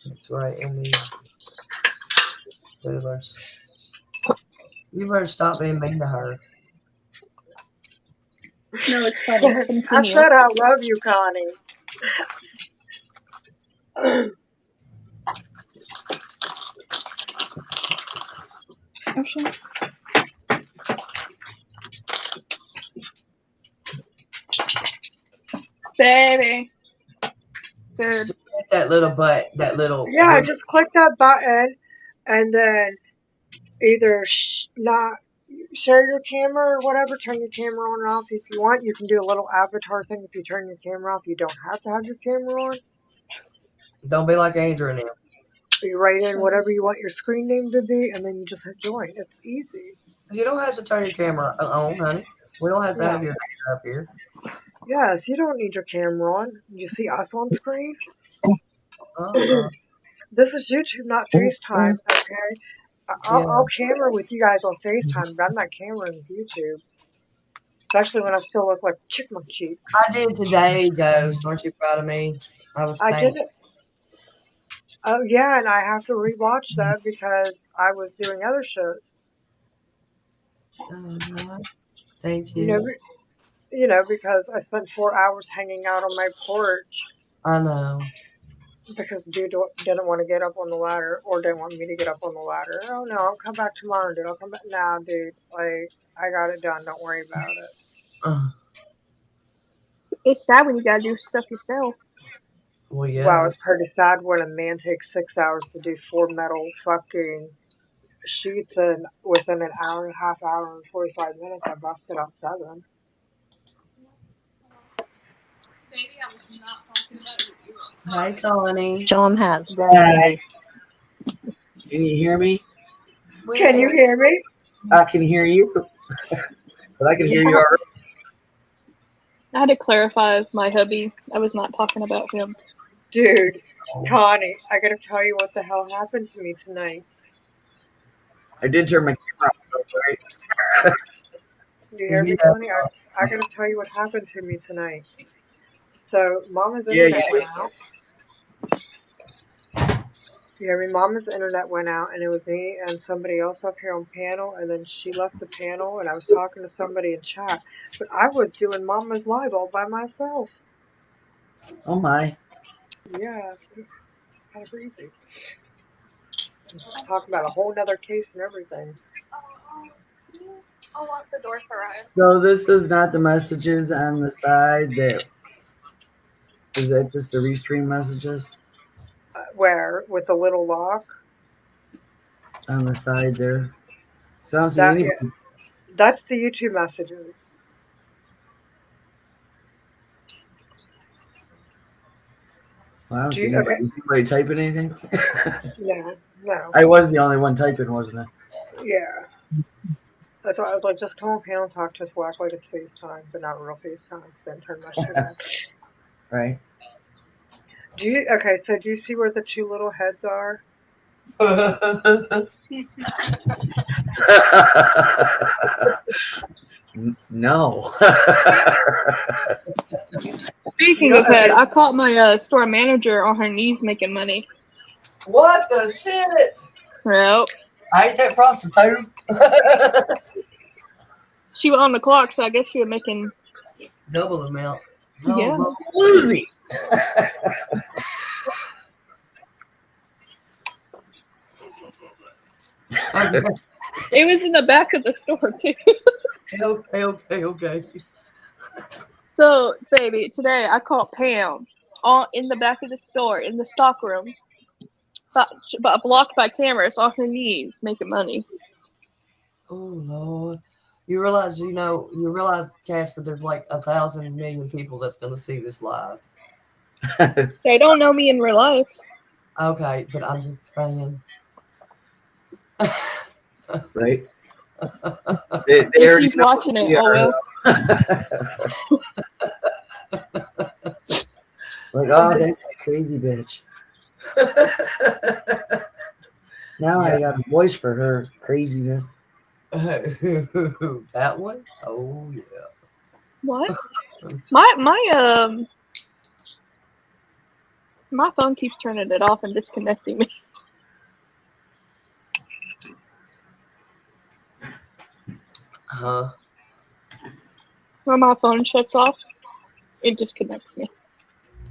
Speaker 1: That's right, in the universe. You better stop being mean to her.
Speaker 5: No, it's funny.
Speaker 4: I
Speaker 5: Continue.
Speaker 4: said I love you, Connie.
Speaker 5: Okay. Baby. Good.
Speaker 1: Just hit that little that little.
Speaker 4: Yeah, just click that button and then either not share your camera or whatever, turn your camera on and off if you want. You can do a little avatar thing if you turn your camera off. You don't have to have your camera on.
Speaker 1: Don't be like Andrew and him.
Speaker 4: You write in whatever you want your screen name to be, and then you just hit join. It's easy.
Speaker 1: You don't have to turn your camera on, honey. We don't have to have
Speaker 4: No.
Speaker 1: your data up here.
Speaker 4: Yes, you don't need your camera on. You see us on screen?
Speaker 1: Uh-uh.
Speaker 4: This is YouTube, not FaceTime, okay? I'll camera with you guys on FaceTime, but I'm not cameraing with YouTube. Especially when I still look like chipmunk cheeks.
Speaker 1: I did today, Ghost. Aren't you proud of me? I was
Speaker 4: I
Speaker 1: painting.
Speaker 4: did it. Oh, yeah, and I have to rewatch that because I was doing other shit.
Speaker 1: Thank
Speaker 4: You
Speaker 1: you.
Speaker 4: know, because I spent 4 hours hanging out on my porch
Speaker 1: I know.
Speaker 4: because dude didn't want to get up on the ladder or didn't want me to get up on the ladder. Oh, no, I'll come back tomorrow, dude. I'll come back now, dude. Like, I got it done. Don't worry about it.
Speaker 5: It's sad when you gotta do stuff yourself.
Speaker 1: Well, yeah.
Speaker 4: Wow, it's pretty sad when a man takes 6 hours to do 4 metal fucking sheets and within an hour and a half, hour and 45 minutes, I busted out 7.
Speaker 5: Baby, I was not talking about you.
Speaker 1: Hi, Connie.
Speaker 3: John has
Speaker 6: Hi. Can you hear me?
Speaker 4: Can you hear me?
Speaker 6: I can hear you. But I can hear you already.
Speaker 5: I had to clarify with my hubby. I was not talking about him.
Speaker 4: Dude, Connie, I gotta tell you what the hell happened to me tonight.
Speaker 6: I did turn my camera off, so right?
Speaker 4: You hear me,
Speaker 1: Yeah.
Speaker 4: Connie? I gotta tell you what happened to me tonight. So, Mama's internet went out. You hear me? Mama's internet went out, and it was me and somebody else up here on panel, and then she left the panel, and I was talking to somebody in chat. But I was doing Mama's live all by myself.
Speaker 6: Oh my.
Speaker 4: Yeah, kind of crazy. Talking about a whole nother case and everything.
Speaker 5: I'll lock the door for Ryan.
Speaker 6: So this is not the messages on the side that is that just the restream messages
Speaker 4: Where? With the little lock?
Speaker 6: on the side there? So I don't see
Speaker 4: That,
Speaker 6: anybody.
Speaker 4: yeah, that's the YouTube messages.
Speaker 6: Well, I don't
Speaker 4: Do
Speaker 6: see
Speaker 4: you-
Speaker 6: anybody.
Speaker 4: okay.
Speaker 6: Is anybody typing anything?
Speaker 4: No.
Speaker 6: I was the only one typing, wasn't I?
Speaker 4: Yeah. That's why I was like, just come on panel and talk to us. We'll act like it's FaceTime, but not real FaceTime. Then turn my shit on.
Speaker 6: Right.
Speaker 4: Okay, so do you see where the 2 little heads are?
Speaker 6: No.
Speaker 5: Speaking of head, I caught my store manager on her knees making money.
Speaker 1: What the shit?
Speaker 5: Nope.
Speaker 1: I ain't that prostitute.
Speaker 5: She was on the clock, so I guess she was making.
Speaker 1: Double the amount.
Speaker 5: Yeah.
Speaker 1: Lord.
Speaker 6: Woozy.
Speaker 5: It was in the back of the store too.
Speaker 1: Okay.
Speaker 5: So, baby, today I caught Pam in the back of the store in the stock room, but blocked by cameras on her knees making money.
Speaker 1: Oh Lord. You realize, Casper, there's like 1,000 million people that's gonna see this live.
Speaker 5: They don't know me in real life.
Speaker 1: Okay, but I'm just saying.
Speaker 6: Right.
Speaker 5: If she's watching it, oh well.
Speaker 6: Like, oh, that's a crazy bitch. Now I got a voice for her craziness.
Speaker 1: That one? Oh yeah.
Speaker 5: What? My phone keeps turning it off and disconnecting me.
Speaker 1: Huh?
Speaker 5: When my phone shuts off, it disconnects me.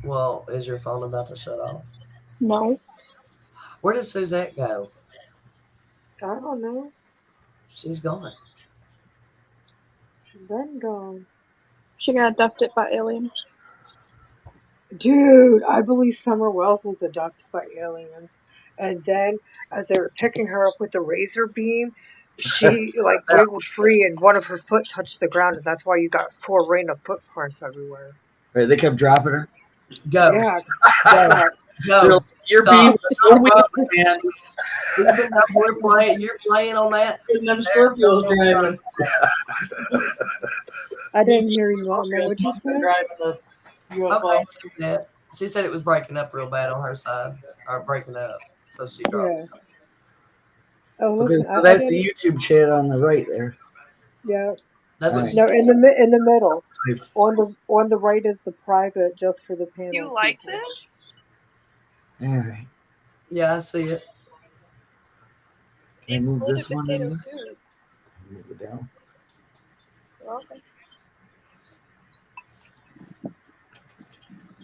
Speaker 1: Well, is your phone about to shut off?
Speaker 5: No.
Speaker 1: Where did Suzette go?
Speaker 4: I don't know.
Speaker 1: She's gone.
Speaker 4: She's been gone.
Speaker 5: She got abducted by aliens.
Speaker 4: Dude, I believe Summer Wells was abducted by aliens. And then, as they were picking her up with the razor beam, she like wiggled free and one of her foot touched the ground, and that's why you got 4 random footprints everywhere.
Speaker 6: Right, they kept dropping her.
Speaker 1: Ghost.
Speaker 4: Yeah,
Speaker 6: They're
Speaker 1: Ghost.
Speaker 6: like, you're
Speaker 1: Stop.
Speaker 6: being so weak, man.
Speaker 1: You're playing on that.
Speaker 7: And them Scorpios driving.
Speaker 4: I didn't hear you, Mama. What'd you
Speaker 7: Must be
Speaker 4: say?
Speaker 7: driving the UFO.
Speaker 1: Okay, she said it was breaking up real bad on her side, or breaking up, so she dropped.
Speaker 4: Yeah. Oh,
Speaker 6: Okay,
Speaker 4: listen,
Speaker 6: so
Speaker 4: I
Speaker 6: that's
Speaker 4: didn't.
Speaker 6: the YouTube chat on the right there.
Speaker 4: Yeah.
Speaker 1: That's what
Speaker 6: Right.
Speaker 1: she
Speaker 4: No,
Speaker 1: said.
Speaker 4: in the middle. On the right is the private, just for the panel.
Speaker 5: You like
Speaker 4: people.
Speaker 5: this?
Speaker 6: All right.
Speaker 1: Yeah, I see it.
Speaker 6: Can I
Speaker 5: It's
Speaker 6: move
Speaker 5: loaded
Speaker 6: this one
Speaker 5: potato
Speaker 6: in?
Speaker 5: soup.
Speaker 6: Move it down.
Speaker 5: Okay.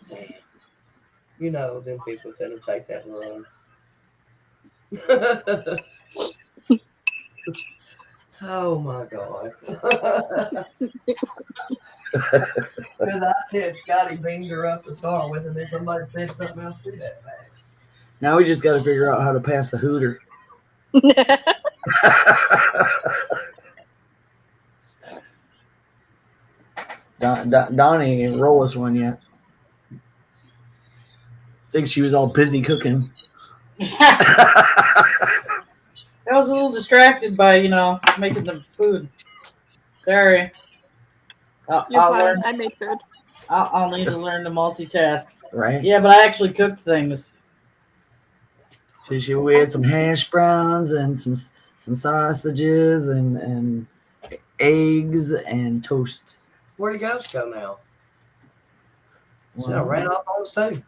Speaker 1: Damn. You know them people finna take that run. Oh my god. Because I said Scotty beamed her up to start with, and then somebody said something else to that bad.
Speaker 6: Now we just got to figure out how to pass the hooter. Donnie ain't roll us one yet. Think she was all busy cooking.
Speaker 7: I was a little distracted by, making the food. Sorry.
Speaker 5: You're
Speaker 7: I'll
Speaker 5: fine.
Speaker 7: learn.
Speaker 5: I make food.
Speaker 7: I'll need to learn to multitask.
Speaker 6: Right?
Speaker 7: Yeah, but I actually cooked things.
Speaker 6: We had some hash browns and some sausages and eggs and toast.
Speaker 1: Where'd the ghost go now? She
Speaker 6: Well,
Speaker 1: ran off on us too.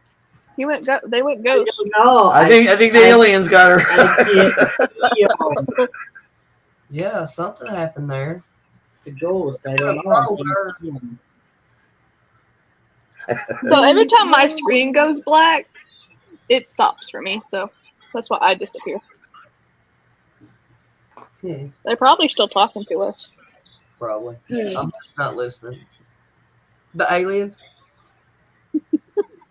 Speaker 5: He went. They went ghost.
Speaker 7: No,
Speaker 6: I think the aliens got her.
Speaker 7: I can't see 'em.
Speaker 1: Yeah, something happened there.
Speaker 7: The ghost. I don't know.
Speaker 1: Follow
Speaker 7: I
Speaker 1: her.
Speaker 7: can't see 'em.
Speaker 5: So every time my screen goes black, it stops for me. So that's why I disappear. They're probably still talking to us.
Speaker 1: Probably. I'm just not listening. The aliens?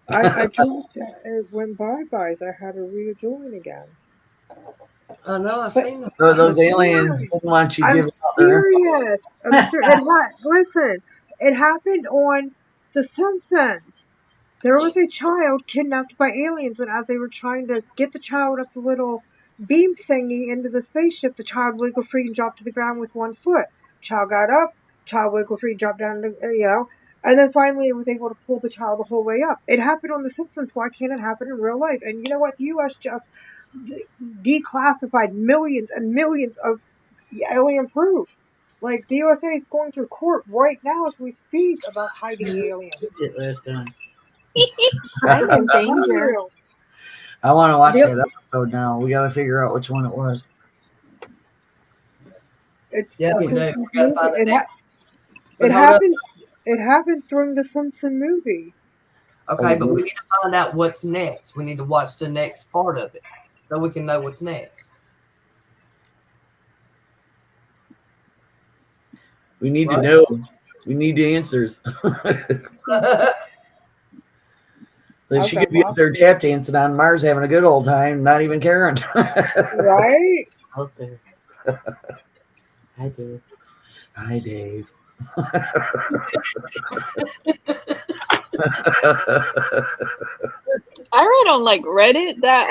Speaker 4: I joined. It went bye-bye. I had to rejoin again.
Speaker 1: I know, I seen them.
Speaker 6: Those aliens didn't want you
Speaker 4: I'm
Speaker 6: giving out their info.
Speaker 4: serious. Listen, it happened on The Simpsons. There was a child kidnapped by aliens, and as they were trying to get the child up the little beam thingy into the spaceship, the child wiggled free and dropped to the ground with 1 foot. Child got up, child wiggled free, dropped down, and then finally it was able to pull the child the whole way up. It happened on The Simpsons. Why can't it happen in real life? And you know what? The U.S. just declassified millions and millions of alien proof. Like, the USA is going through court right now as we speak about hiding aliens.
Speaker 7: Shit last time.
Speaker 5: I'm in danger.
Speaker 6: I want to watch
Speaker 4: Yep.
Speaker 6: that episode now. We got to figure out which one it was.
Speaker 4: It's
Speaker 1: Yeah, we do. We gotta find the
Speaker 4: it,
Speaker 1: next.
Speaker 4: it
Speaker 1: But hold up.
Speaker 4: happens. It happens during the Simpson movie.
Speaker 1: Okay, but we need to find out what's next. We need to watch the next part of it so we can know what's next.
Speaker 6: We need to
Speaker 1: Right.
Speaker 6: know. We need the answers. Then she
Speaker 4: Okay,
Speaker 6: could be up there tap dancing on Mars, having a good old time, not even caring.
Speaker 4: Right?
Speaker 7: Out there. Hi, Dave.
Speaker 6: Hi, Dave.
Speaker 5: I read on Reddit that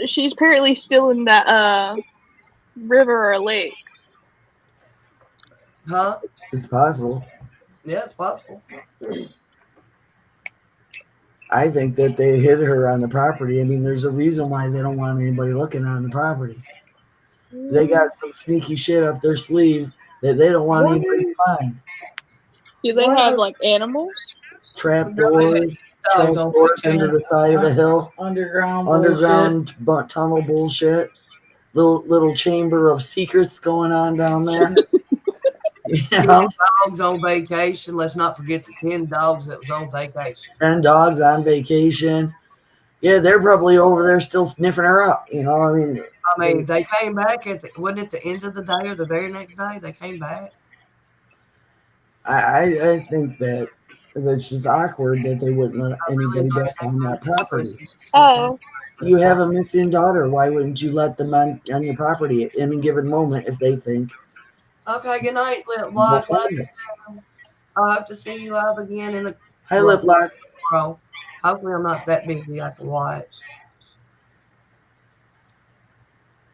Speaker 5: she's apparently still in that river or lake.
Speaker 1: Huh?
Speaker 6: It's possible.
Speaker 1: Yeah, it's possible.
Speaker 6: I think that they hid her on the property. I mean, there's a reason why they don't want anybody looking on the property. They got some sneaky shit up their sleeve that they don't want anybody to find.
Speaker 5: Do they
Speaker 4: What
Speaker 5: have
Speaker 4: if-
Speaker 5: animals?
Speaker 6: Trap doors,
Speaker 1: Dogs on
Speaker 6: into the side of the hill,
Speaker 7: Underground
Speaker 6: tunnel bullshit. Little chamber of secrets going on down there. You know,
Speaker 1: Dogs on vacation. Let's not forget the 10 dogs that was on vacation.
Speaker 6: 10 dogs on vacation. Yeah, they're probably over there still sniffing her up. You know, I mean,
Speaker 1: They came back wasn't it the end of the day or the very next day? They came back.
Speaker 6: I think that it's just awkward that they wouldn't let anybody back on that property.
Speaker 5: Oh,
Speaker 6: You have a missing daughter. Why wouldn't you let them on your property at any given moment if they think?
Speaker 1: Okay, good night, Lip
Speaker 6: Well,
Speaker 1: Lock.
Speaker 6: fine.
Speaker 1: I'll have to see you live again in the
Speaker 6: Hi, Lip Lock.
Speaker 1: tomorrow. Hopefully, I'm not that busy. I can watch.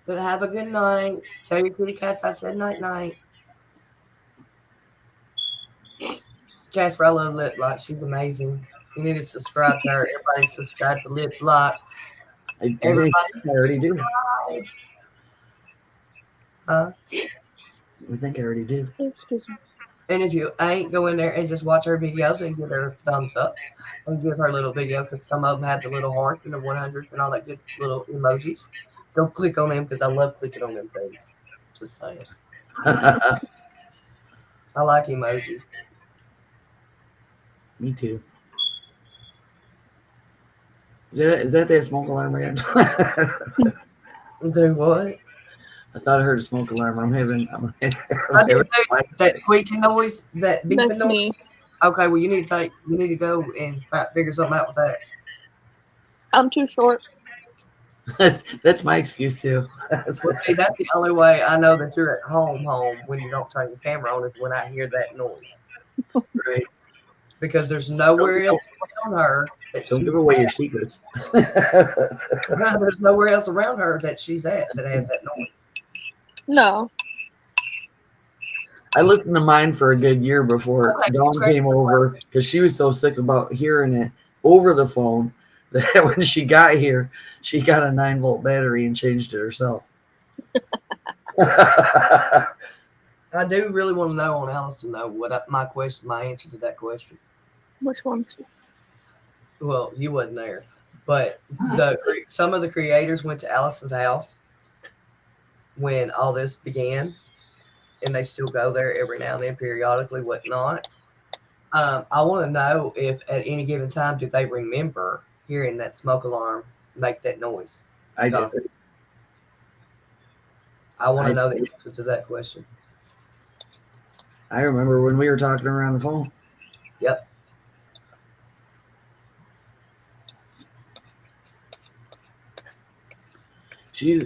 Speaker 1: But have a good night. Tell your kitty cats I said night night. Casper, I love Lip Lock. She's amazing. You need to subscribe to her. Everybody subscribe to Lip Lock.
Speaker 6: I
Speaker 1: Everybody
Speaker 6: already do.
Speaker 1: subscribe. Huh?
Speaker 6: I think I already do.
Speaker 5: excuse me.
Speaker 1: And if you ain't, go in there and just watch her videos and give her a thumbs up and give her a little video because some of them had the little heart and the 100 and all that good little emojis. Don't click on them because I love clicking on them things. Just saying. I like emojis.
Speaker 6: Me too. Is that smoke alarm again?
Speaker 1: Do what?
Speaker 6: I thought I heard a smoke alarm. I'm having
Speaker 1: I did too. That squeaking noise, that beeping
Speaker 5: That's
Speaker 1: noise.
Speaker 5: me.
Speaker 1: Okay, well you need to go and figure something out with that.
Speaker 5: I'm too short.
Speaker 6: That's my excuse too.
Speaker 1: Well, see, that's the only way I know that you're at home when you don't turn your camera on is when I hear that noise.
Speaker 6: Right.
Speaker 1: Because there's nowhere else around her that
Speaker 6: Don't
Speaker 1: she's
Speaker 6: give away your
Speaker 1: at.
Speaker 6: secrets.
Speaker 1: There's nowhere else around her that she's at that has that noise.
Speaker 5: No.
Speaker 6: I listened to mine for a good year before
Speaker 1: Okay,
Speaker 6: Dawn
Speaker 1: that's great.
Speaker 6: came over because she was so sick about hearing it over the phone that when she got here, she got a 9-volt battery and changed it herself.
Speaker 1: I do really want to know on Allison though my answer to that question.
Speaker 5: Which one?
Speaker 1: Well, you wasn't there, but some of the creators went to Allison's house when all this began, and they still go there every now and then, periodically, whatnot. I want to know if at any given time did they remember hearing that smoke alarm make that noise.
Speaker 6: I did.
Speaker 1: I want to know the answer to that question.
Speaker 6: I remember when we were talking around the phone.
Speaker 1: Yep.
Speaker 6: She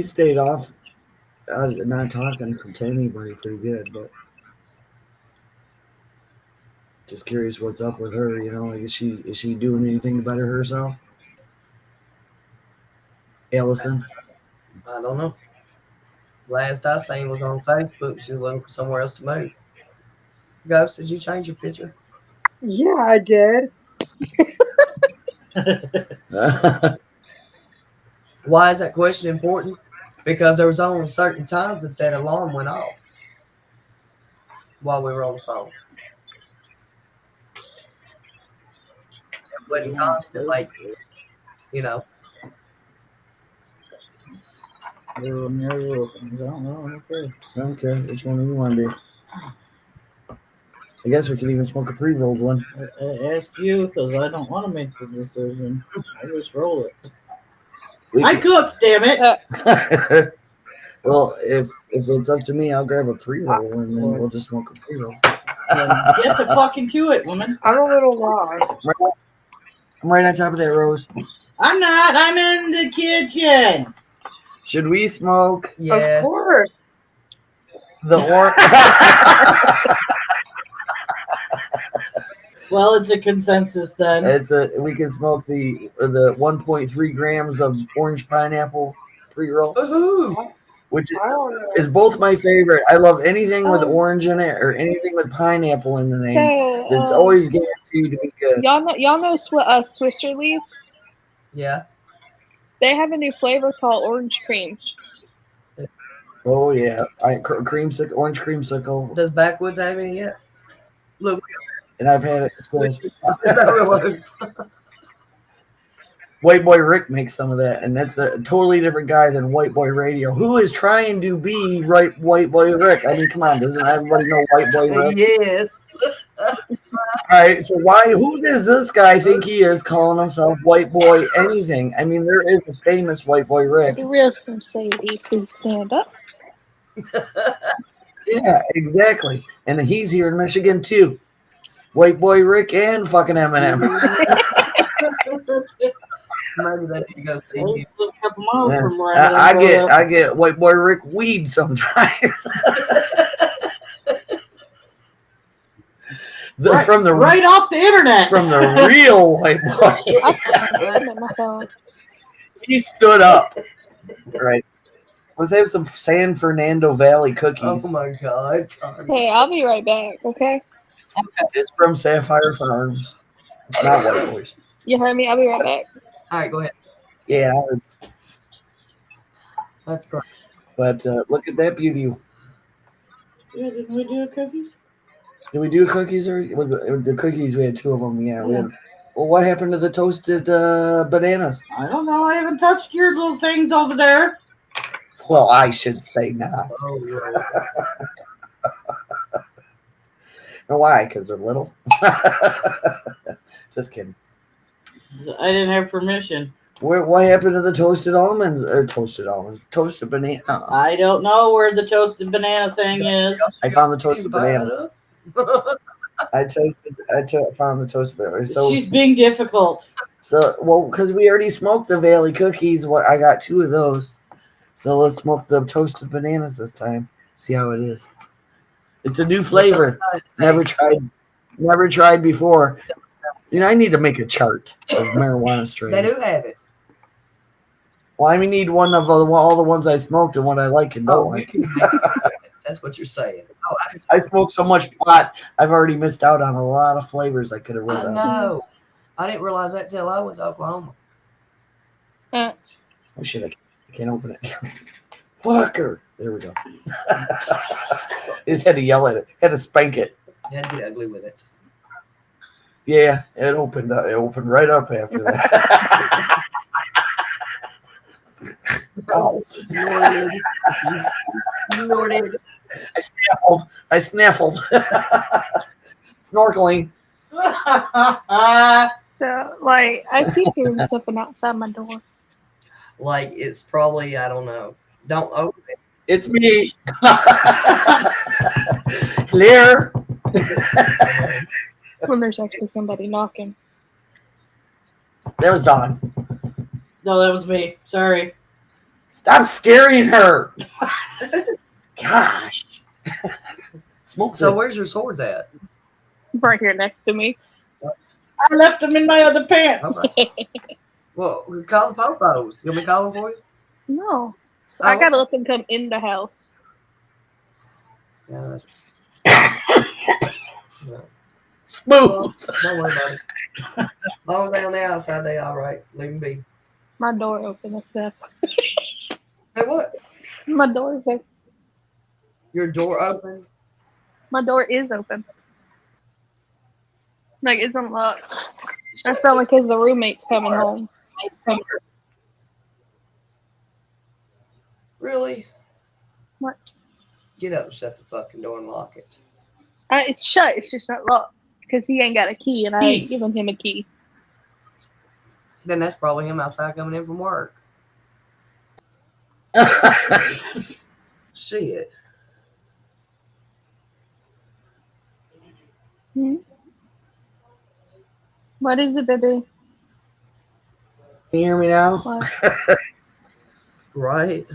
Speaker 6: stayed off, not talking to anybody pretty good, but just curious what's up with her. You know, like is she doing anything better herself? Allison.
Speaker 1: I don't know. Last I seen was on Facebook. She was looking for somewhere else to move. Ghost, did you change your picture?
Speaker 4: Yeah, I did.
Speaker 1: Why is that question important? Because there was only certain times that alarm went off while we were on the phone. It wasn't constant, like, you know.
Speaker 6: I don't know. Okay. I don't care which one you want to do. I guess we could even smoke a pre-rolled one.
Speaker 7: I asked you because I don't want to make the decision. I just roll it.
Speaker 6: We
Speaker 7: I cooked, damn it.
Speaker 6: Well, if it's up to me, I'll grab a pre-roll and then we'll just smoke a pre-roll.
Speaker 7: Then get the fucking to it, woman.
Speaker 4: I'm a little lost.
Speaker 6: I'm right on top of that, Rose.
Speaker 7: I'm not. I'm in the kitchen.
Speaker 6: Should we smoke
Speaker 1: Yes.
Speaker 4: Of course.
Speaker 6: the orange?
Speaker 7: Well, it's a consensus then.
Speaker 6: We can smoke the 1.3 grams of orange pineapple pre-roll,
Speaker 1: Woohoo!
Speaker 6: which
Speaker 4: I don't know.
Speaker 6: is both my favorite. I love anything with orange in it or anything with pineapple in the name.
Speaker 5: So,
Speaker 6: It's always guaranteed to be good.
Speaker 5: y'all know Swisher Leaves?
Speaker 1: Yeah.
Speaker 5: They have a new flavor called orange cream.
Speaker 6: Oh yeah, creamsicle, orange creamsicle,
Speaker 1: Does Backwoods have any yet? Look,
Speaker 6: and I've had it. It's good.
Speaker 1: Reloads.
Speaker 6: White Boy Rick makes some of that, and that's a totally different guy than White Boy Radio, who is trying to be White Boy Rick. I mean, come on, doesn't everybody know White Boy Rick?
Speaker 1: Yes.
Speaker 6: All right, so who does this guy think he is calling himself White Boy anything? I mean, there is a famous White Boy Rick.
Speaker 5: The real Slim Sadie, please stand up.
Speaker 6: Yeah, exactly. And he's here in Michigan too. White boy Rick and fucking Eminem.
Speaker 1: Maybe they need to go see
Speaker 7: Well,
Speaker 1: him.
Speaker 7: a couple miles
Speaker 6: Yeah.
Speaker 7: from where I
Speaker 6: I get white boy Rick weed sometimes.
Speaker 7: right,
Speaker 6: From the
Speaker 7: right off the internet.
Speaker 6: from the real white boy.
Speaker 5: I'm at my phone.
Speaker 6: He stood up. Right. Let's have some San Fernando Valley cookies.
Speaker 1: Oh my God.
Speaker 5: Hey, I'll be right back. Okay.
Speaker 6: It's from Sapphire Farms. Not white boys.
Speaker 5: You heard me. I'll be right back.
Speaker 1: All right, go ahead.
Speaker 6: Yeah,
Speaker 1: That's great.
Speaker 6: but look at that beauty.
Speaker 7: Yeah, didn't we do cookies?
Speaker 6: Did we do cookies or was it, the cookies? We had two of them. Yeah, we had. Well, what happened to the toasted bananas?
Speaker 7: I don't know. I haven't touched your little things over there.
Speaker 6: Well, I should say not.
Speaker 1: Oh, Lord.
Speaker 6: Know why? Because they're little. Just kidding.
Speaker 7: I didn't have permission.
Speaker 6: What happened to the toasted almonds? Or toasted almonds? Toasted banana.
Speaker 7: I don't know where the toasted banana thing is.
Speaker 6: I found the toasted banana.
Speaker 1: Banana.
Speaker 6: Found the toasted banana. So,
Speaker 7: She's being difficult.
Speaker 6: because we already smoked the Valley cookies. I got two of those. So let's smoke the toasted bananas this time. See how it is. It's a new flavor. Never tried before. I need to make a chart of marijuana strains.
Speaker 1: They do have it.
Speaker 6: Well, I need one of all the ones I smoked and what I like and don't
Speaker 1: Oh, you
Speaker 6: like.
Speaker 1: can make it. That's what you're saying. Oh,
Speaker 6: I smoked so much pot, I've already missed out on a lot of flavors I could have
Speaker 1: I
Speaker 6: read out.
Speaker 1: know. I didn't realize that till I went to Oklahoma.
Speaker 6: Oh shit, I can't open it. Fucker. There we go. Just had to yell at it. Had to spank it.
Speaker 1: You had to get ugly with it.
Speaker 6: Yeah, it opened up. It opened right up after that. Oh,
Speaker 1: Snorted.
Speaker 6: I snaffled. Snorkeling.
Speaker 5: So, like, I keep hearing something outside my door.
Speaker 1: Like it's probably, I don't know. Don't open it.
Speaker 6: It's me. Clear.
Speaker 5: When there's actually somebody knocking.
Speaker 6: That was Dawn.
Speaker 7: No, that was me. Sorry.
Speaker 6: Stop scaring her. Gosh. Smoke.
Speaker 1: So where's your swords at?
Speaker 5: Right here next to me.
Speaker 7: I left them in my other pants.
Speaker 1: Okay. Well, we call the popos. You want me to call them for you?
Speaker 5: No. I gotta let them come in the house.
Speaker 1: Yeah.
Speaker 6: Smooth.
Speaker 1: Don't worry about it. As long as they're on the outside, they all right. Leave them be.
Speaker 5: My door open. That's that.
Speaker 1: Hey, what?
Speaker 5: My door is open.
Speaker 1: Your door open?
Speaker 5: My door is open. Like, it's unlocked. That's only because the roommate's coming home.
Speaker 1: Really?
Speaker 5: What?
Speaker 1: Get up and shut the fucking door and lock it.
Speaker 5: It's shut. It's just not locked. Because he ain't got a key, and I ain't given him a key.
Speaker 1: Then that's probably him outside coming in from work. Shit.
Speaker 5: Hmm? What is it, baby?
Speaker 6: Can you hear me now?
Speaker 5: What?
Speaker 1: Right?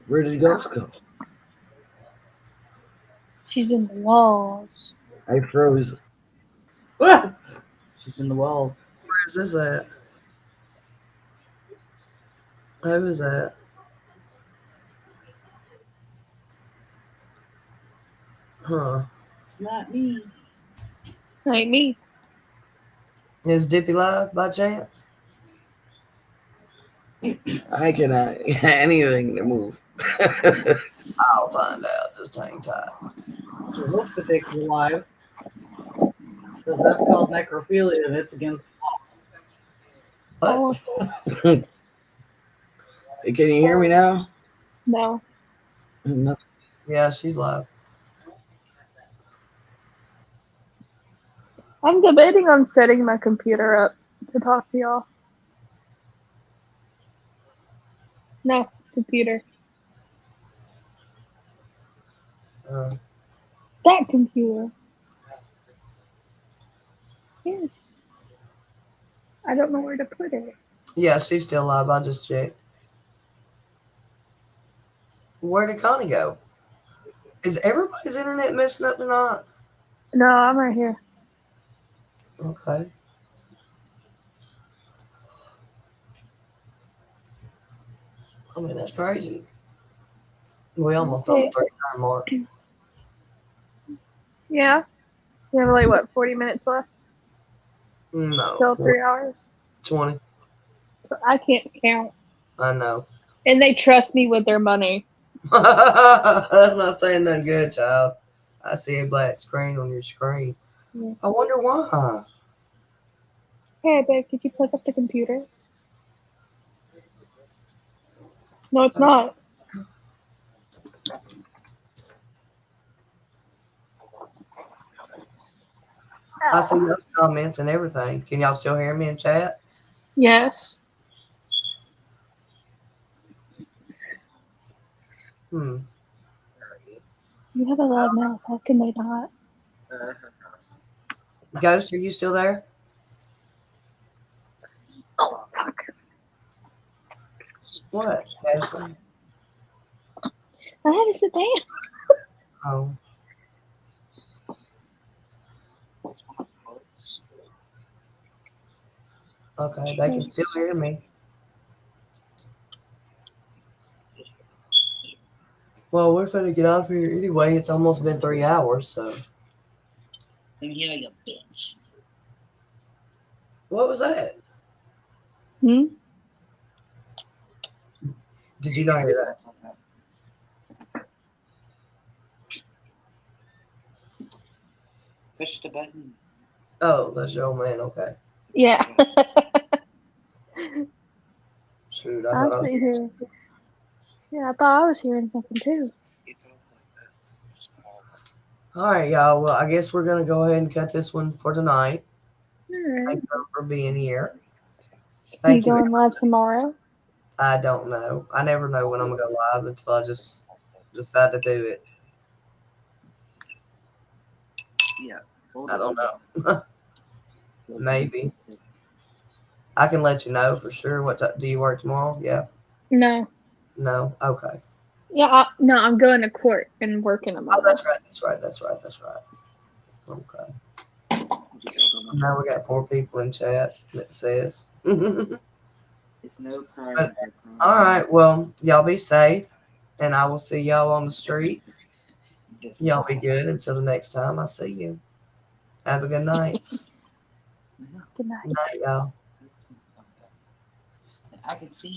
Speaker 6: Where did Ghost go?
Speaker 5: She's in the walls.
Speaker 6: I froze.
Speaker 7: Ah! She's in the walls.
Speaker 1: Where is this at? Who is that? Huh.
Speaker 7: It's not me.
Speaker 5: Ain't me.
Speaker 1: Is Dippy live by chance?
Speaker 6: I cannot anything to move.
Speaker 1: I'll find out. Just hang tight.
Speaker 7: I hope the dick's alive. Because that's called necrophilia and it's against.
Speaker 1: What?
Speaker 5: Oh,
Speaker 6: Can you hear me now?
Speaker 5: no.
Speaker 6: Nothing.
Speaker 1: Yeah, she's live.
Speaker 5: I'm debating on setting my computer up to talk to y'all. No, computer. That computer. Yes. I don't know where to put it.
Speaker 1: Yeah, she's still alive. I just checked. Where did Connie go? Is everybody's internet messing up tonight?
Speaker 5: No, I'm right here.
Speaker 1: Okay. I mean, that's crazy. We almost on the 3 hour mark.
Speaker 5: Yeah. You have like what, 40 minutes left
Speaker 1: No.
Speaker 5: till 3 hours?
Speaker 1: 20.
Speaker 5: I can't count.
Speaker 1: I know.
Speaker 5: And they trust me with their money.
Speaker 1: That's not saying nothing good, child. I see a black screen on your screen.
Speaker 5: Yeah.
Speaker 1: I wonder why.
Speaker 5: Hey, babe, could you plug up the computer? No, it's not.
Speaker 1: I see those comments and everything. Can y'all still hear me in chat?
Speaker 5: Yes.
Speaker 1: Hmm.
Speaker 5: You have a loud mouth. How can they not?
Speaker 1: Ghost, are you still there?
Speaker 5: Oh, fuck.
Speaker 1: What, Ashley?
Speaker 5: I had to sit down.
Speaker 1: Oh. Okay, they can still hear me. Well, we're finna get off here anyway. It's almost been 3 hours, so.
Speaker 8: Let me hear your bitch.
Speaker 1: What was that?
Speaker 5: Hmm?
Speaker 1: Did you not hear that?
Speaker 8: Push the button.
Speaker 1: Oh, that's your old man. Okay.
Speaker 5: Yeah.
Speaker 1: Shoot, I
Speaker 5: I'm
Speaker 1: thought I
Speaker 5: sitting here. Yeah, I thought I was hearing something too.
Speaker 8: It's all like that.
Speaker 1: All right, y'all. Well, I guess we're gonna go ahead and cut this one for tonight.
Speaker 5: Alright.
Speaker 1: Thank you for being here.
Speaker 5: You
Speaker 1: Thank you.
Speaker 5: going live tomorrow?
Speaker 1: I don't know. I never know when I'm gonna go live until I just decide to do it.
Speaker 8: Yeah.
Speaker 1: I don't know. Maybe. I can let you know for sure. What do you work tomorrow? Yeah.
Speaker 5: No.
Speaker 1: No. Okay.
Speaker 5: Yeah, no, I'm going to court and working tomorrow.
Speaker 1: Oh, that's right. That's right. That's right. That's right. Okay. Now we got 4 people in chat. It says.
Speaker 8: It's no crime.
Speaker 1: But, all right. Well, y'all be safe, and I will see y'all on the streets. Y'all be good until the next time I see you. Have a good night.
Speaker 5: Good night.
Speaker 1: Night, y'all.
Speaker 8: I can see